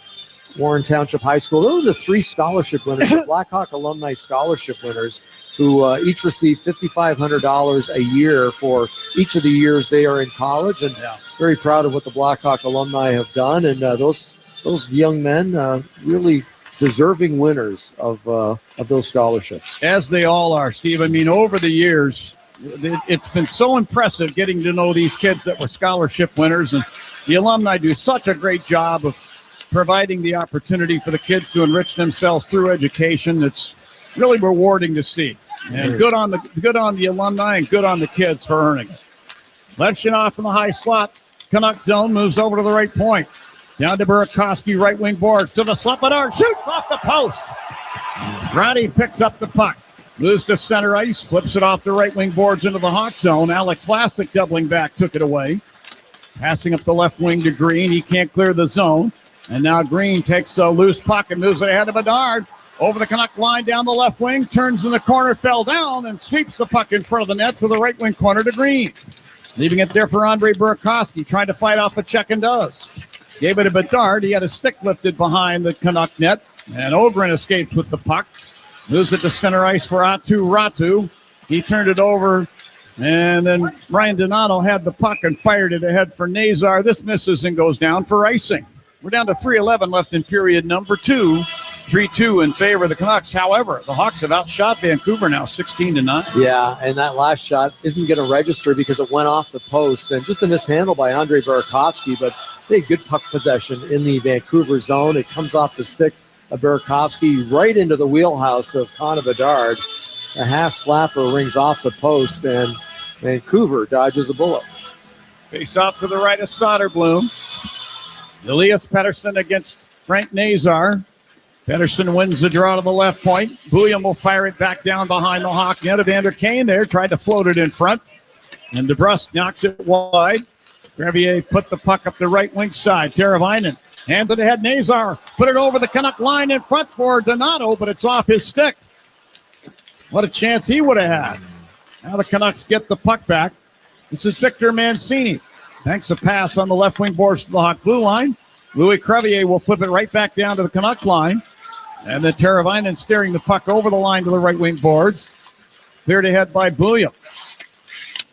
Warren Township High School. Those are the three scholarship winners, the Blackhawk alumni scholarship winners, who each receive $5,500 a year for each of the years they are in college. And very proud of what the Blackhawk alumni have done. And those young men really deserving winners of those scholarships. As they all are, Steve. I mean, over the years, it's been so impressive getting to know these kids that were scholarship winners. And the alumni do such a great job of providing the opportunity for the kids to enrich themselves through education. It's really rewarding to see. And good on the alumni and good on the kids for earning it. Levshunov in the high slot. Canuck zone moves over to the right point. Down to Burakovsky, right wing boards to the slot. Bedard shoots off the post. Roddy picks up the puck. Moves to center ice. Flips it off the right wing boards into the Hawk zone. Alex Vlasic doubling back took it away. Passing up the left wing to Green. He can't clear the zone. And now Green takes a loose puck and moves it ahead of Bedard. Over the Canuck line down the left wing. Turns in the corner, fell down, and sweeps the puck in front of the net to the right wing corner to Green. Leaving it there for Andre Burakovsky. Trying to fight off a check and does. Gave it to Bedard. He had a stick lifted behind the Canuck net. And Ogren escapes with the puck. Moves it to center ice for Atu Ratu. He turned it over. And then Ryan Donato had the puck and fired it ahead for Nazar. This misses and goes down for icing. We're down to 3:11 left in period number 2. 3-2 in favor of the Canucks. However, the Hawks have outshot Vancouver now 16-9. Yeah, and that last shot isn't going to register because it went off the post. And just a mishandle by Andre Burakovsky, but they had good puck possession in the Vancouver zone. It comes off the stick of Burakovsky right into the wheelhouse of Connor Bedard. A half slapper rings off the post, and Vancouver dodges a bullet. Face off to the right of Soderblom. Elias Pettersson against Frank Nazar. Pettersson wins the draw to the left point. Bouillon will fire it back down behind the Hawk net. Evander Kane there tried to float it in front. And DeBrusque knocks it wide. Crevier put the puck up the right wing side. Teravainen hands it ahead. Nazar put it over the Canuck line in front for Donato, but it's off his stick. What a chance he would have had. Now the Canucks get the puck back. This is Victor Mancini. Thanks a pass on the left wing boards to the Hawk blue line. Louis Crevier will flip it right back down to the Canuck line. And then Teravainen steering the puck over the line to the right wing boards. Cleared ahead by Bouillon.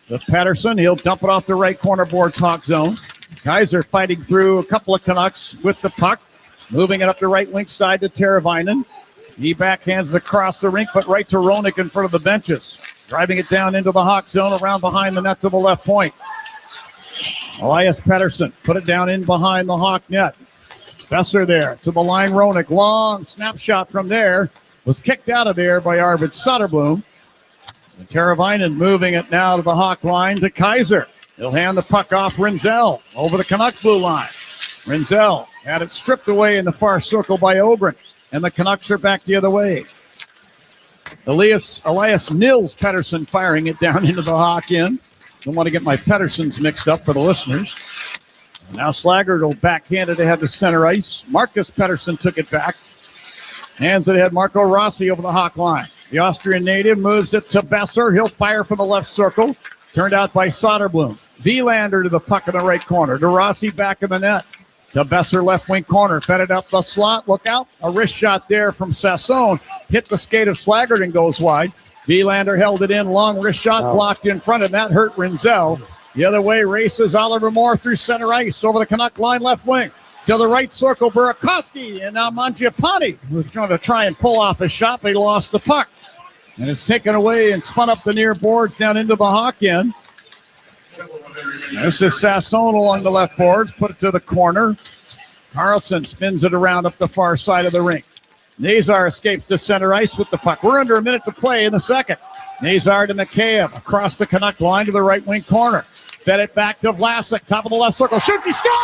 The Pettersson, he'll dump it off the right corner boards, Hawk zone. Kaiser fighting through a couple of Canucks with the puck. Moving it up the right wing side to Teravainen. He backhands it across the rink, but right to Roenick in front of the benches. Driving it down into the Hawk zone, around behind the net to the left point. Elias Pettersson put it down in behind the Hawk net. Besser there to the line. Roenick, long snapshot from there. Was kicked out of there by Arvid Soderblom. And Teravainen moving it now to the Hawk line to Kaiser. He'll hand the puck off Rinzel over the Canuck blue line. Rinzel had it stripped away in the far circle by Ogren. And the Canucks are back the other way. Elias Nils Pettersson firing it down into the Hawk end. Don't want to get my Petterssons mixed up for the listeners. Now Slaggert will backhand it ahead to center ice. Marcus Pettersson took it back. Hands it ahead. Marco Rossi over the Hawk line. The Austrian native moves it to Besser. He'll fire from the left circle. Turned out by Soderblom. Vilander to the puck in the right corner. To Rossi back in the net. To Besser left wing corner. Fed it up the slot. Look out. A wrist shot there from Sassone. Hit the skate of Slaggert and goes wide. Vilander held it in. Long wrist shot blocked in front, and that hurt Rinzel. The other way races Oliver Moore through center ice over the Canuck line left wing. To the right circle, Burakovsky, and now Mangiapane was going to try and pull off a shot, but he lost the puck. And it's taken away and spun up the near boards down into the Hawk end. This is Sassone along the left boards, put it to the corner. Carlson spins it around up the far side of the rink. Nazar escapes to center ice with the puck. We're under a minute to play in the second. Nazar to McCabe across the Canuck line to the right wing corner. Fed it back to Vlasic, top of the left circle. Shoots, he scored!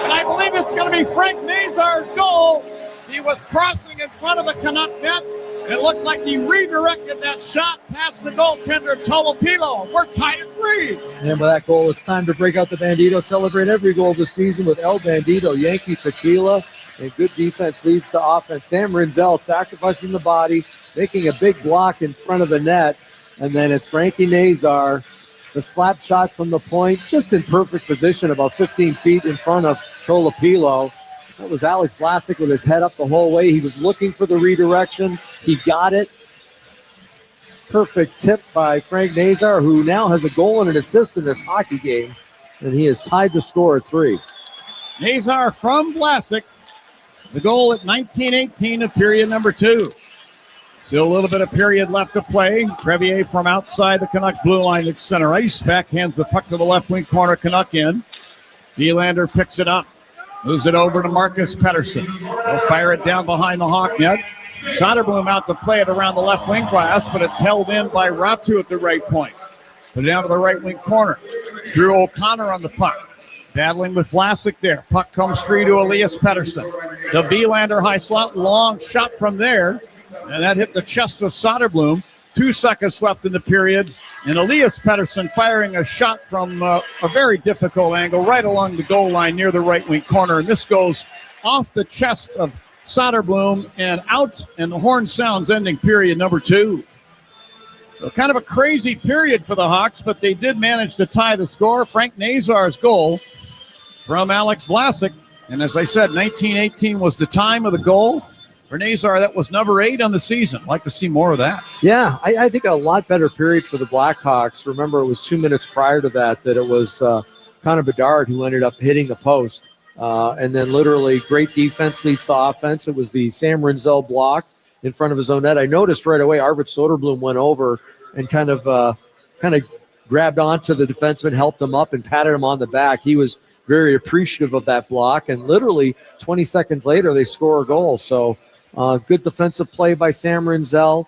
And I believe it's going to be Frank Nazar's goal. He was crossing in front of the Canuck net. It looked like he redirected that shot past the goaltender, Tolopilo. We're tied at 3. And with that goal, it's time to break out the Bandito. Celebrate every goal this season with El Bandito Yankee Tequila. And good defense leads to offense. Sam Rinzel sacrificing the body, making a big block in front of the net. And then it's Frankie Nazar, the slap shot from the point, just in perfect position, about 15 feet in front of Tolopilo. That was Alex Vlasic with his head up the whole way. He was looking for the redirection. He got it. Perfect tip by Frank Nazar, who now has a goal and an assist in this hockey game. And he has tied the score at 3. Nazar from Vlasic. The goal at 19:18 of period number 2. Still a little bit of period left to play. Crevier from outside the Canuck blue line at center ice. Backhands the puck to the left wing corner, Canuck in. Vilander picks it up. Moves it over to Marcus Pettersson. He'll fire it down behind the Hawk net. Soderblom out to play it around the left wing glass, but it's held in by Ratu at the right point. Put it down to the right wing corner. Drew O'Connor on the puck. Battling with Vlasic there. Puck comes free to Elias Pettersson. The Vilander high slot. Long shot from there. And that hit the chest of Soderblom. 2 seconds left in the period. And Elias Pettersson firing a shot from a very difficult angle right along the goal line near the right wing corner. And this goes off the chest of Soderblom and out. And the horn sounds ending period number 2. So kind of a crazy period for the Hawks, but they did manage to tie the score. Frank Nazar's goal from Alex Vlasic. And as I said, 19:18 was the time of the goal. For Nazar, that was number 8 on the season. I'd like to see more of that. Yeah, I think a lot better period for the Blackhawks. Remember, it was 2 minutes prior to that it was Connor Bedard who ended up hitting the post. And then literally great defense leads to offense. It was the Sam Rinzel block in front of his own net. I noticed right away Arvid Soderblom went over and kind of grabbed onto the defenseman, helped him up, and patted him on the back. He was very appreciative of that block. And literally 20 seconds later, they score a goal. So good defensive play by Sam Rinzel.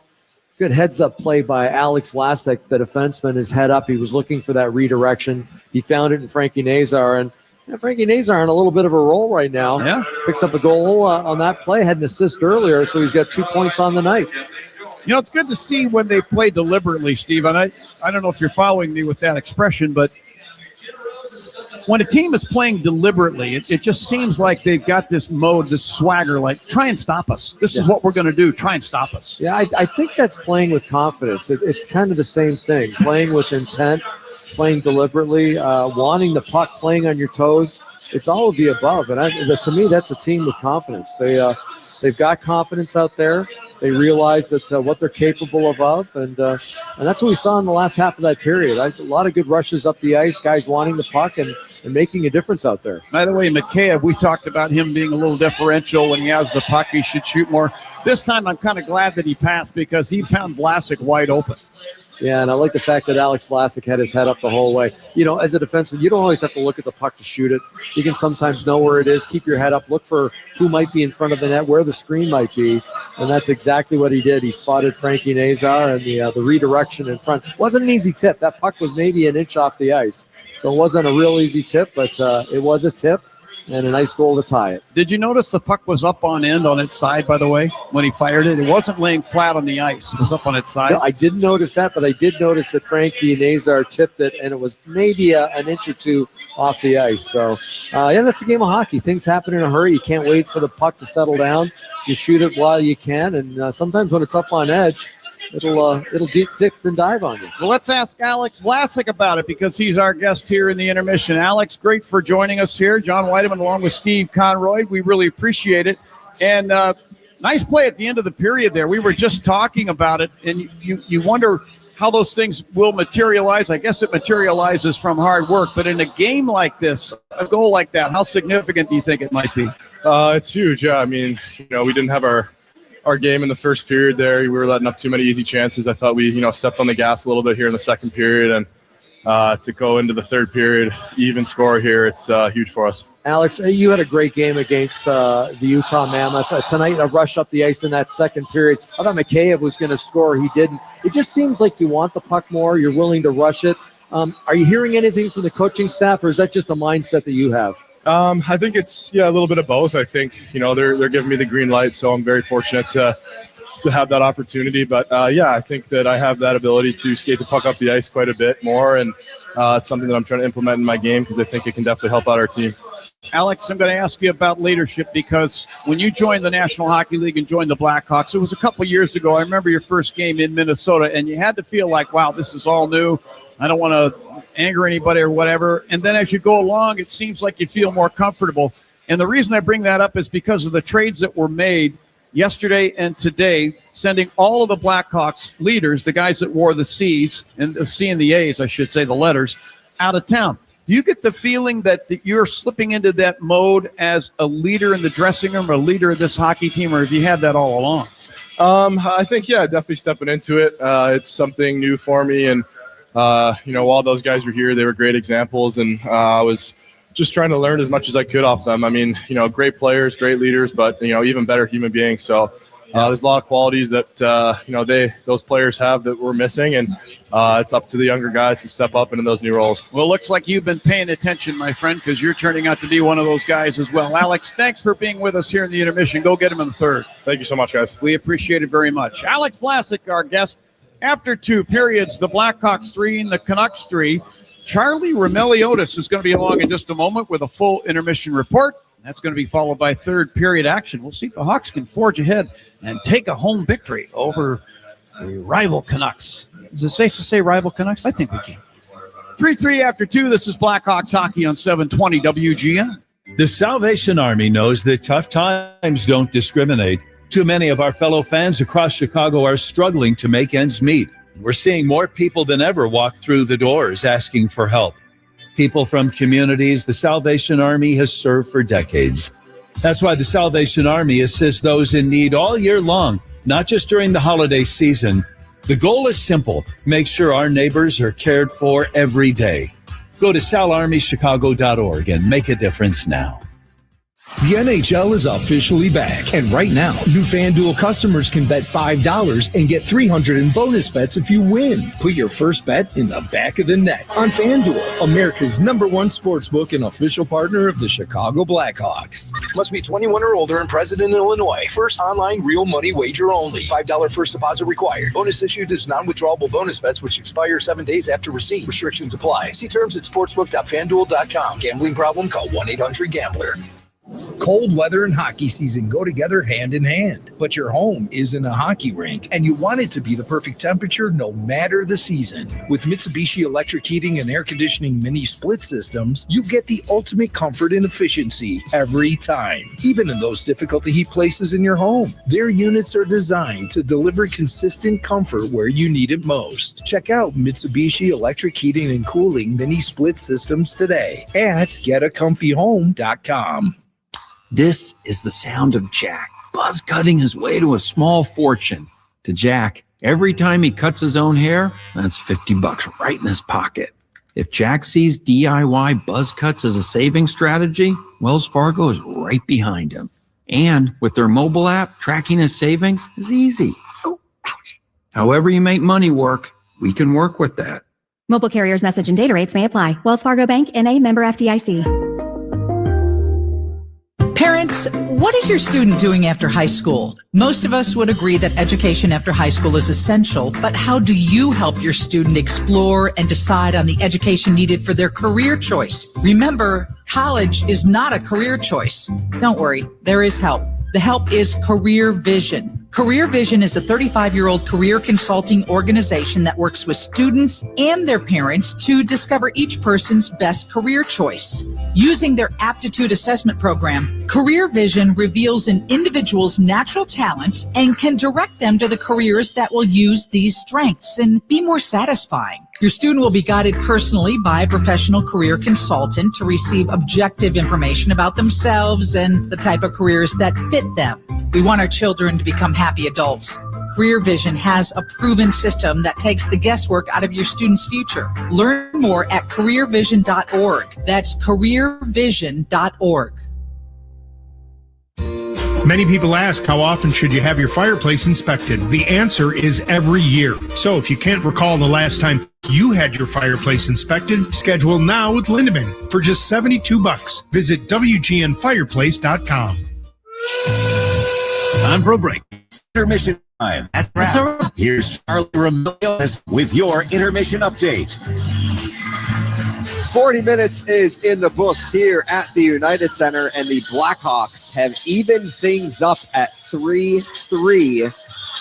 Good heads-up play by Alex Vlasic, the defenseman, his head up. He was looking for that redirection. He found it in Frankie Nazar, and Frankie Nazar on a little bit of a roll right now. Yeah. Picks up a goal on that play, had an assist earlier, so he's got 2 points on the night. You know, it's good to see when they play deliberately, Steve. And I don't know if you're following me with that expression, but when a team is playing deliberately, it just seems like they've got this mode, this swagger, like, try and stop us. This is what we're going to do. Try and stop us. Yeah, I think that's playing with confidence. It's kind of the same thing, playing with intent, playing deliberately, wanting the puck, playing on your toes. It's all of the above. And to me, that's a team with confidence. They've got confidence out there. They realize that what they're capable of, and that's what we saw in the last half of that period. A lot of good rushes up the ice, guys wanting the puck and making a difference out there. By the way, Mikheyev, we talked about him being a little differential when he has the puck. He should shoot more. This time, I'm kind of glad that he passed because he found Vlasic wide open. Yeah, and I like the fact that Alex Vlasic had his head up the whole way. You know, as a defenseman, you don't always have to look at the puck to shoot it. You can sometimes know where it is, keep your head up, look for who might be in front of the net, where the screen might be, and that's exactly what he did. He spotted Frankie Nazar, and the redirection in front. Wasn't an easy tip. That puck was maybe an inch off the ice, so it wasn't a real easy tip, but it was a tip. And a nice goal to tie it. Did you notice the puck was up on end on its side, by the way, when he fired it? It wasn't laying flat on the ice. It was up on its side. No, I didn't notice that, but I did notice that Frankie Nazar tipped it, and it was maybe an inch or two off the ice. So, that's the game of hockey. Things happen in a hurry. You can't wait for the puck to settle down. You shoot it while you can, and sometimes when it's up on edge, it'll deep dip and dive on you. Well, let's ask Alex Vlasic about it because he's our guest here in the intermission. Alex, great for joining us here. John Weideman along with Steve Conroy. We really appreciate it. And nice play at the end of the period there. We were just talking about it, and you wonder how those things will materialize. I guess it materializes from hard work. But in a game like this, a goal like that, how significant do you think it might be? It's huge, yeah. I mean, we didn't have our game in the first period there. We were letting up too many easy chances. I thought we, stepped on the gas a little bit here in the second period, and to go into the third period, even score here, it's huge for us. Alex, you had a great game against the Utah Mammoth. Tonight, a rush up the ice in that second period. I thought Mikheyev was going to score. He didn't. It just seems like you want the puck more. You're willing to rush it. Are you hearing anything from the coaching staff, or is that just a mindset that you have? I think it's a little bit of both. I think they're giving me the green light, so I'm very fortunate to have that opportunity. But I think that I have that ability to skate the puck up the ice quite a bit more, and it's something that I'm trying to implement in my game because I think it can definitely help out our team. Alex, I'm going to ask you about leadership because when you joined the National Hockey League and joined the Blackhawks, it was a couple years ago. I remember your first game in Minnesota, and you had to feel like, wow, this is all new. I don't want to anger anybody or whatever. And then as you go along, it seems like you feel more comfortable. And the reason I bring that up is because of the trades that were made yesterday and today, sending all of the Blackhawks leaders, the guys that wore the C's, and the C and the A's, I should say, the letters, out of town. Do you get the feeling that you're slipping into that mode as a leader in the dressing room or a leader of this hockey team, or have you had that all along? I think, definitely stepping into it. It's something new for me, and while those guys were here, they were great examples, and I was just trying to learn as much as I could off them. I mean, great players, great leaders, but, even better human beings. So there's a lot of qualities that, those players have that we're missing, and it's up to the younger guys to step up into those new roles. Well, it looks like you've been paying attention, my friend, because you're turning out to be one of those guys as well. Alex, thanks for being with us here in the intermission. Go get him in the third. Thank you so much, guys. We appreciate it very much. Alex Vlasic, our guest. After 2 periods, the Blackhawks 3 and the Canucks 3. Charlie Roumeliotis is going to be along in just a moment with a full intermission report. That's going to be followed by third period action. We'll see if the Hawks can forge ahead and take a home victory over the rival Canucks. Is it safe to say rival Canucks? I think we can. 3-3 after 2. This is Blackhawks hockey on 720 WGN. The Salvation Army knows that tough times don't discriminate. Too many of our fellow fans across Chicago are struggling to make ends meet. We're seeing more people than ever walk through the doors asking for help. People from communities the Salvation Army has served for decades. That's why the Salvation Army assists those in need all year long, not just during the holiday season. The goal is simple: make sure our neighbors are cared for every day. Go to salarmychicago.org and make a difference now. The NHL is officially back, and right now, new FanDuel customers can bet $5 and get $300 in bonus bets if you win. Put your first bet in the back of the net on FanDuel, America's #1 sportsbook and official partner of the Chicago Blackhawks. Must be 21 or older and present in Illinois. First online real money wager only. $5 first deposit required. Bonus issued as non-withdrawable bonus bets which expire 7 days after receipt. Restrictions apply. See terms at sportsbook.fanduel.com. Gambling problem? Call 1-800-GAMBLER. Cold weather and hockey season go together hand in hand, but your home isn't a hockey rink, and you want it to be the perfect temperature no matter the season. With Mitsubishi electric heating and air conditioning mini split systems, you get the ultimate comfort and efficiency every time, even in those difficult to heat places in your home. Their units are designed to deliver consistent comfort where you need it most. Check out Mitsubishi electric heating and cooling mini split systems today at getacomfyhome.com. This is the sound of Jack buzz cutting his way to a small fortune. To Jack, every time he cuts his own hair, that's $50 right in his pocket. If Jack sees DIY buzz cuts as a saving strategy, Wells Fargo is right behind him. And with their mobile app, tracking his savings is easy. Oh, ouch. However you make money work, we can work with that. Mobile carriers' message and data rates may apply. Wells Fargo Bank, N.A., member FDIC. Parents, what is your student doing after high school? Most of us would agree that education after high school is essential, but how do you help your student explore and decide on the education needed for their career choice? Remember, college is not a career choice. Don't worry, there is help. The help is Career Vision. Career Vision is a 35-year-old career consulting organization that works with students and their parents to discover each person's best career choice. Using their aptitude assessment program, Career Vision reveals an individual's natural talents and can direct them to the careers that will use these strengths and be more satisfying. Your student will be guided personally by a professional career consultant to receive objective information about themselves and the type of careers that fit them. We want our children to become happy adults. Career Vision has a proven system that takes the guesswork out of your student's future. Learn more at careervision.org. That's careervision.org. Many people ask, how often should you have your fireplace inspected? The answer is every year. So if you can't recall the last time you had your fireplace inspected, schedule now with Lindemann for just $72. Visit WGNfireplace.com. Time for a break. Intermission time. Here's Charlie Ramirez with your intermission update. 40 minutes is in the books here at the United Center, and the Blackhawks have evened things up at 3-3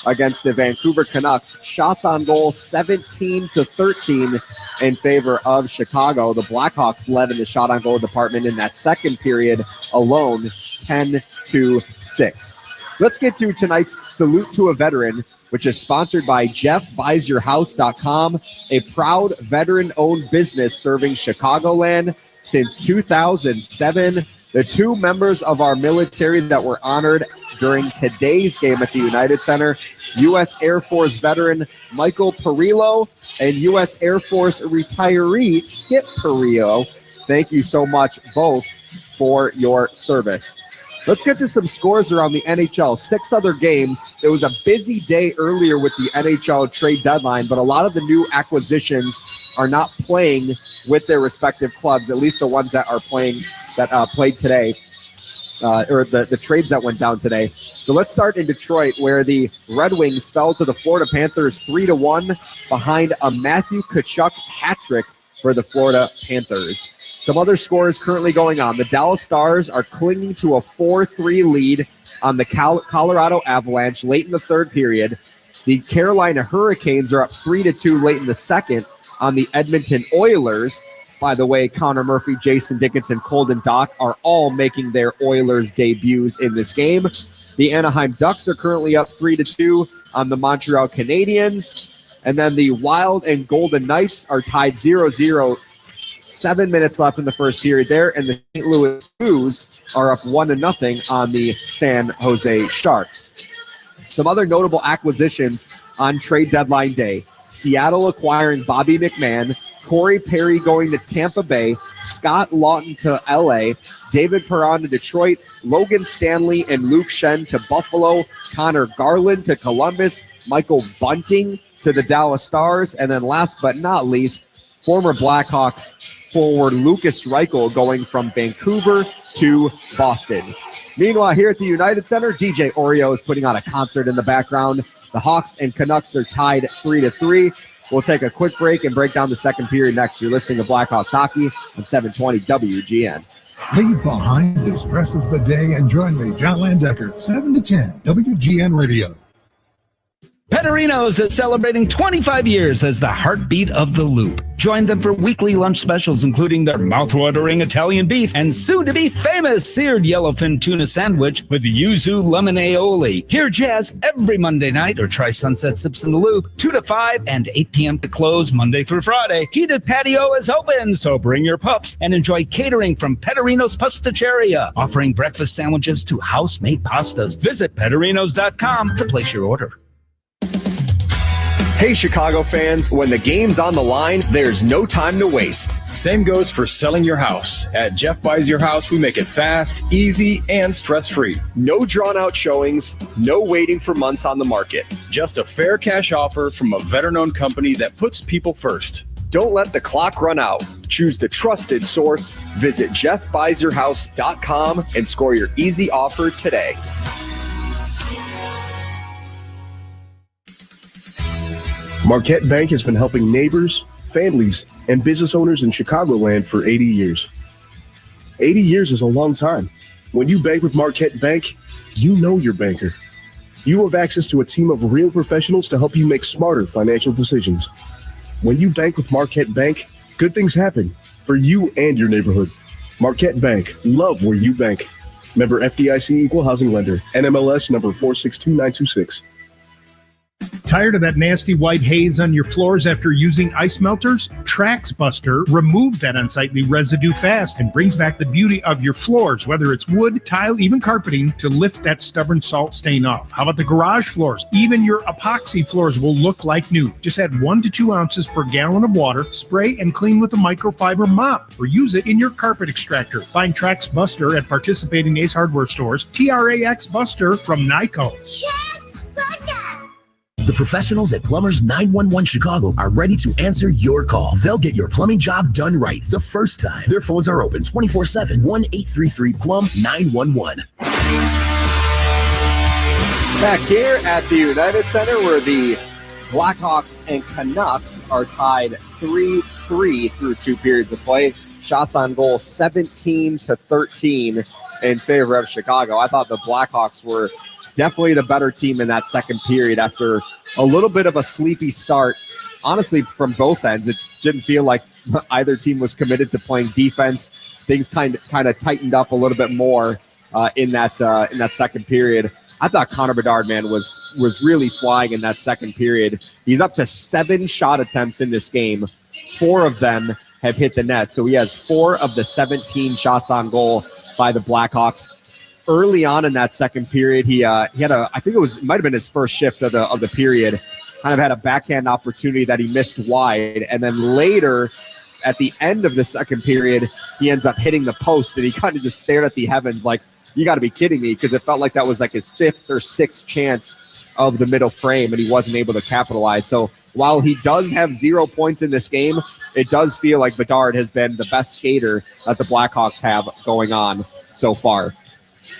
against the Vancouver Canucks. Shots on goal 17-13 in favor of Chicago. The Blackhawks led in the shot on goal department in that second period alone, 10-6. Let's get to tonight's Salute to a Veteran, which is sponsored by JeffBuysYourHouse.com, a proud veteran-owned business serving Chicagoland since 2007. The two members of our military that were honored during today's game at the United Center, U.S. Air Force veteran Michael Perillo and U.S. Air Force retiree Skip Perillo. Thank you so much both for your service. Let's get to some scores around the NHL. 6 other games. It was a busy day earlier with the NHL trade deadline, but a lot of the new acquisitions are not playing with their respective clubs, at least the ones that are playing, that played today, or the trades that went down today. So let's start in Detroit, where the Red Wings fell to the Florida Panthers 3-1 behind a Matthew Tkachuk hat trick for the Florida Panthers. Some other scores currently going on. The Dallas Stars are clinging to a 4-3 lead on the Colorado Avalanche late in the third period. The Carolina Hurricanes are up 3-2 late in the second on the Edmonton Oilers. By the way, Connor Murphy, Jason Dickinson, Colden Dock are all making their Oilers debuts in this game. The Anaheim Ducks are currently up 3-2 on the Montreal Canadiens. And then the Wild and Golden Knights are tied 0-0. 7 minutes left in the first period there. And the St. Louis Blues are up 1-0 on the San Jose Sharks. Some other notable acquisitions on trade deadline day. Seattle acquiring Bobby McMahon, Corey Perry going to Tampa Bay, Scott Lawton to L.A., David Perron to Detroit, Logan Stanley and Luke Shen to Buffalo, Connor Garland to Columbus, Michael Bunting to the Dallas Stars, and then last but not least, former Blackhawks forward Lucas Reichel going from Vancouver to Boston. Meanwhile, here at the United Center, DJ Oreo is putting on a concert in the background. The Hawks and Canucks are tied 3-3. We'll take a quick break and break down the second period next. You're listening to Blackhawks Hockey on 720 WGN. Leave behind the stress of the day and join me, John Landecker, 7 to 10, WGN Radio. Petarinos is celebrating 25 years as the heartbeat of the Loop. Join them for weekly lunch specials, including their mouth-watering Italian beef and soon-to-be famous seared yellowfin tuna sandwich with yuzu lemon aioli. Hear jazz every Monday night or try Sunset Sips in the Loop, 2 to 5 and 8 p.m. to close Monday through Friday. Heated patio is open, so bring your pups and enjoy catering from Petarinos Pasticceria, offering breakfast sandwiches to house-made pastas. Visit petarinos.com to place your order. Hey, Chicago fans, when the game's on the line, there's no time to waste. Same goes for selling your house. At Jeff Buys Your House, we make it fast, easy, and stress-free. No drawn-out showings, no waiting for months on the market. Just a fair cash offer from a veteran-owned company that puts people first. Don't let the clock run out. Choose the trusted source. Visit jeffbuysyourhouse.com and score your easy offer today. Marquette Bank has been helping neighbors, families, and business owners in Chicagoland for 80 years. 80 years is a long time. When you bank with Marquette Bank, you know your banker. You have access to a team of real professionals to help you make smarter financial decisions. When you bank with Marquette Bank, good things happen for you and your neighborhood. Marquette Bank, love where you bank. Member FDIC Equal Housing Lender, NMLS number 462926. Tired of that nasty white haze on your floors after using ice melters? Trax Buster removes that unsightly residue fast and brings back the beauty of your floors, whether it's wood, tile, even carpeting, to lift that stubborn salt stain off. How about the garage floors? Even your epoxy floors will look like new. Just add 1 to 2 ounces per gallon of water, spray and clean with a microfiber mop, or use it in your carpet extractor. Find Trax Buster at participating Ace Hardware stores. TRAX Buster from Nyco. The professionals at Plumbers 911 Chicago are ready to answer your call. They'll get your plumbing job done right the first time. Their phones are open 24/7, 1-833-PLUM-911. Back here at the United Center, where the Blackhawks and Canucks are tied 3-3 through 2 periods of play. Shots on goal 17-13 in favor of Chicago. I thought the Blackhawks were definitely the better team in that second period after a little bit of a sleepy start. Honestly, from both ends, it didn't feel like either team was committed to playing defense. Things kind of tightened up a little bit more in that second period. I thought Connor Bedard, man, was really flying in that second period. He's up to 7 shot attempts in this game. 4 of them have hit the net, so he has 4 of the 17 shots on goal by the Blackhawks. Early on in that second period, he had it might have been his first shift of the period. Kind of had a backhand opportunity that he missed wide, and then later, at the end of the second period, he ends up hitting the post, and he kind of just stared at the heavens like, "You got to be kidding me!" Because it felt like that was like his 5th or 6th chance of the middle frame, and he wasn't able to capitalize. So while he does have 0 points in this game, it does feel like Bedard has been the best skater that the Blackhawks have going on so far.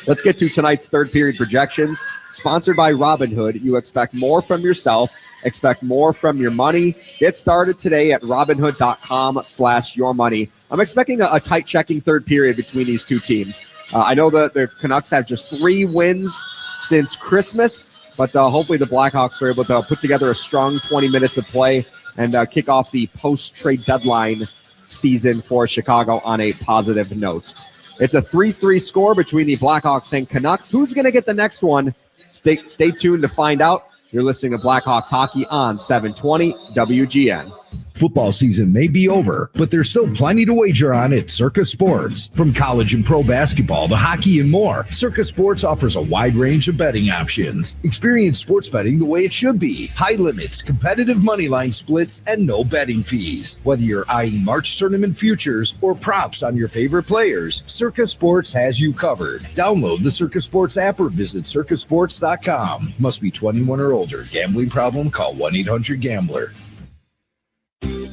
Let's get to tonight's third period projections. Sponsored by Robinhood. You expect more from yourself. Expect more from your money. Get started today at Robinhood.com/yourmoney. I'm expecting a tight checking third period between these two teams. I know that the Canucks have just 3 wins since Christmas, but hopefully the Blackhawks are able to put together a strong 20 minutes of play and kick off the post-trade deadline season for Chicago on a positive note. It's a 3-3 score between the Blackhawks and Canucks. Who's going to get the next one? Stay tuned to find out. You're listening to Blackhawks Hockey on 720 WGN. Football season may be over, but there's still plenty to wager on at Circa Sports. From college and pro basketball to hockey and more, Circa Sports offers a wide range of betting options. Experience sports betting the way it should be. High limits, competitive moneyline splits, and no betting fees. Whether you're eyeing March tournament futures or props on your favorite players, Circa Sports has you covered. Download the Circa Sports app or visit circasports.com. Must be 21 or older. Gambling problem? Call 1-800-GAMBLER.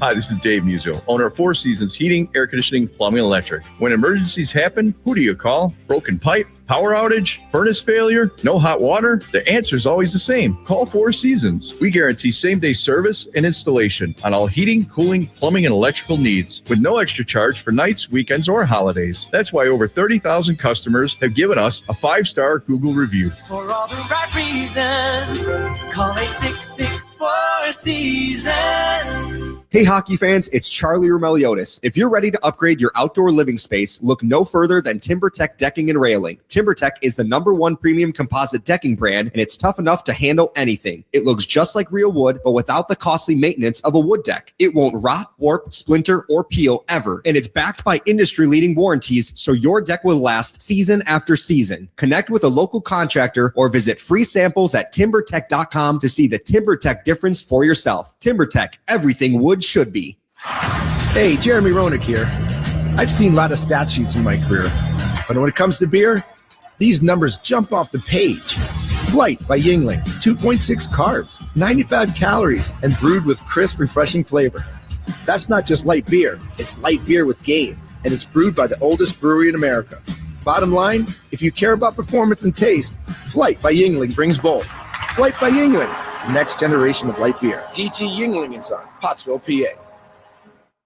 Hi, this is Dave Muzo, owner of Four Seasons Heating, Air Conditioning, Plumbing, and Electric. When emergencies happen, who do you call? Broken pipe? Power outage? Furnace failure? No hot water? The answer is always the same. Call Four Seasons. We guarantee same-day service and installation on all heating, cooling, plumbing, and electrical needs with no extra charge for nights, weekends, or holidays. That's why over 30,000 customers have given us a 5-star Google review. For all the right reasons, call 866-4 Seasons. Hey, hockey fans, it's Charlie Romeliotis. If you're ready to upgrade your outdoor living space, look no further than TimberTech Decking and Railing. TimberTech is the #1 premium composite decking brand, and it's tough enough to handle anything. It looks just like real wood, but without the costly maintenance of a wood deck. It won't rot, warp, splinter, or peel ever, and it's backed by industry-leading warranties, so your deck will last season after season. Connect with a local contractor or visit free samples at timbertech.com to see the TimberTech difference for yourself. TimberTech, everything wood should be. Hey, Jeremy Roenick here. I've seen a lot of stat sheets in my career, but when it comes to beer, these numbers jump off the page. Flight by Yingling, 2.6 carbs, 95 calories, and brewed with crisp, refreshing flavor. That's not just light beer, it's light beer with game, and it's brewed by the oldest brewery in America. Bottom line, if you care about performance and taste, Flight by Yingling brings both. Flight by Yingling, the next generation of light beer. DT Yingling & Son, Pottsville, PA.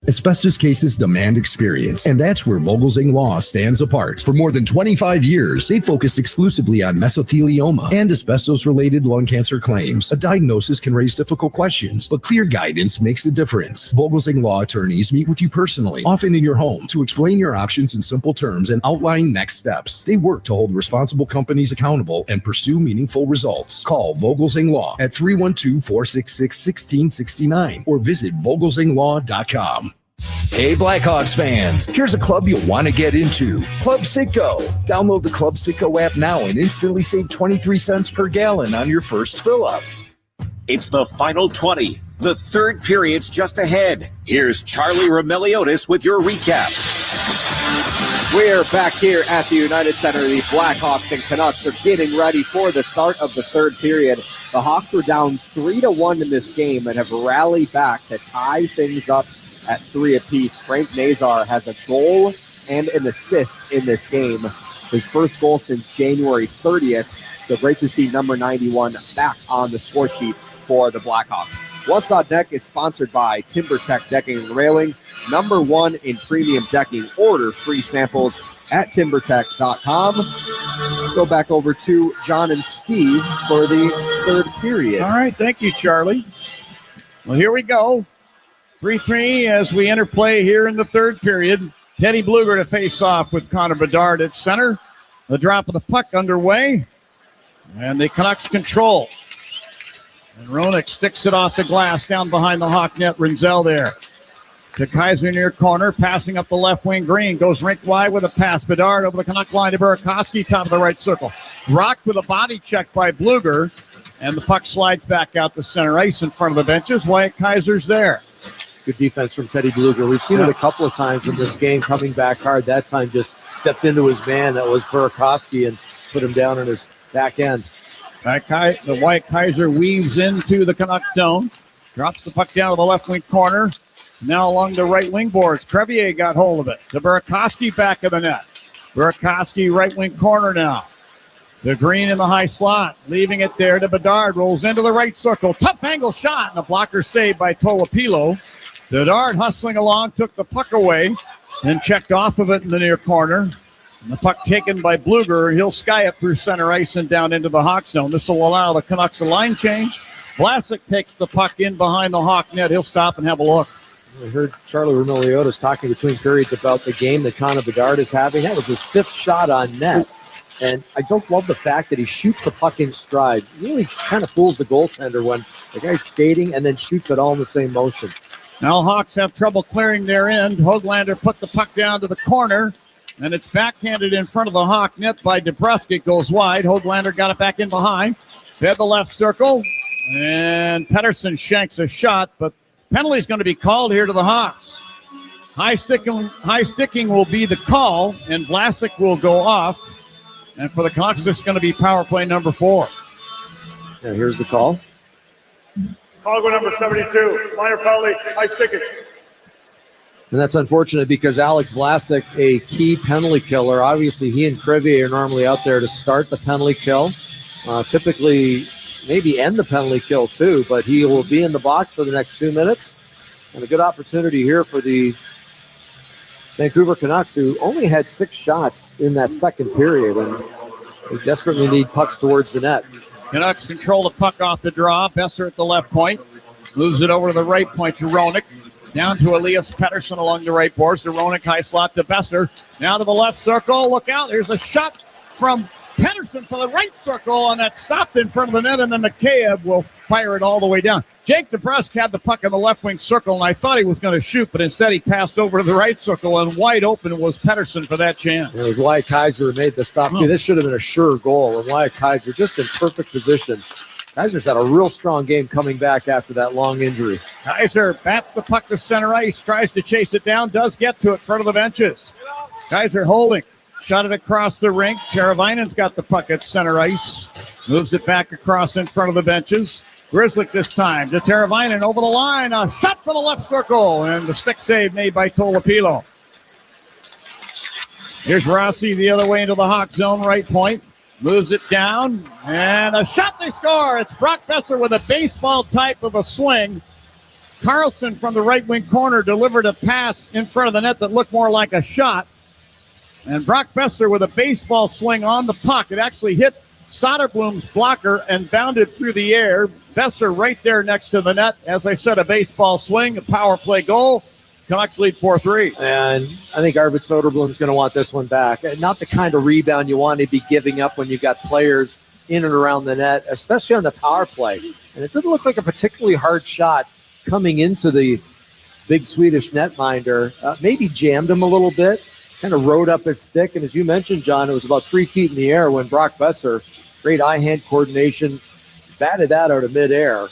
Asbestos cases demand experience, and that's where Vogelsing Law stands apart. For more than 25 years, they've focused exclusively on mesothelioma and asbestos-related lung cancer claims. A diagnosis can raise difficult questions, but clear guidance makes a difference. Vogelsing Law attorneys meet with you personally, often in your home, to explain your options in simple terms and outline next steps. They work to hold responsible companies accountable and pursue meaningful results. Call Vogelsing Law at 312-466-1669 or visit vogelsinglaw.com. Hey, Blackhawks fans, here's a club you'll want to get into. Club Citgo. Download the Club Citgo app now and instantly save 23 cents per gallon on your first fill-up. It's the final 20. The third period's just ahead. Here's Charlie Romeliotis with your recap. We're back here at the United Center. The Blackhawks and Canucks are getting ready for the start of the third period. The Hawks were down 3-1 in this game and have rallied back to tie things up at 3 apiece. Frank Nazar has a goal and an assist in this game. His first goal since January 30th. So great to see number 91 back on the score sheet for the Blackhawks. What's on Deck is sponsored by TimberTech Decking and Railing, #1 in premium decking. Order free samples at timbertech.com. Let's go back over to John and Steve for the third period. All right, thank you, Charlie. Well, here we go. 3-3 as we enter play here in the third period. Teddy Bluger to face off with Connor Bedard at center. The drop of the puck underway. And the Canucks control. And Roenick sticks it off the glass down behind the Hawk net. Rinzel there. To Kaiser near corner. Passing up the left wing. Green goes rink wide with a pass. Bedard over the Canuck line to Burakovsky. Top of the right circle. Rocked with a body check by Bluger. And the puck slides back out to center ice in front of the benches. Wyatt Kaiser's there. Good defense from Teddy Bluger. We've seen it a couple of times in this game, coming back hard. That time just stepped into his man. That was Burakovsky and put him down in his back end. The Wyatt Kaiser weaves into the Canucks zone. Drops the puck down to the left wing corner. Now along the right wing boards. Crevier got hold of it. To Burakovsky back of the net. Burakovsky right wing corner now. The Green in the high slot. Leaving it there to Bedard. Rolls into the right circle. Tough angle shot. And a blocker saved by Tolopilo. Bedard hustling along, took the puck away, and checked off of it in the near corner. And the puck taken by Bluger. He'll sky it through center ice and down into the Hawk zone. This will allow the Canucks a line change. Vlasic takes the puck in behind the Hawk net. He'll stop and have a look. We heard Charlie Romeliotis talking between periods about the game that Connor Bedard is having. That was his 5th shot on net. And I don't love the fact that he shoots the puck in stride. Really kind of fools the goaltender when the guy's skating and then shoots it all in the same motion. Now Hawks have trouble clearing their end. Höglander put the puck down to the corner, and it's backhanded in front of the Hawk net by DeBrusk. It goes wide. Höglander got it back in behind. Fed the left circle, and Pettersson shanks a shot, but penalty's going to be called here to the Hawks. High sticking will be the call, and Vlasic will go off. And for the Canucks, it's going to be power play number 4. And here's the call. Call go number 72. Minor penalty, high sticking. And that's unfortunate because Alex Vlasic, a key penalty killer. Obviously, he and Crevier are normally out there to start the penalty kill. Typically, maybe end the penalty kill too, but he will be in the box for the next 2 minutes. And a good opportunity here for the Vancouver Canucks, who only had 6 shots in that second period, and they desperately need pucks towards the net. Canucks control the puck off the draw. Besser at the left point. Moves it over to the right point to Roenick. Down to Elias Pettersson along the right boards. To Roenick, high slot to Besser. Now to the left circle. Look out. There's a shot from Pettersson for the right circle, and that stopped in front of the net, and then Mikheyev will fire it all the way down. Jake DeBrusk had the puck in the left wing circle, and I thought he was going to shoot, but instead he passed over to the right circle, and wide open was Pettersson for that chance. It was Wyatt Kaiser who made the stop, too. This should have been a sure goal, and Wyatt Kaiser just in perfect position. Kaiser's had a real strong game coming back after that long injury. Kaiser bats the puck to center ice, tries to chase it down, does get to it in front of the benches. Kaiser holding. Shot it across the rink. Teravainen's got the puck at center ice. Moves it back across in front of the benches. Grzelcyk this time to Teravainen over the line. A shot for the left circle. And the stick save made by Tolopilo. Here's Rossi the other way into the Hawk zone, right point. Moves it down. And a shot, they score. It's Brock Besser with a baseball type of a swing. Carlson from the right wing corner delivered a pass in front of the net that looked more like a shot. And Brock Besser with a baseball swing on the puck. It actually hit Soderblom's blocker and bounded through the air. Besser right there next to the net. As I said, a baseball swing, a power play goal. Canucks lead 4-3. And I think Arvid Soderblom's going to want this one back. Not the kind of rebound you want to be giving up when you've got players in and around the net, especially on the power play. And it didn't look like a particularly hard shot coming into the big Swedish netminder. Maybe jammed him a little bit. Kind of rode up his stick, and as you mentioned, John, it was about 3 feet in the air when Brock Besser, great eye-hand coordination, batted that out of midair.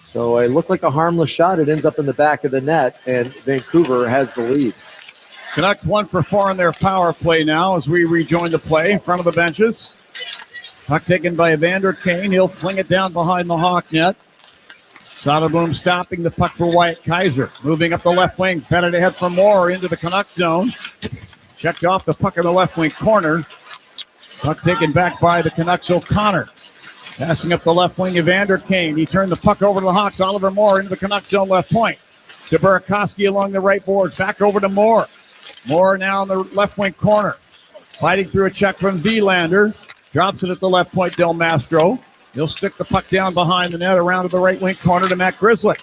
So it looked like a harmless shot. It ends up in the back of the net, and Vancouver has the lead. Canucks 1 for 4 on their power play now as we rejoin the play in front of the benches. Puck taken by Evander Kane. He'll fling it down behind the Hawk net. Soderblom stopping the puck for Wyatt Kaiser. Moving up the left wing. Fed it ahead for Moore into the Canuck zone. Checked off the puck in the left wing corner. Puck taken back by the Canucks O'Connor. Passing up the left wing, Evander Kane. He turned the puck over to the Hawks. Oliver Moore into the Canuck zone left point. To Burakovsky along the right boards. Back over to Moore. Moore now in the left wing corner. Fighting through a check from Vilander. Drops it at the left point, Del Mastro. He'll stick the puck down behind the net around to the right wing corner to Matt Grzelcyk.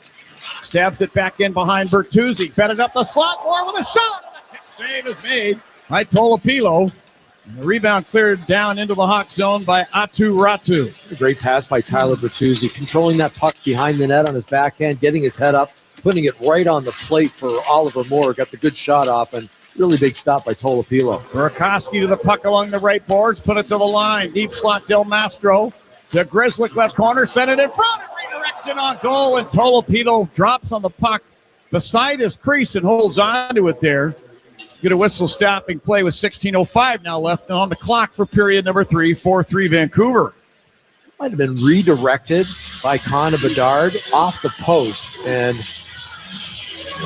Stabs it back in behind Bertuzzi. Fed it up the slot. Moore with a shot. And the kick save is made by Tolopilo. And the rebound cleared down into the Hawk zone by Atu Ratu. A great pass by Tyler Bertuzzi, controlling that puck behind the net on his backhand, getting his head up, putting it right on the plate for Oliver Moore. Got the good shot off, and really big stop by Tolopilo. Burakovsky to the puck along the right boards. Put it to the line. Deep slot, Del Mastro. The Grzelcyk left corner, sent it in front, and redirection on goal, and Tolopilo drops on the puck beside his crease and holds on to it there. Get a whistle stopping play with 16:05 now left on the clock for period number 3, 4-3 Vancouver. Might have been redirected by Connor Bedard off the post, and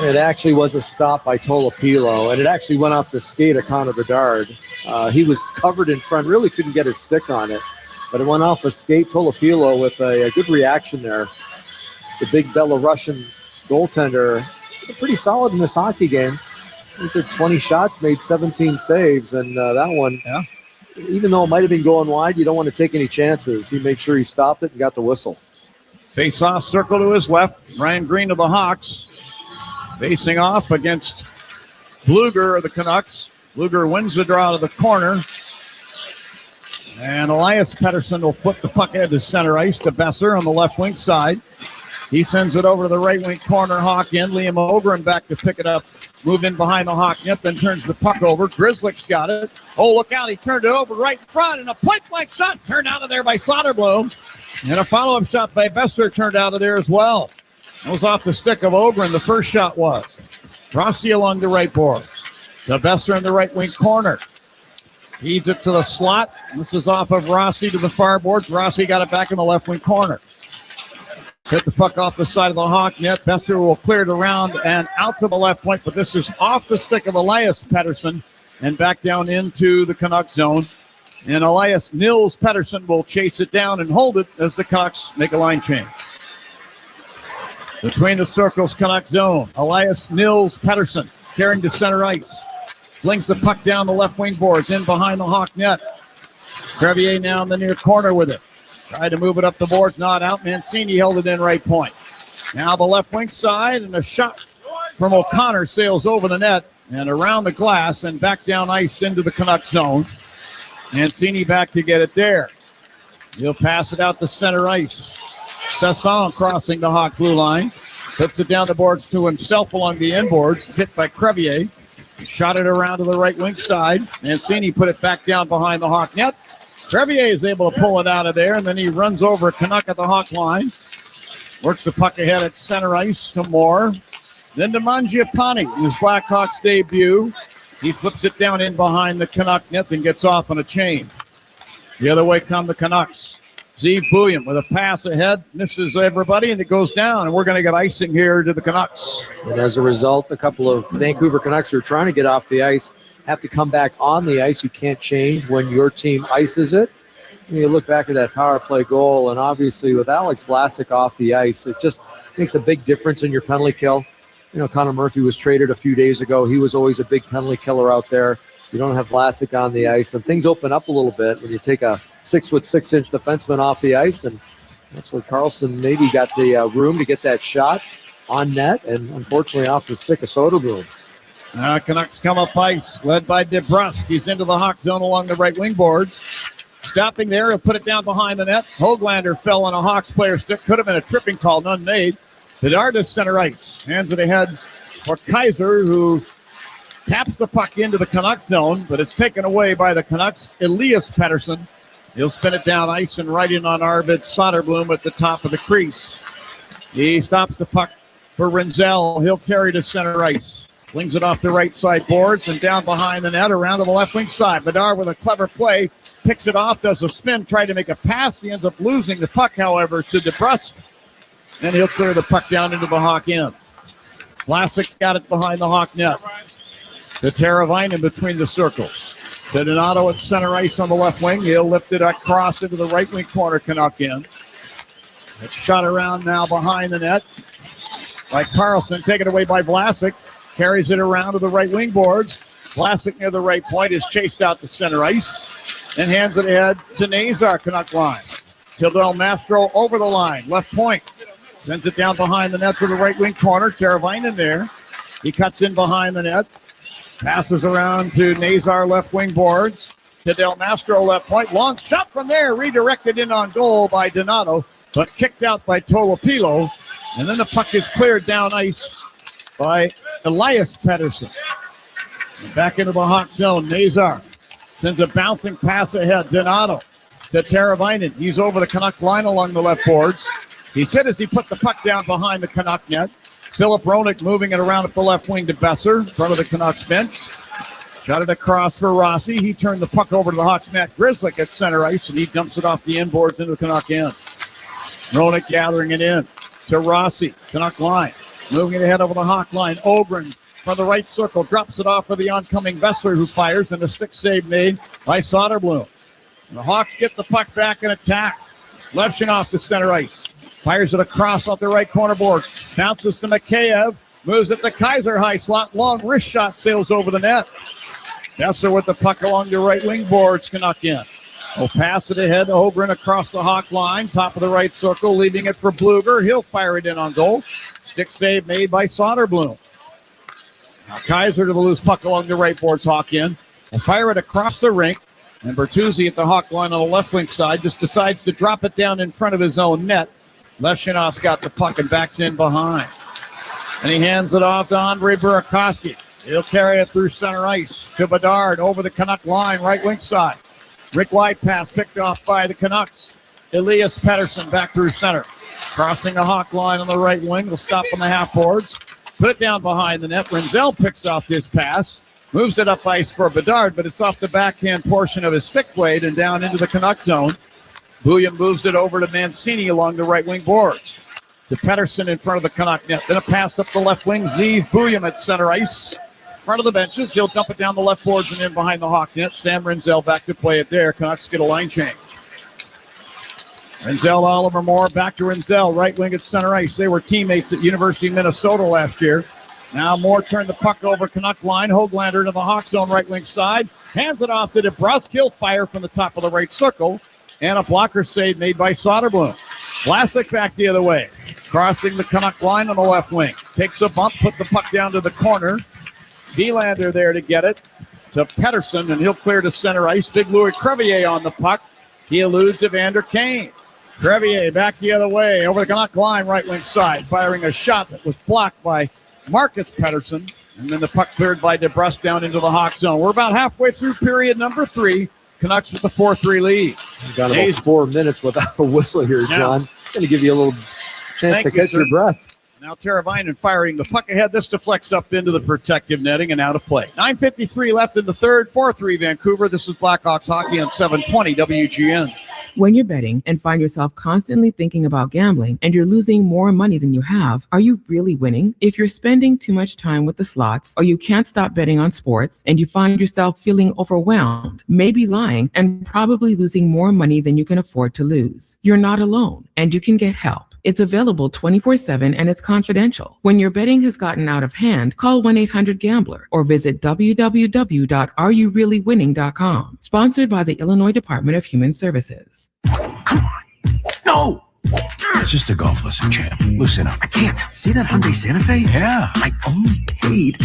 it actually was a stop by Tolopilo, and it actually went off the skate of Connor Bedard. He was covered in front, really couldn't get his stick on it. But it went off a skate. Tolopilo with a good reaction there. The big Belarusian goaltender, pretty solid in this hockey game. He's had 20 shots, made 17 saves, and that one, even though it might have been going wide, you don't want to take any chances. He made sure he stopped it and got the whistle. Face-off circle to his left. Ryan Green of the Hawks facing off against Bluger of the Canucks. Bluger wins the draw to the corner. And Elias Pettersson will flip the puck ahead to center ice to Besser on the left wing side. He sends it over to the right wing corner. Hawk in. Liam Ogren back to pick it up. Move in behind the Hawk net, then turns the puck over. Grizzlick's got it. Oh, look out. He turned it over right in front, and a point-blank shot turned out of there by Soderblom. And a follow-up shot by Besser turned out of there as well. It was off the stick of Ogren. The first shot was. Rossi along the right board. The Besser in the right wing corner. Feeds it to the slot. This is off of Rossi to the far boards. Rossi got it back in the left wing corner. Hit the puck off the side of the Hawk net. Besser will clear it around and out to the left point, but this is off the stick of Elias Pettersson and back down into the Canucks zone. And Elias Nils Pettersson will chase it down and hold it as the Canucks make a line change. Between the circles, Canucks zone. Elias Nils Pettersson carrying to center ice. Flings the puck down the left wing boards in behind the Hawk net. Crevier now in the near corner with it. Tried to move it up the boards, not out. Mancini held it in right point. Now the left wing side, and a shot from O'Connor sails over the net and around the glass and back down ice into the Canucks zone. Mancini back to get it there. He'll pass it out to center ice. Sasson crossing the Hawk blue line. Puts it down the boards to himself along the inboards. It's hit by Crevier. Shot it around to the right wing side. Mancini put it back down behind the Hawk net. Crevier is able to pull it out of there, and then he runs over a Canuck at the Hawk line. Works the puck ahead at center ice some more. Then to Mangiapane, his Blackhawks debut. He flips it down in behind the Canuck net and gets off on a chain. The other way come the Canucks. Zeev Bouillon with a pass ahead, misses everybody, and it goes down, and we're going to get icing here to the Canucks. And as a result, a couple of Vancouver Canucks who are trying to get off the ice have to come back on the ice. You can't change when your team ices it. You look back at that power play goal, and obviously with Alex Vlasic off the ice, it just makes a big difference in your penalty kill. You know, Connor Murphy was traded a few days ago. He was always a big penalty killer out there. You don't have Vlasic on the ice, and things open up a little bit when you take a 6'6" defenseman off the ice, and that's where Carlson maybe got the room to get that shot on net, and unfortunately off the stick of Soderblom. Canucks come up ice, led by DeBrusk. He's into the Hawk zone along the right wing boards. Stopping there, he'll put it down behind the net. Hoglander fell on a Hawks player stick. Could have been a tripping call, none made. Bedard to center ice. Hands it ahead for Kaiser, who taps the puck into the Canucks zone, but it's taken away by the Canucks. Elias Pettersson. He'll spin it down ice and right in on Arvid Soderblom at the top of the crease. He stops the puck for Renzel. He'll carry to center ice. Flings it off the right side boards and down behind the net around to the left wing side. Bedard with a clever play. Picks it off, does a spin, tried to make a pass. He ends up losing the puck, however, to DeBrusk. And he'll clear the puck down into the Hawk end. Vlasic's got it behind the Hawk net. To Teravainen between the circles. To Donato at center ice on the left wing. He'll lift it across into the right wing corner, Canuck end. It's shot around now behind the net by Carlson. Taken away by Vlasic. Carries it around to the right wing boards. Vlasic near the right point is chased out to center ice. And hands it ahead to Nazar, Canuck line. Tildell Mastro over the line, left point. Sends it down behind the net to the right wing corner. Teravainen there. He cuts in behind the net. Passes around to Nazar, left wing boards. To Del Mastro, left point. Long shot from there. Redirected in on goal by Donato, but kicked out by Tolopilo. And then the puck is cleared down ice by Elias Pettersson. Back into the Hawk zone. Nazar sends a bouncing pass ahead. Donato to Teravainen. He's over the Canuck line along the left boards. He said as he put the puck down behind the Canuck net. Philip Roenick moving it around at the left wing to Besser, in front of the Canucks bench. Shot it across for Rossi. He turned the puck over to the Hawks' Matt Grizzlick at center ice, and he dumps it off the inboards into the Canuck end. Roenick gathering it in to Rossi, Canuck line. Moving it ahead over the Hawk line. Ogren from the right circle drops it off for the oncoming Besser, who fires, and a stick save made by Soderblom. And the Hawks get the puck back and attack. Levshin off the center ice. Fires it across off the right corner boards. Bounces to Mikheyev. Moves it to Kaiser, high slot. Long wrist shot sails over the net. Besser with the puck along the right wing boards. Canuck in. Will pass it ahead to Ogren across the Hawk line. Top of the right circle. Leaving it for Bluger. He'll fire it in on goal. Stick save made by Soderblom. Now Kaiser to the loose puck along the right boards. Hawk in. Will fire it across the rink. And Bertuzzi at the Hawk line on the left wing side just decides to drop it down in front of his own net. Leshinoff's got the puck and backs in behind. And he hands it off to Andre Burakovsky. He'll carry it through center ice to Bedard over the Canuck line, right wing side. Rick White pass picked off by the Canucks. Elias Pettersson back through center. Crossing the Hawk line on the right wing. Will stop on the half boards. Put it down behind the net. Renzel picks off his pass. Moves it up ice for Bedard, but it's off the backhand portion of his stick blade and down into the Canuck zone. Bouillon moves it over to Mancini along the right wing boards. To Pettersson in front of the Canuck net. Then a pass up the left wing. Zeev Bouillon at center ice. Front of the benches. He'll dump it down the left boards and in behind the Hawk net. Sam Renzel back to play it there. Canucks get a line change. Renzel, Oliver Moore, back to Renzel, right wing at center ice. They were teammates at University of Minnesota last year. Now Moore turned the puck over Canuck line. Hoglander to the Hawk zone right wing side. Hands it off to DeBrusk. He'll fire from the top of the right circle. And a blocker save made by Soderblom. Vlasic back the other way. Crossing the Canuck line on the left wing. Takes a bump, put the puck down to the corner. Vilander there to get it to Pettersson, and he'll clear to center ice. Big Louis Crevier on the puck. He eludes Evander Kane. Crevier back the other way over the Canuck line, right wing side, firing a shot that was blocked by Marcus Pettersson. And then the puck cleared by DeBrusk down into the Hawk zone. We're about halfway through period number 3. Canucks with the 4-3 lead. We've got about 4 minutes without a whistle here, John. Going to give you a little chance to catch your breath. Now Teravainen firing the puck ahead. This deflects up into the protective netting and out of play. 9:53 left in the third. 4-3 Vancouver. This is Blackhawks hockey on 720 WGN. When you're betting and find yourself constantly thinking about gambling and you're losing more money than you have, are you really winning? If you're spending too much time with the slots or you can't stop betting on sports and you find yourself feeling overwhelmed, maybe lying, and probably losing more money than you can afford to lose, you're not alone and you can get help. It's available 24/7 and it's confidential. When your betting has gotten out of hand, call 1-800-GAMBLER or visit www.areyoureallywinning.com. Sponsored by the Illinois Department of Human Services. No! It's just a golf lesson, champ. Loosen up. I can't. See that Hyundai Santa Fe? Yeah. I only paid.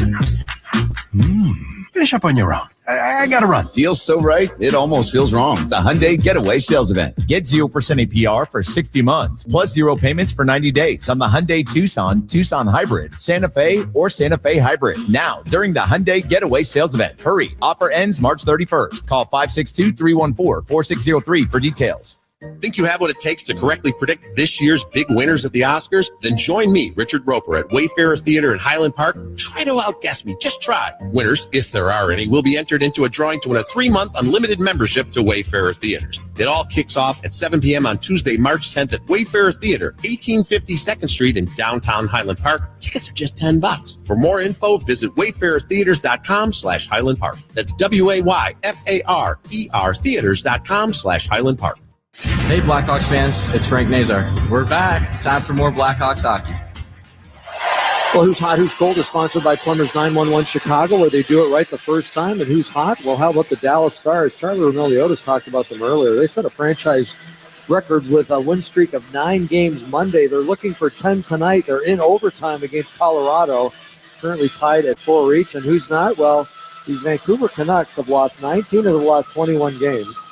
Finish up on your own. I gotta run. Deal's so right, it almost feels wrong. The Hyundai Getaway Sales Event. Get 0% APR for 60 months, plus 0 payments for 90 days on the Hyundai Tucson, Tucson Hybrid, Santa Fe, or Santa Fe Hybrid. Now, during the Hyundai Getaway Sales Event. Hurry. Offer ends March 31st. Call 562-314-4603 for details. Think you have what it takes to correctly predict this year's big winners at the Oscars? Then join me, Richard Roper, at Wayfarer Theater in Highland Park. Try to outguess me. Just try. Winners, if there are any, will be entered into a drawing to win a 3-month unlimited membership to Wayfarer Theaters. It all kicks off at 7 p.m. on Tuesday, March 10th at Wayfarer Theater, 1850 2nd Street in downtown Highland Park. Tickets are just $10. For more info, visit wayfarertheaters.com/Highland Park. That's WAYFARER theaters.com/Highland Park. Hey, Blackhawks fans, it's Frank Nazar. We're back. Time for more Blackhawks hockey. Well, Who's Hot, Who's Cold is sponsored by Plumbers 911 Chicago, where they do it right the first time. And Who's Hot? Well, how about the Dallas Stars? Charlie Roumeliotis talked about them earlier. They set a franchise record with a win streak of 9 games Monday. They're looking for 10 tonight. They're in overtime against Colorado, currently tied at 4 each. And who's not? Well, these Vancouver Canucks have lost 19 of the last 21 games.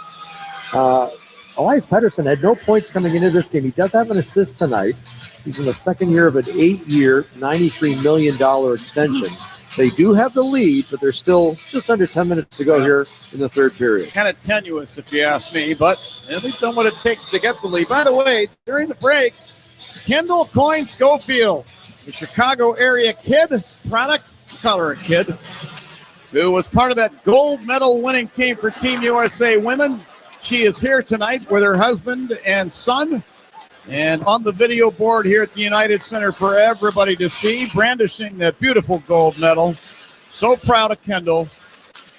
Elias Pettersson had no points coming into this game. He does have an assist tonight. He's in the second year of an 8-year, $93 million extension. They do have the lead, but there's still just under 10 minutes to go here in the third period. Kind of tenuous, if you ask me, but they've done what it takes to get the lead. By the way, during the break, Kendall Coyne Schofield, the Chicago area kid, who was part of that gold medal winning team for Team USA Women. She is here tonight with her husband and son, and on the video board here at the United Center for everybody to see, brandishing that beautiful gold medal. So proud of Kendall.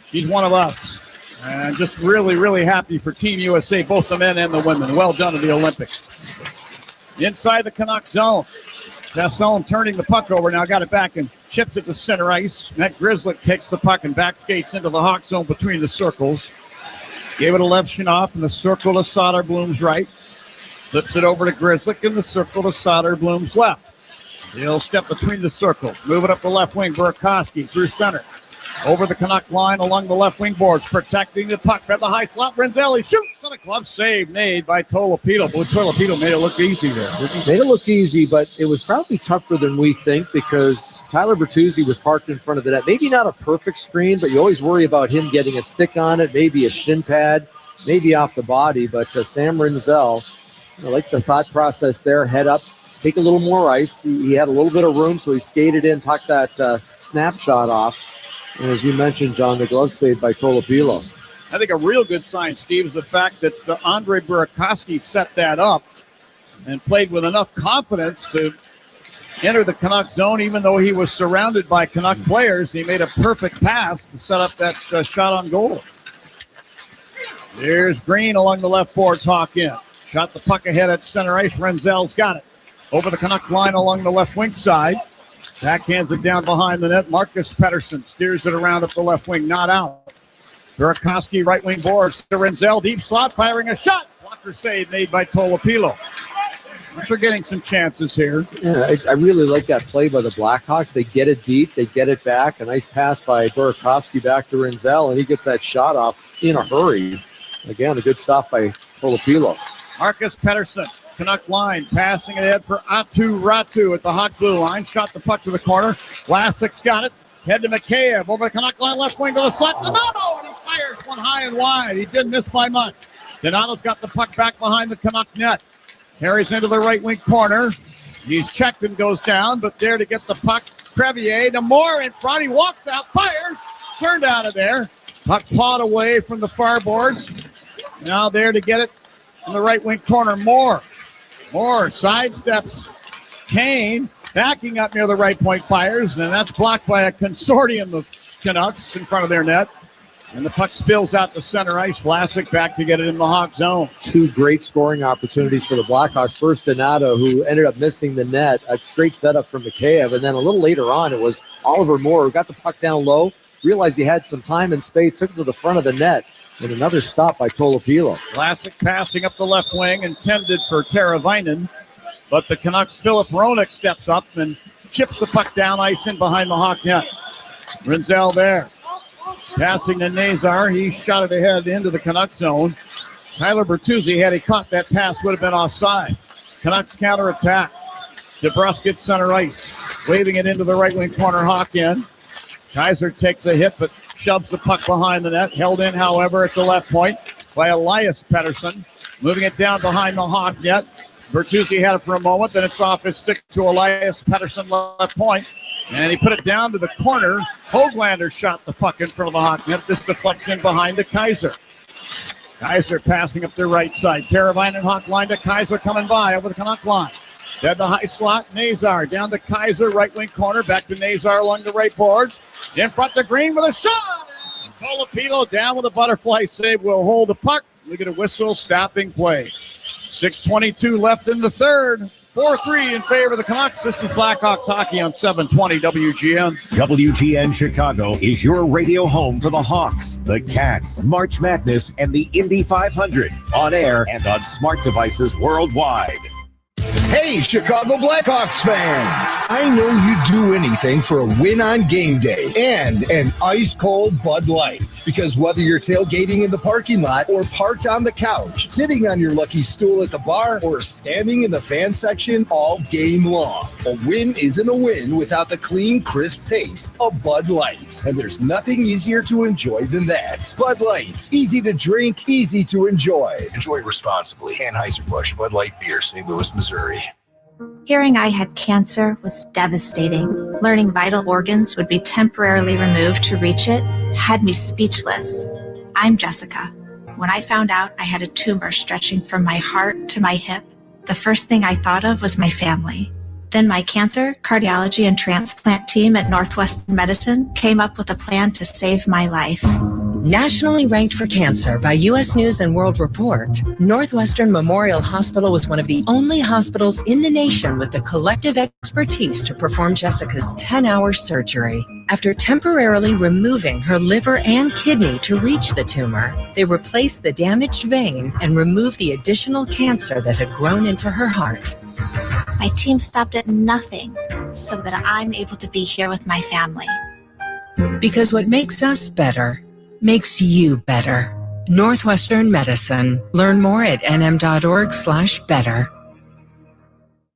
She's one of us. And just really, really happy for Team USA, both the men and the women. Well done in the Olympics. Inside the Canucks zone. Tasson turning the puck over. Now got it back and chips it to center ice. Matt Grzelcyk takes the puck and back skates into the Hawk zone between the circles. Gave it to Levshunov in the circle to Soderblom's right. Flips it over to Grzelcyk in the circle to Soderblom's left. He'll step between the circles. Move it up the left wing. Burakovsky through center. Over the Canuck line along the left wing boards, protecting the puck from the high slot. Renzelli shoots and a glove save made by Tolopito. But Tolopito made it look easy there, didn't he? Made it look easy, but it was probably tougher than we think because Tyler Bertuzzi was parked in front of the net. Maybe not a perfect screen, but you always worry about him getting a stick on it, maybe a shin pad, maybe off the body. But Sam Renzel, I like the thought process there. Head up, take a little more ice. He had a little bit of room, so he skated in, tucked that snapshot off. And as you mentioned, John, the glove save by Tolopilo. I think a real good sign, Steve, is the fact that Andre Burakovsky set that up and played with enough confidence to enter the Canuck zone, even though he was surrounded by Canuck players. He made a perfect pass to set up that shot on goal. There's Green along the left boards, Hawk in. Shot the puck ahead at center ice. Renzel's got it. Over the Canuck line along the left wing side. Backhands it down behind the net. Marcus Pettersson steers it around up the left wing, not out. Burakovsky right wing boards to Renzel, deep slot, firing a shot. Blocker save made by Tolopilo. We're getting some chances here. Yeah, I really like that play by the Blackhawks. They get it deep, they get it back. A nice pass by Burakovsky back to Renzel, and he gets that shot off in a hurry. Again, a good stop by Tolopilo. Marcus Pettersson. Canuck line, passing it ahead for Atu Ratu at the hot blue line. Shot the puck to the corner. Vlasic's got it. Head to Mikheyev. Over the Canuck line, left wing to the slot. Donato, and he fires one high and wide. He didn't miss by much. Donato's got the puck back behind the Canuck net. Carries into the right wing corner. He's checked and goes down, but there to get the puck. Crevier to Moore in front. He walks out, fires. Turned out of there. Puck pawed away from the far boards. Now there to get it in the right wing corner. Moore sidesteps Kane, backing up near the right point, fires, and that's blocked by a consortium of Canucks in front of their net. And the puck spills out the center ice. Vlasic back to get it in the Hawk zone. Two great scoring opportunities for the Blackhawks. First, Donato, who ended up missing the net. A great setup from Mikheyev. And then a little later on, it was Oliver Moore who got the puck down low, realized he had some time and space, took it to the front of the net. And another stop by Tolopilo. Vlasic passing up the left wing, intended for Teravainen. But the Canucks' Philip Hronek steps up and chips the puck down ice in behind the Hawk net. Renzel there. Passing to Nazar. He shot it ahead into the Canucks zone. Tyler Bertuzzi, had he caught that pass, would have been offside. Canucks counterattack. DeBrusk gets center ice. Waving it into the right wing corner. Hawk in. Kaiser takes a hit, but shoves the puck behind the net. Held in, however, at the left point by Elias Pettersson. Moving it down behind the Hawk net. Bertuzzi had it for a moment, then it's off his stick to Elias Pettersson left point. And he put it down to the corner. Hoglander shot the puck in front of the Hawk net. This deflects in behind to Kaiser. Kaiser passing up the right side. Teravainen Hawk line to Kaiser coming by over the Canuck line. Dead the high slot. Nazar down to Kaiser, right wing corner. Back to Nazar along the right boards. In front to Green with a shot. And Tolopilo down with a butterfly save. Will hold the puck. We get a whistle, stopping play. 6:22 left in the third. 4-3 in favor of the Canucks. This is Blackhawks hockey on 720 WGN. WGN Chicago is your radio home for the Hawks, the Cats, March Madness, and the Indy 500. On air and on smart devices worldwide. Hey, Chicago Blackhawks fans! I know you'd do anything for a win on game day and an ice-cold Bud Light. Because whether you're tailgating in the parking lot or parked on the couch, sitting on your lucky stool at the bar, or standing in the fan section all game long, a win isn't a win without the clean, crisp taste of Bud Light. And there's nothing easier to enjoy than that. Bud Light. Easy to drink, easy to enjoy. Enjoy responsibly. Anheuser-Busch Bud Light Beer, St. Louis, Missouri. Hearing I had cancer was devastating. Learning vital organs would be temporarily removed to reach it had me speechless. I'm Jessica. When I found out I had a tumor stretching from my heart to my hip, the first thing I thought of was my family. Then my cancer, cardiology, and transplant team at Northwestern Medicine came up with a plan to save my life. Nationally ranked for cancer by U.S. News and World Report, Northwestern Memorial Hospital was one of the only hospitals in the nation with the collective expertise to perform Jessica's 10-hour surgery. After temporarily removing her liver and kidney to reach the tumor, they replaced the damaged vein and removed the additional cancer that had grown into her heart. My team stopped at nothing so that I'm able to be here with my family. Because what makes us better makes you better. Northwestern Medicine. Learn more at nm.org/better.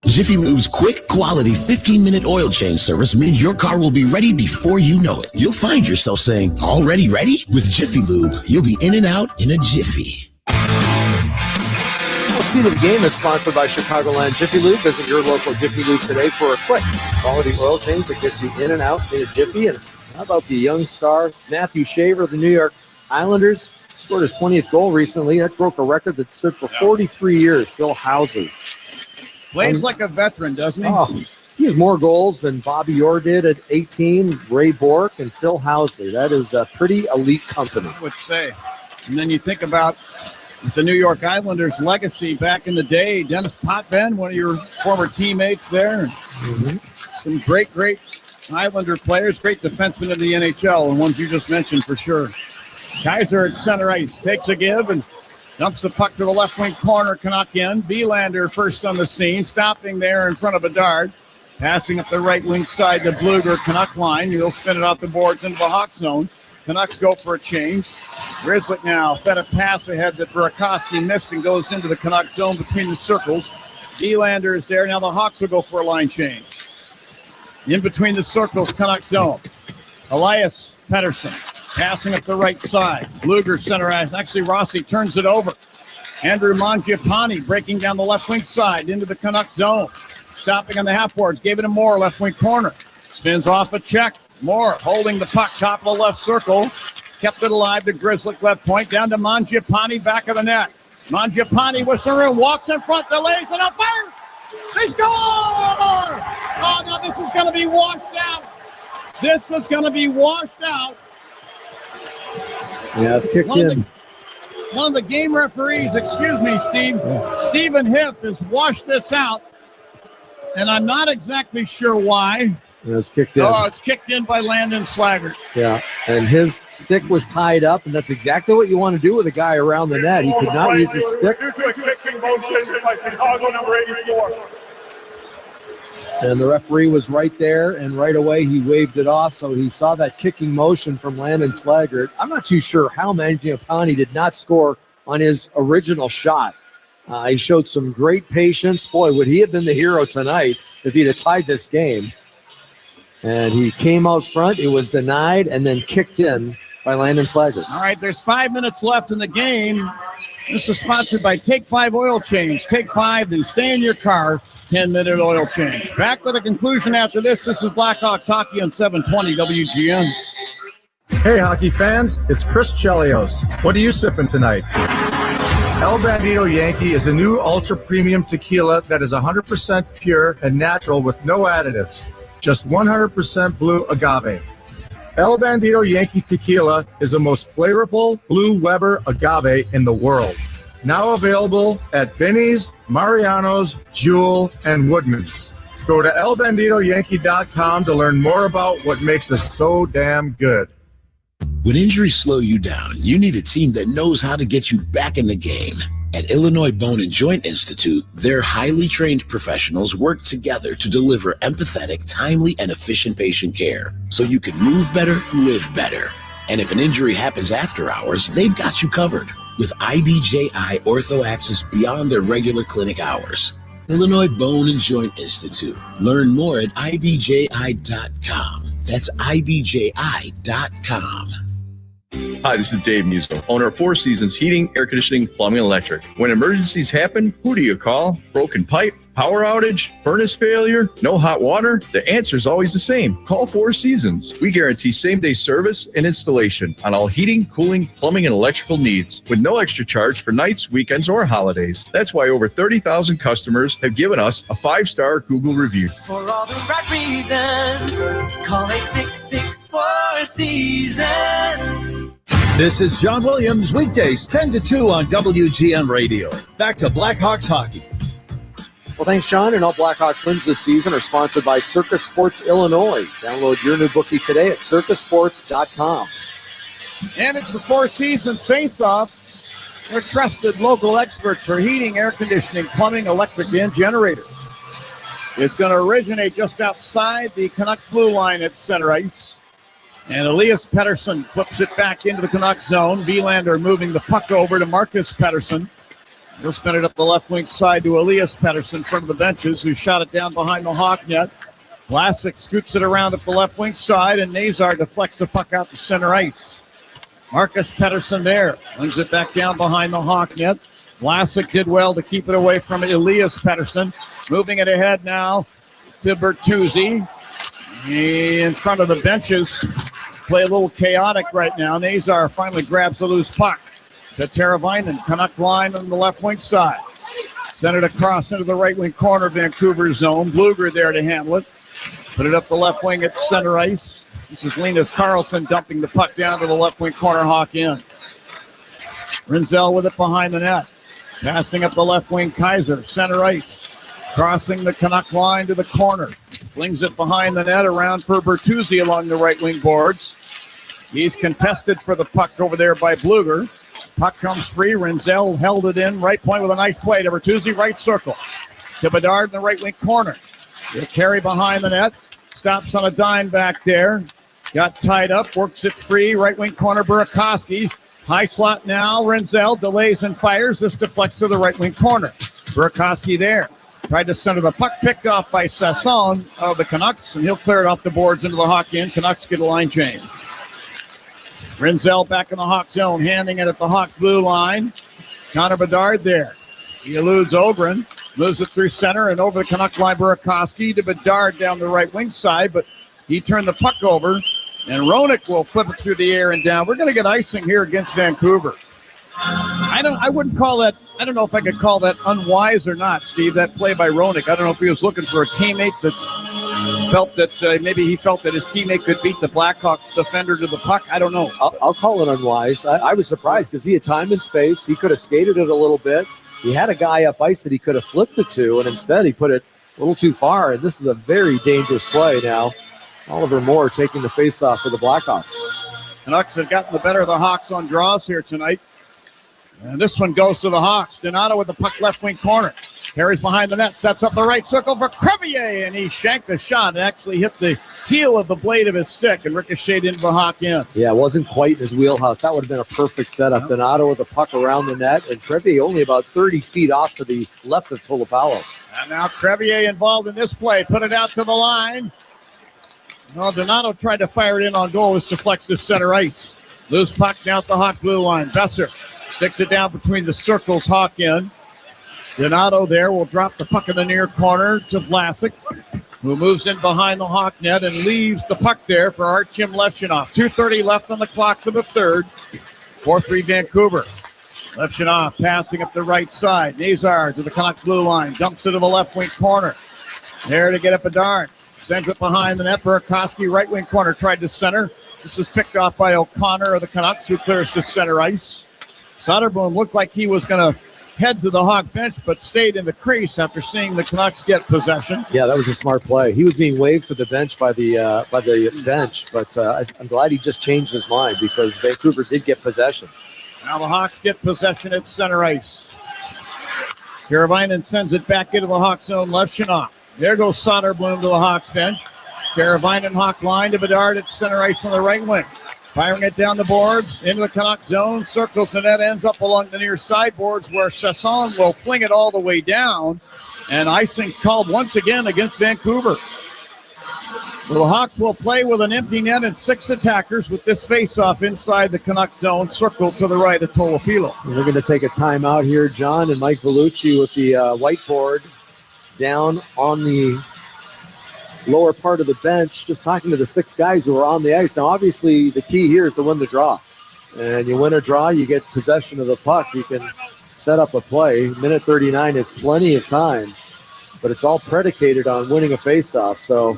Jiffy Lube's quick, quality 15-minute oil change service means your car will be ready before you know it. You'll find yourself saying, already ready? With Jiffy Lube, you'll be in and out in a jiffy. Well, Speed of the Game is sponsored by Chicagoland Jiffy Lube. Visit your local Jiffy Lube today for a quick, quality oil change that gets you in and out in a jiffy. And how about the young star, Matthew Shaver of the New York Islanders? Scored his 20th goal recently. That broke a record that stood for 43 years. Phil Housley. Plays like a veteran, doesn't he? Oh, he has more goals than Bobby Orr did at 18, Ray Bourque, and Phil Housley. That is a pretty elite company. I would say. And then you think about the New York Islanders' legacy back in the day. Dennis Potvin, one of your former teammates there. Some great Islander players, great defensemen in the NHL, and ones you just mentioned for sure. Kaiser at center ice takes a give and dumps the puck to the left wing corner. Canuck in. Belander first on the scene, stopping there in front of Bedard. Passing up the right wing side to Bluger. Canuck line. He'll spin it off the boards into the Hawk zone. Canucks go for a change. Grzelcyk now fed a pass ahead that Burakovsky missed and goes into the Canuck zone between the circles. Belander is there. Now the Hawks will go for a line change. In between the circles, Canuck zone. Elias Pettersson. Passing up the right side. Bluger center ice. Actually, Rossi turns it over. Andrew Mangiapane breaking down the left wing side into the Canuck zone. Stopping on the half boards. Gave it to Moore, left wing corner. Spins off a check. Moore holding the puck top of the left circle. Kept it alive to Grzelcyk left point. Down to Mangiapane, back of the net. Mangiapane with the room. Walks in front, delays, and a fire. They score! Oh, now this is going to be washed out. This is going to be washed out. Yeah, it's kicked in. One of the game referees, excuse me, Steve, Stephen Hiff has washed this out, and I'm not exactly sure why. Yeah, it's kicked in. Oh, it's kicked in by Landon Slaggert. Yeah, and his stick was tied up, and that's exactly what you want to do with a guy around the net. He could not use his stick. Due to a kicking motion by Chicago number 84. And the referee was right there, and right away he waved it off, so he saw that kicking motion from Landon Slaggert. I'm not too sure how Mangiapane did not score on his original shot. He showed some great patience. Boy, would he have been the hero tonight if he'd have tied this game. And he came out front. It was denied and then kicked in by Landon Slaggert. All right, there's 5 minutes left in the game. This is sponsored by Take 5 Oil Change. Take 5, then stay in your car. 10-minute oil change. Back with a conclusion after this. This is Blackhawks Hockey on 720 WGN. Hey, hockey fans. It's Chris Chelios. What are you sipping tonight? El Bandito Yankee is a new ultra-premium tequila that is 100% pure and natural with no additives. Just 100% blue agave. El Bandito Yankee Tequila is the most flavorful blue Weber agave in the world. Now available at Benny's, Mariano's, Jewel, and Woodman's. Go to elbanditoyankee.com to learn more about what makes us so damn good. When injuries slow you down, you need a team that knows how to get you back in the game. At Illinois Bone and Joint Institute, their highly trained professionals work together to deliver empathetic, timely, and efficient patient care so you can move better, live better. And if an injury happens after hours, they've got you covered with IBJI Ortho Access beyond their regular clinic hours. Illinois Bone and Joint Institute. Learn more at IBJI.com. That's IBJI.com. Hi, this is Dave Musso, owner of Four Seasons Heating, Air Conditioning, Plumbing, and Electric. When emergencies happen, who do you call? Broken pipe, power outage, furnace failure, no hot water? The answer is always the same. Call Four Seasons. We guarantee same-day service and installation on all heating, cooling, plumbing, and electrical needs with no extra charge for nights, weekends, or holidays. That's why over 30,000 customers have given us a 5-star Google review. For all the right reasons, call 866-4Seasons. This is John Williams, weekdays 10 to 2 on WGN Radio. Back to Blackhawks hockey. Well, thanks, Sean. And all Blackhawks wins this season are sponsored by Circus Sports Illinois. Download your new bookie today at circusports.com. And it's the Four Seasons face-off. They're trusted local experts for heating, air conditioning, plumbing, electric, and generators. It's going to originate just outside the Canuck blue line at center ice. And Elias Pettersson flips it back into the Canucks zone. Vilander moving the puck over to Marcus Pettersson. He'll spin it up the left wing side to Elias Pettersson in front of the benches, who shot it down behind the Hawk net. Vlasic scoots it around up the left wing side, and Nazar deflects the puck out to center ice. Marcus Pettersson there. Flings it back down behind the Hawk net. Vlasic did well to keep it away from Elias Pettersson. Moving it ahead now to Bertuzzi. In front of the benches. Play a little chaotic right now. Nazar finally grabs the loose puck to Teravainen. Canuck line on the left wing side. Sent it across into the right wing corner of Vancouver zone. Blueger there to handle it. Put it up the left wing at center ice. This is Linus Karlsson dumping the puck down to the left wing corner, Hawk in. Rinzel with it behind the net. Passing up the left wing, Kaiser, center ice. Crossing the Canuck line to the corner. Flings it behind the net around for Bertuzzi along the right wing boards. He's contested for the puck over there by Blueger. Puck comes free. Rinzel held it in. Right point with a nice play to Bertuzzi, right circle. To Bedard in the right wing corner. He'll carry behind the net. Stops on a dime back there. Got tied up. Works it free. Right wing corner, Burakovsky. High slot now. Rinzel delays and fires. This deflects to the right wing corner. Burakovsky there. Tried to center the puck, picked off by Sasson of the Canucks, and he'll clear it off the boards into the Hawk end. Canucks get a line change. Rinzel back in the Hawk zone, handing it at the Hawk blue line. Connor Bedard there. He eludes Ogren, moves it through center and over the Canuck line. Burakovsky to Bedard down the right wing side, but he turned the puck over, and Roenick will flip it through the air and down. We're going to get icing here against Vancouver. I wouldn't call that, I don't know if I could call that unwise or not, Steve, that play by Roenick. I don't know if he was looking for a teammate that felt that maybe he felt that his teammate could beat the Blackhawk defender to the puck. I don't know. I'll call it unwise. I was surprised because he had time and space. He could have skated it a little bit. He had a guy up ice that he could have flipped it to, and instead he put it a little too far, and this is a very dangerous play now. Oliver Moore taking the faceoff for the Blackhawks. Canucks have gotten the better of the Hawks on draws here tonight. And this one goes to the Hawks. Donato with the puck left wing corner. Carries behind the net, sets up the right circle for Crevier, and he shanked the shot and actually hit the heel of the blade of his stick and ricocheted into the Hawk end. Yeah, it wasn't quite in his wheelhouse. That would have been a perfect setup. Yeah. Donato with the puck around the net, and Crevier only about 30 feet off to the left of Tolopalo. And now Crevier involved in this play. Put it out to the line. Well, Donato tried to fire it in on goal. This deflects to center ice. Loose puck down at the Hawk blue line. Besser sticks it down between the circles, Hawk in. Donato there will drop the puck in the near corner to Vlasic, who moves in behind the Hawk net and leaves the puck there for Artyom Levshunov. 2:30 left on the clock for the third. 4-3 Vancouver. Levshunov passing up the right side. Nazar to the Canucks blue line. Dumps it to the left wing corner. There to get it Bedard. Sends it behind the net. Burakovsky, right wing corner, tried to center. This is picked off by O'Connor of the Canucks, who clears to center ice. Soderblom looked like he was going to head to the Hawk bench, but stayed in the crease after seeing the Canucks get possession. Yeah, that was a smart play. He was being waved to the bench by the bench, but I'm glad he just changed his mind because Vancouver did get possession. Now the Hawks get possession at center ice. Teravainen sends it back into the Hawk zone. Levshunov. There goes Soderblom to the Hawks bench. Teravainen Hawk line to Bedard at center ice on the right wing. Firing it down the boards, into the Canuck zone, circles the net, ends up along the near sideboards where Sasson will fling it all the way down. And icing's called once again against Vancouver. So the Hawks will play with an empty net and 6 attackers with this faceoff inside the Canuck zone, circled to the right of Tolopilo. We're going to take a timeout here, John, and Mike Vellucci with the whiteboard down on the lower part of the bench, just talking to the 6 guys who are on the ice. Now, obviously, the key here is to win the draw. And you win a draw, you get possession of the puck. You can set up a play. Minute 39 is plenty of time, but it's all predicated on winning a faceoff. So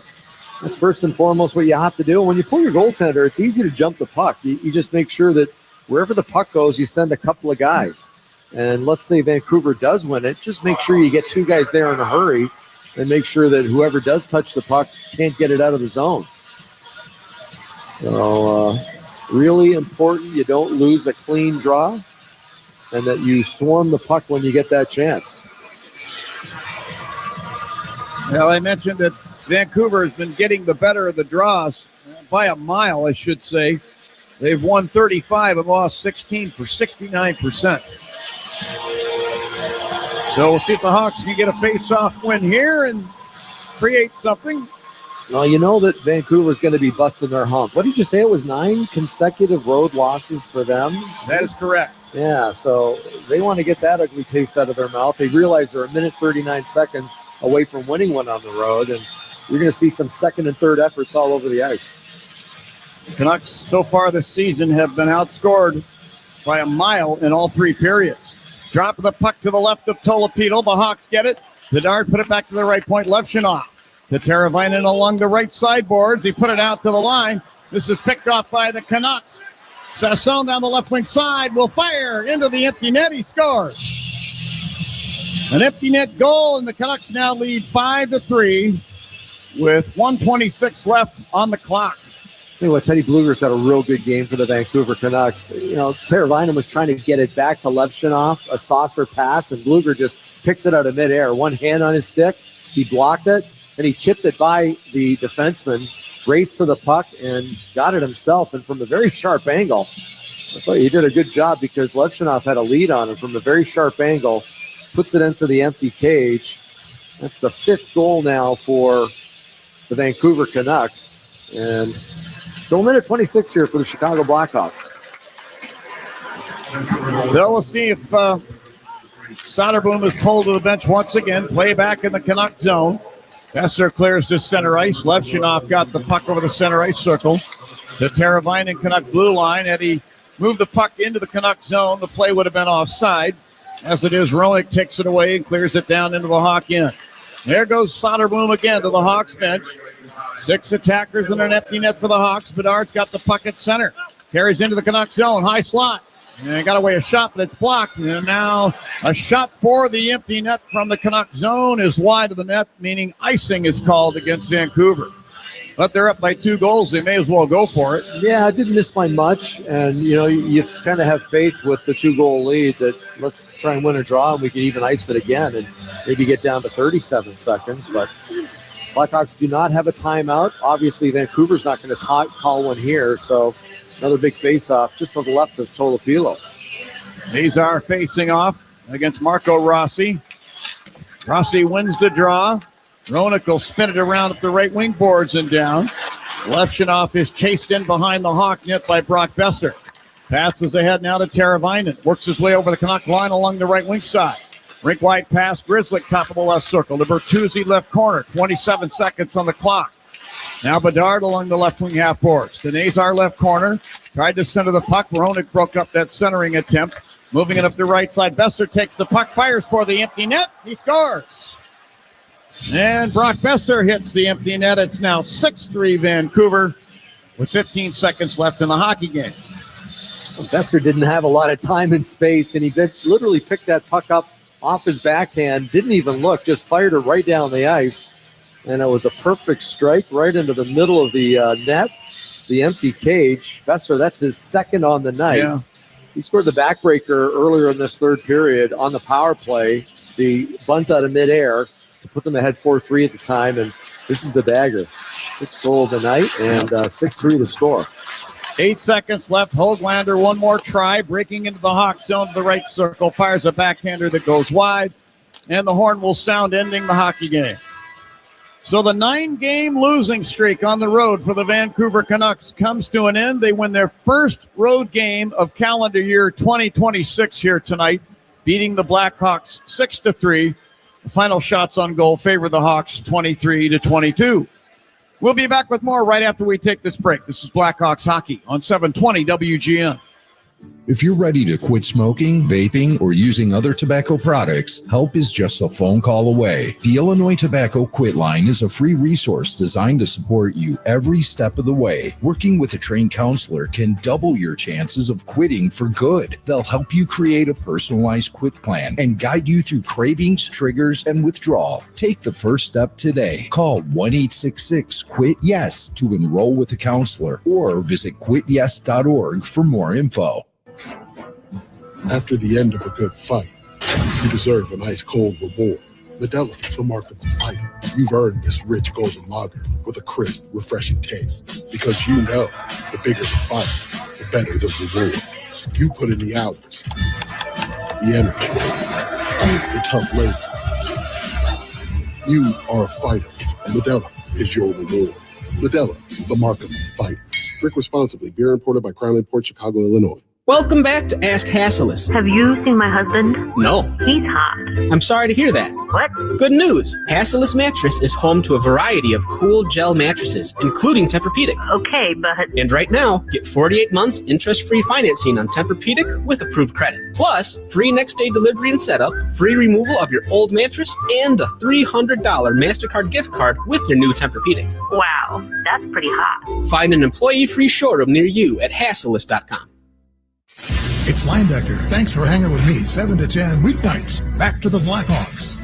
that's first and foremost what you have to do. When you pull your goaltender, it's easy to jump the puck. You just make sure that wherever the puck goes, you send a couple of guys. And let's say Vancouver does win it, just make sure you get 2 guys there in a hurry and make sure that whoever does touch the puck can't get it out of the zone. So really important you don't lose a clean draw and that you swarm the puck when you get that chance. Well, I mentioned that Vancouver has been getting the better of the draws. by a mile, I should say. They've won 35 and lost 16 for 69%. So we'll see if the Hawks can get a face-off win here and create something. Well, you know that Vancouver's going to be busting their hump. What did you say? It was 9 consecutive road losses for them? That is correct. Yeah, so they want to get that ugly taste out of their mouth. They realize they're 1:39 seconds away from winning one on the road, and you're going to see some second and third efforts all over the ice. The Canucks so far this season have been outscored by a mile in all 3 periods. Drop of the puck to the left of Tolopito. The Hawks get it. Bedard put it back to the right point. Levshunov to Teravainen along the right sideboards. He put it out to the line. This is picked off by the Canucks. Sasson down the left wing side will fire into the empty net. He scores. An empty net goal, and the Canucks now lead 5-3 with 1:26 left on the clock. Tell you what, Teddy Bluger's had a real good game for the Vancouver Canucks. You know, Teravainen was trying to get it back to Levshunov, a saucer pass, and Bluger just picks it out of midair. One hand on his stick, he blocked it, and he chipped it by the defenseman, raced to the puck, and got it himself. And from a very sharp angle, I thought he did a good job because Levshunov had a lead on him from a very sharp angle, puts it into the empty cage. That's the 5th goal now for the Vancouver Canucks. And still a minute 26 here for the Chicago Blackhawks. Well, we'll see if Soderblom is pulled to the bench once again. Play back in the Canuck zone. Besser clears to center ice. Levshunov got the puck over the center ice circle. The Teravainen Canuck blue line. Had he moved the puck into the Canuck zone, the play would have been offside. As it is, Roenick takes it away and clears it down into the Hawk end. There goes Soderblom again to the Hawks bench. 6 attackers in an empty net for the Hawks. Bedard's got the puck at center. Carries into the Canuck zone. High slot. And got away a shot, but it's blocked. And now a shot for the empty net from the Canuck zone is wide of the net, meaning icing is called against Vancouver. But they're up by 2 goals. They may as well go for it. Yeah, I didn't miss by much. And, you know, you kind of have faith with the 2-goal lead that let's try and win a draw and we can even ice it again and maybe get down to 37 seconds. But Blackhawks do not have a timeout. Obviously, Vancouver's not going to call one here. So another big face-off just to the left of Tolopilo. These are facing off against Marco Rossi. Rossi wins the draw. Roenick will spin it around at the right wing boards and down. Levshunov is chased in behind the Hawk net by Brock Besser. Passes ahead now to Teravainen. Works his way over the Canuck line along the right wing side. Rink wide pass, Grzelcyk top of the left circle. To Bertuzzi left corner. 27 seconds on the clock. Now Bedard along the left wing half boards. To Nazar left corner. Tried to center the puck. Roenick broke up that centering attempt. Moving it up the right side. Besser takes the puck, fires for the empty net. He scores. And Brock Besser hits the empty net. It's now 6-3 Vancouver with 15 seconds left in the hockey game. Besser didn't have a lot of time and space, and he literally picked that puck up off his backhand, didn't even look, just fired it right down the ice. And it was a perfect strike right into the middle of the net, the empty cage. Besser, that's his 2nd on the night. Yeah. He scored the backbreaker earlier in this 3rd period on the power play, the bunt out of midair to put them ahead 4-3 at the time. And this is the dagger. 6th goal of the night and 6-3 the score. 8 seconds left. Höglander, one more try, breaking into the Hawk zone to the right circle, fires a backhander that goes wide, and the horn will sound, ending the hockey game. So the 9-game losing streak on the road for the Vancouver Canucks comes to an end. They win their first road game of calendar year 2026 here tonight, beating the Blackhawks 6-3. The final shots on goal favor the Hawks 23-22. We'll be back with more right after we take this break. This is Blackhawks Hockey on 720 WGN. If you're ready to quit smoking, vaping, or using other tobacco products, help is just a phone call away. The Illinois Tobacco Quit Line is a free resource designed to support you every step of the way. Working with a trained counselor can double your chances of quitting for good. They'll help you create a personalized quit plan and guide you through cravings, triggers, and withdrawal. Take the first step today. Call 1-866-QUIT-YES to enroll with a counselor or visit quityes.org for more info. After the end of a good fight, you deserve an ice-cold reward. Modelo, the mark of a fighter. You've earned this rich golden lager with a crisp, refreshing taste. Because you know, the bigger the fight, the better the reward. You put in the hours, the energy, the tough labor. You are a fighter, and Modelo is your reward. Modelo, the mark of a fighter. Drink responsibly. Beer imported by Crown Imports, Chicago, Illinois. Welcome back to Ask Hasselus. Have you seen my husband? No. He's hot. I'm sorry to hear that. What? Good news. Hasselus Mattress is home to a variety of cool gel mattresses, including Tempur-Pedic. Okay, but... And right now, get 48 months interest-free financing on Tempur-Pedic with approved credit. Plus, free next-day delivery and setup, free removal of your old mattress, and a $300 MasterCard gift card with your new Tempur-Pedic. Wow, that's pretty hot. Find an employee-free showroom near you at Hasselus.com. It's Linebacker. Thanks for hanging with me 7 to 10 weeknights. Back to the Blackhawks.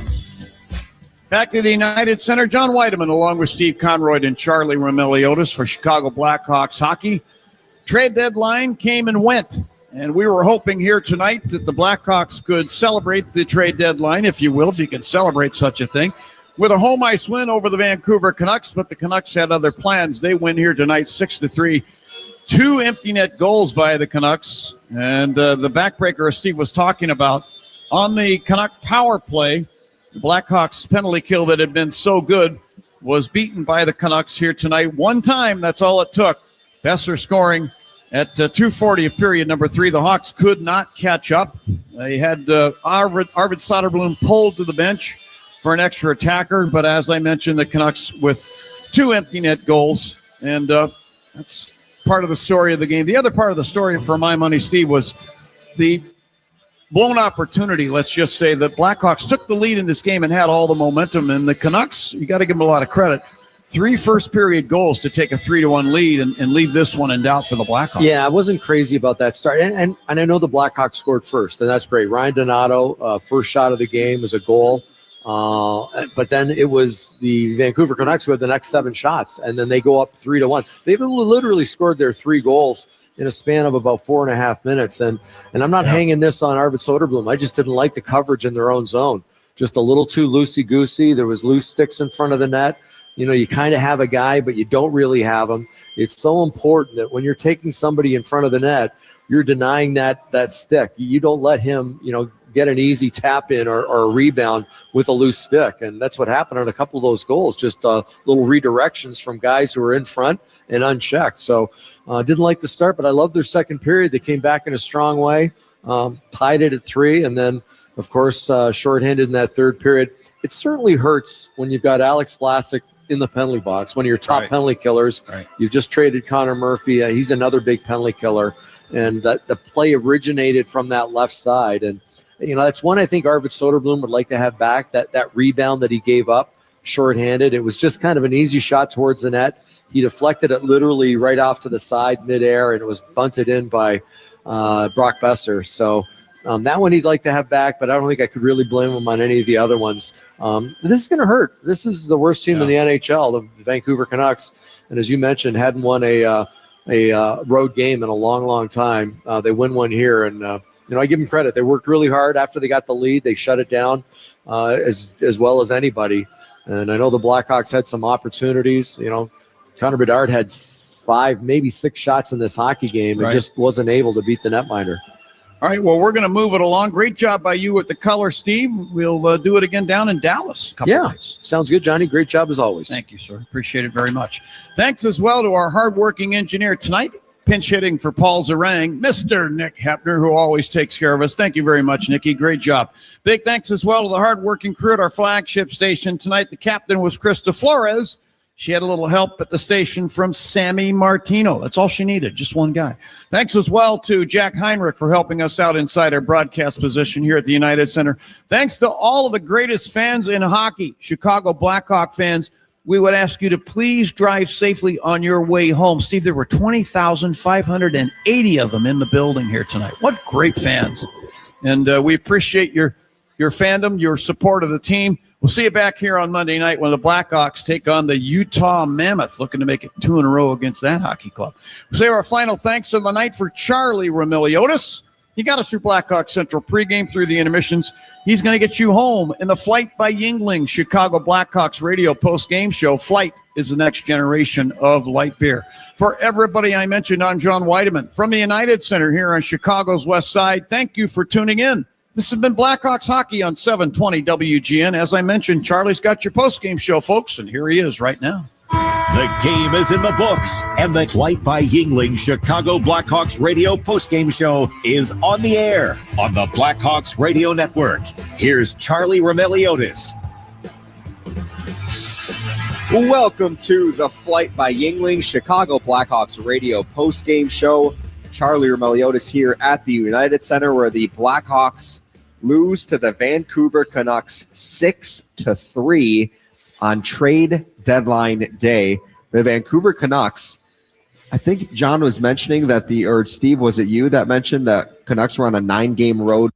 Back to the United Center, John Weideman along with Steve Conroy and Charlie Romiliotis for Chicago Blackhawks hockey. Trade deadline came and went, and we were hoping here tonight that the Blackhawks could celebrate the trade deadline, if you will, if you can celebrate such a thing, with a home ice win over the Vancouver Canucks, but the Canucks had other plans. They win here tonight 6-3. 2 empty net goals by the Canucks. And the backbreaker Steve was talking about on the Canuck power play, the Blackhawks penalty kill that had been so good was beaten by the Canucks here tonight. One time, that's all it took. Besser scoring at 2:40 of period number 3. The Hawks could not catch up. They had Arvid Soderblom pulled to the bench for an extra attacker. But as I mentioned, the Canucks with 2 empty net goals. And that's part of the story of the game. The other part of the story, for my money, Steve, was the blown opportunity. Let's just say that Blackhawks took the lead in this game and had all the momentum, and the Canucks, you got to give them a lot of credit. 3 first-period goals to take a 3-1 lead and leave this one in doubt for the Blackhawks. Yeah, I wasn't crazy about that start. And I know the Blackhawks scored first, and that's great. Ryan Donato, first shot of the game was a goal. But then it was the Vancouver Canucks who had the next 7 shots, and then they go up 3-1. They've literally scored their 3 goals in a span of about 4.5 minutes. And I'm not hanging this on Arvid Soderblom. I just didn't like the coverage in their own zone. Just a little too loosey-goosey. There was loose sticks in front of the net. You know, you kind of have a guy, but you don't really have him. It's so important that when you're taking somebody in front of the net, you're denying that stick. You don't let him, get an easy tap in or a rebound with a loose stick. And that's what happened on a couple of those goals, just little redirections from guys who were in front and unchecked. So didn't like the start, but I love their second period. They came back in a strong way, tied it at 3. And then, of course, shorthanded in that third period. It certainly hurts when you've got Alex Vlasic in the penalty box, one of your top penalty killers. Right. You've just traded Connor Murphy. He's another big penalty killer. And that the play originated from that left side. And, that's one I think Arvid Soderblom would like to have back, that rebound that he gave up shorthanded. It was just kind of an easy shot towards the net. He deflected it literally right off to the side midair, and it was bunted in by Brock Besser. So that one he'd like to have back, but I don't think I could really blame him on any of the other ones. This is going to hurt. This is the worst team in the NHL, the Vancouver Canucks. And as you mentioned, hadn't won a road game in a long, long time. They win one here, and I give them credit. They worked really hard after they got the lead. They shut it down as well as anybody. And I know the Blackhawks had some opportunities. Connor Bedard had 5, maybe 6 shots in this hockey game and just wasn't able to beat the netminder. All right, well, we're going to move it along. Great job by you with the color, Steve. We'll do it again down in Dallas. Sounds good, Johnny. Great job as always. Thank you, sir. Appreciate it very much. Thanks as well to our hardworking engineer tonight, pinch hitting for Paul Zarang, Mr. Nick Hepner, who always takes care of us. Thank you very much, Nicky. Great job. Big thanks as well to the hardworking crew at our flagship station tonight. The captain was Krista Flores. She had a little help at the station from Sammy Martino. That's all she needed, just one guy. Thanks as well to Jack Heinrich for helping us out inside our broadcast position here at the United Center. Thanks to all of the greatest fans in hockey, Chicago Blackhawk fans. We would ask you to please drive safely on your way home. Steve, there were 20,580 of them in the building here tonight. What great fans. And we appreciate your fandom, your support of the team. We'll see you back here on Monday night when the Blackhawks take on the Utah Mammoth, looking to make it 2 in a row against that hockey club. We'll say our final thanks of the night for Charlie Romiliotis, You got us through Blackhawks Central pregame through the intermissions. He's going to get you home in the Flight by Yuengling Chicago Blackhawks radio post-game show. Flight is the next generation of light beer. For everybody I mentioned, I'm John Weideman from the United Center here on Chicago's West Side. Thank you for tuning in. This has been Blackhawks Hockey on 720 WGN. As I mentioned, Charlie's got your post-game show, folks, and here he is right now. The game is in the books, and the Flight by Yuengling Chicago Blackhawks radio postgame show is on the air on the Blackhawks Radio Network. Here's Charlie Roumeliotis. Welcome to the Flight by Yuengling Chicago Blackhawks radio postgame show. Charlie Roumeliotis here at the United Center, where the Blackhawks lose to the Vancouver Canucks 6-3 on trade deadline day. The Vancouver Canucks, I think John was mentioning that or Steve, was it you that mentioned that Canucks were on a 9-game road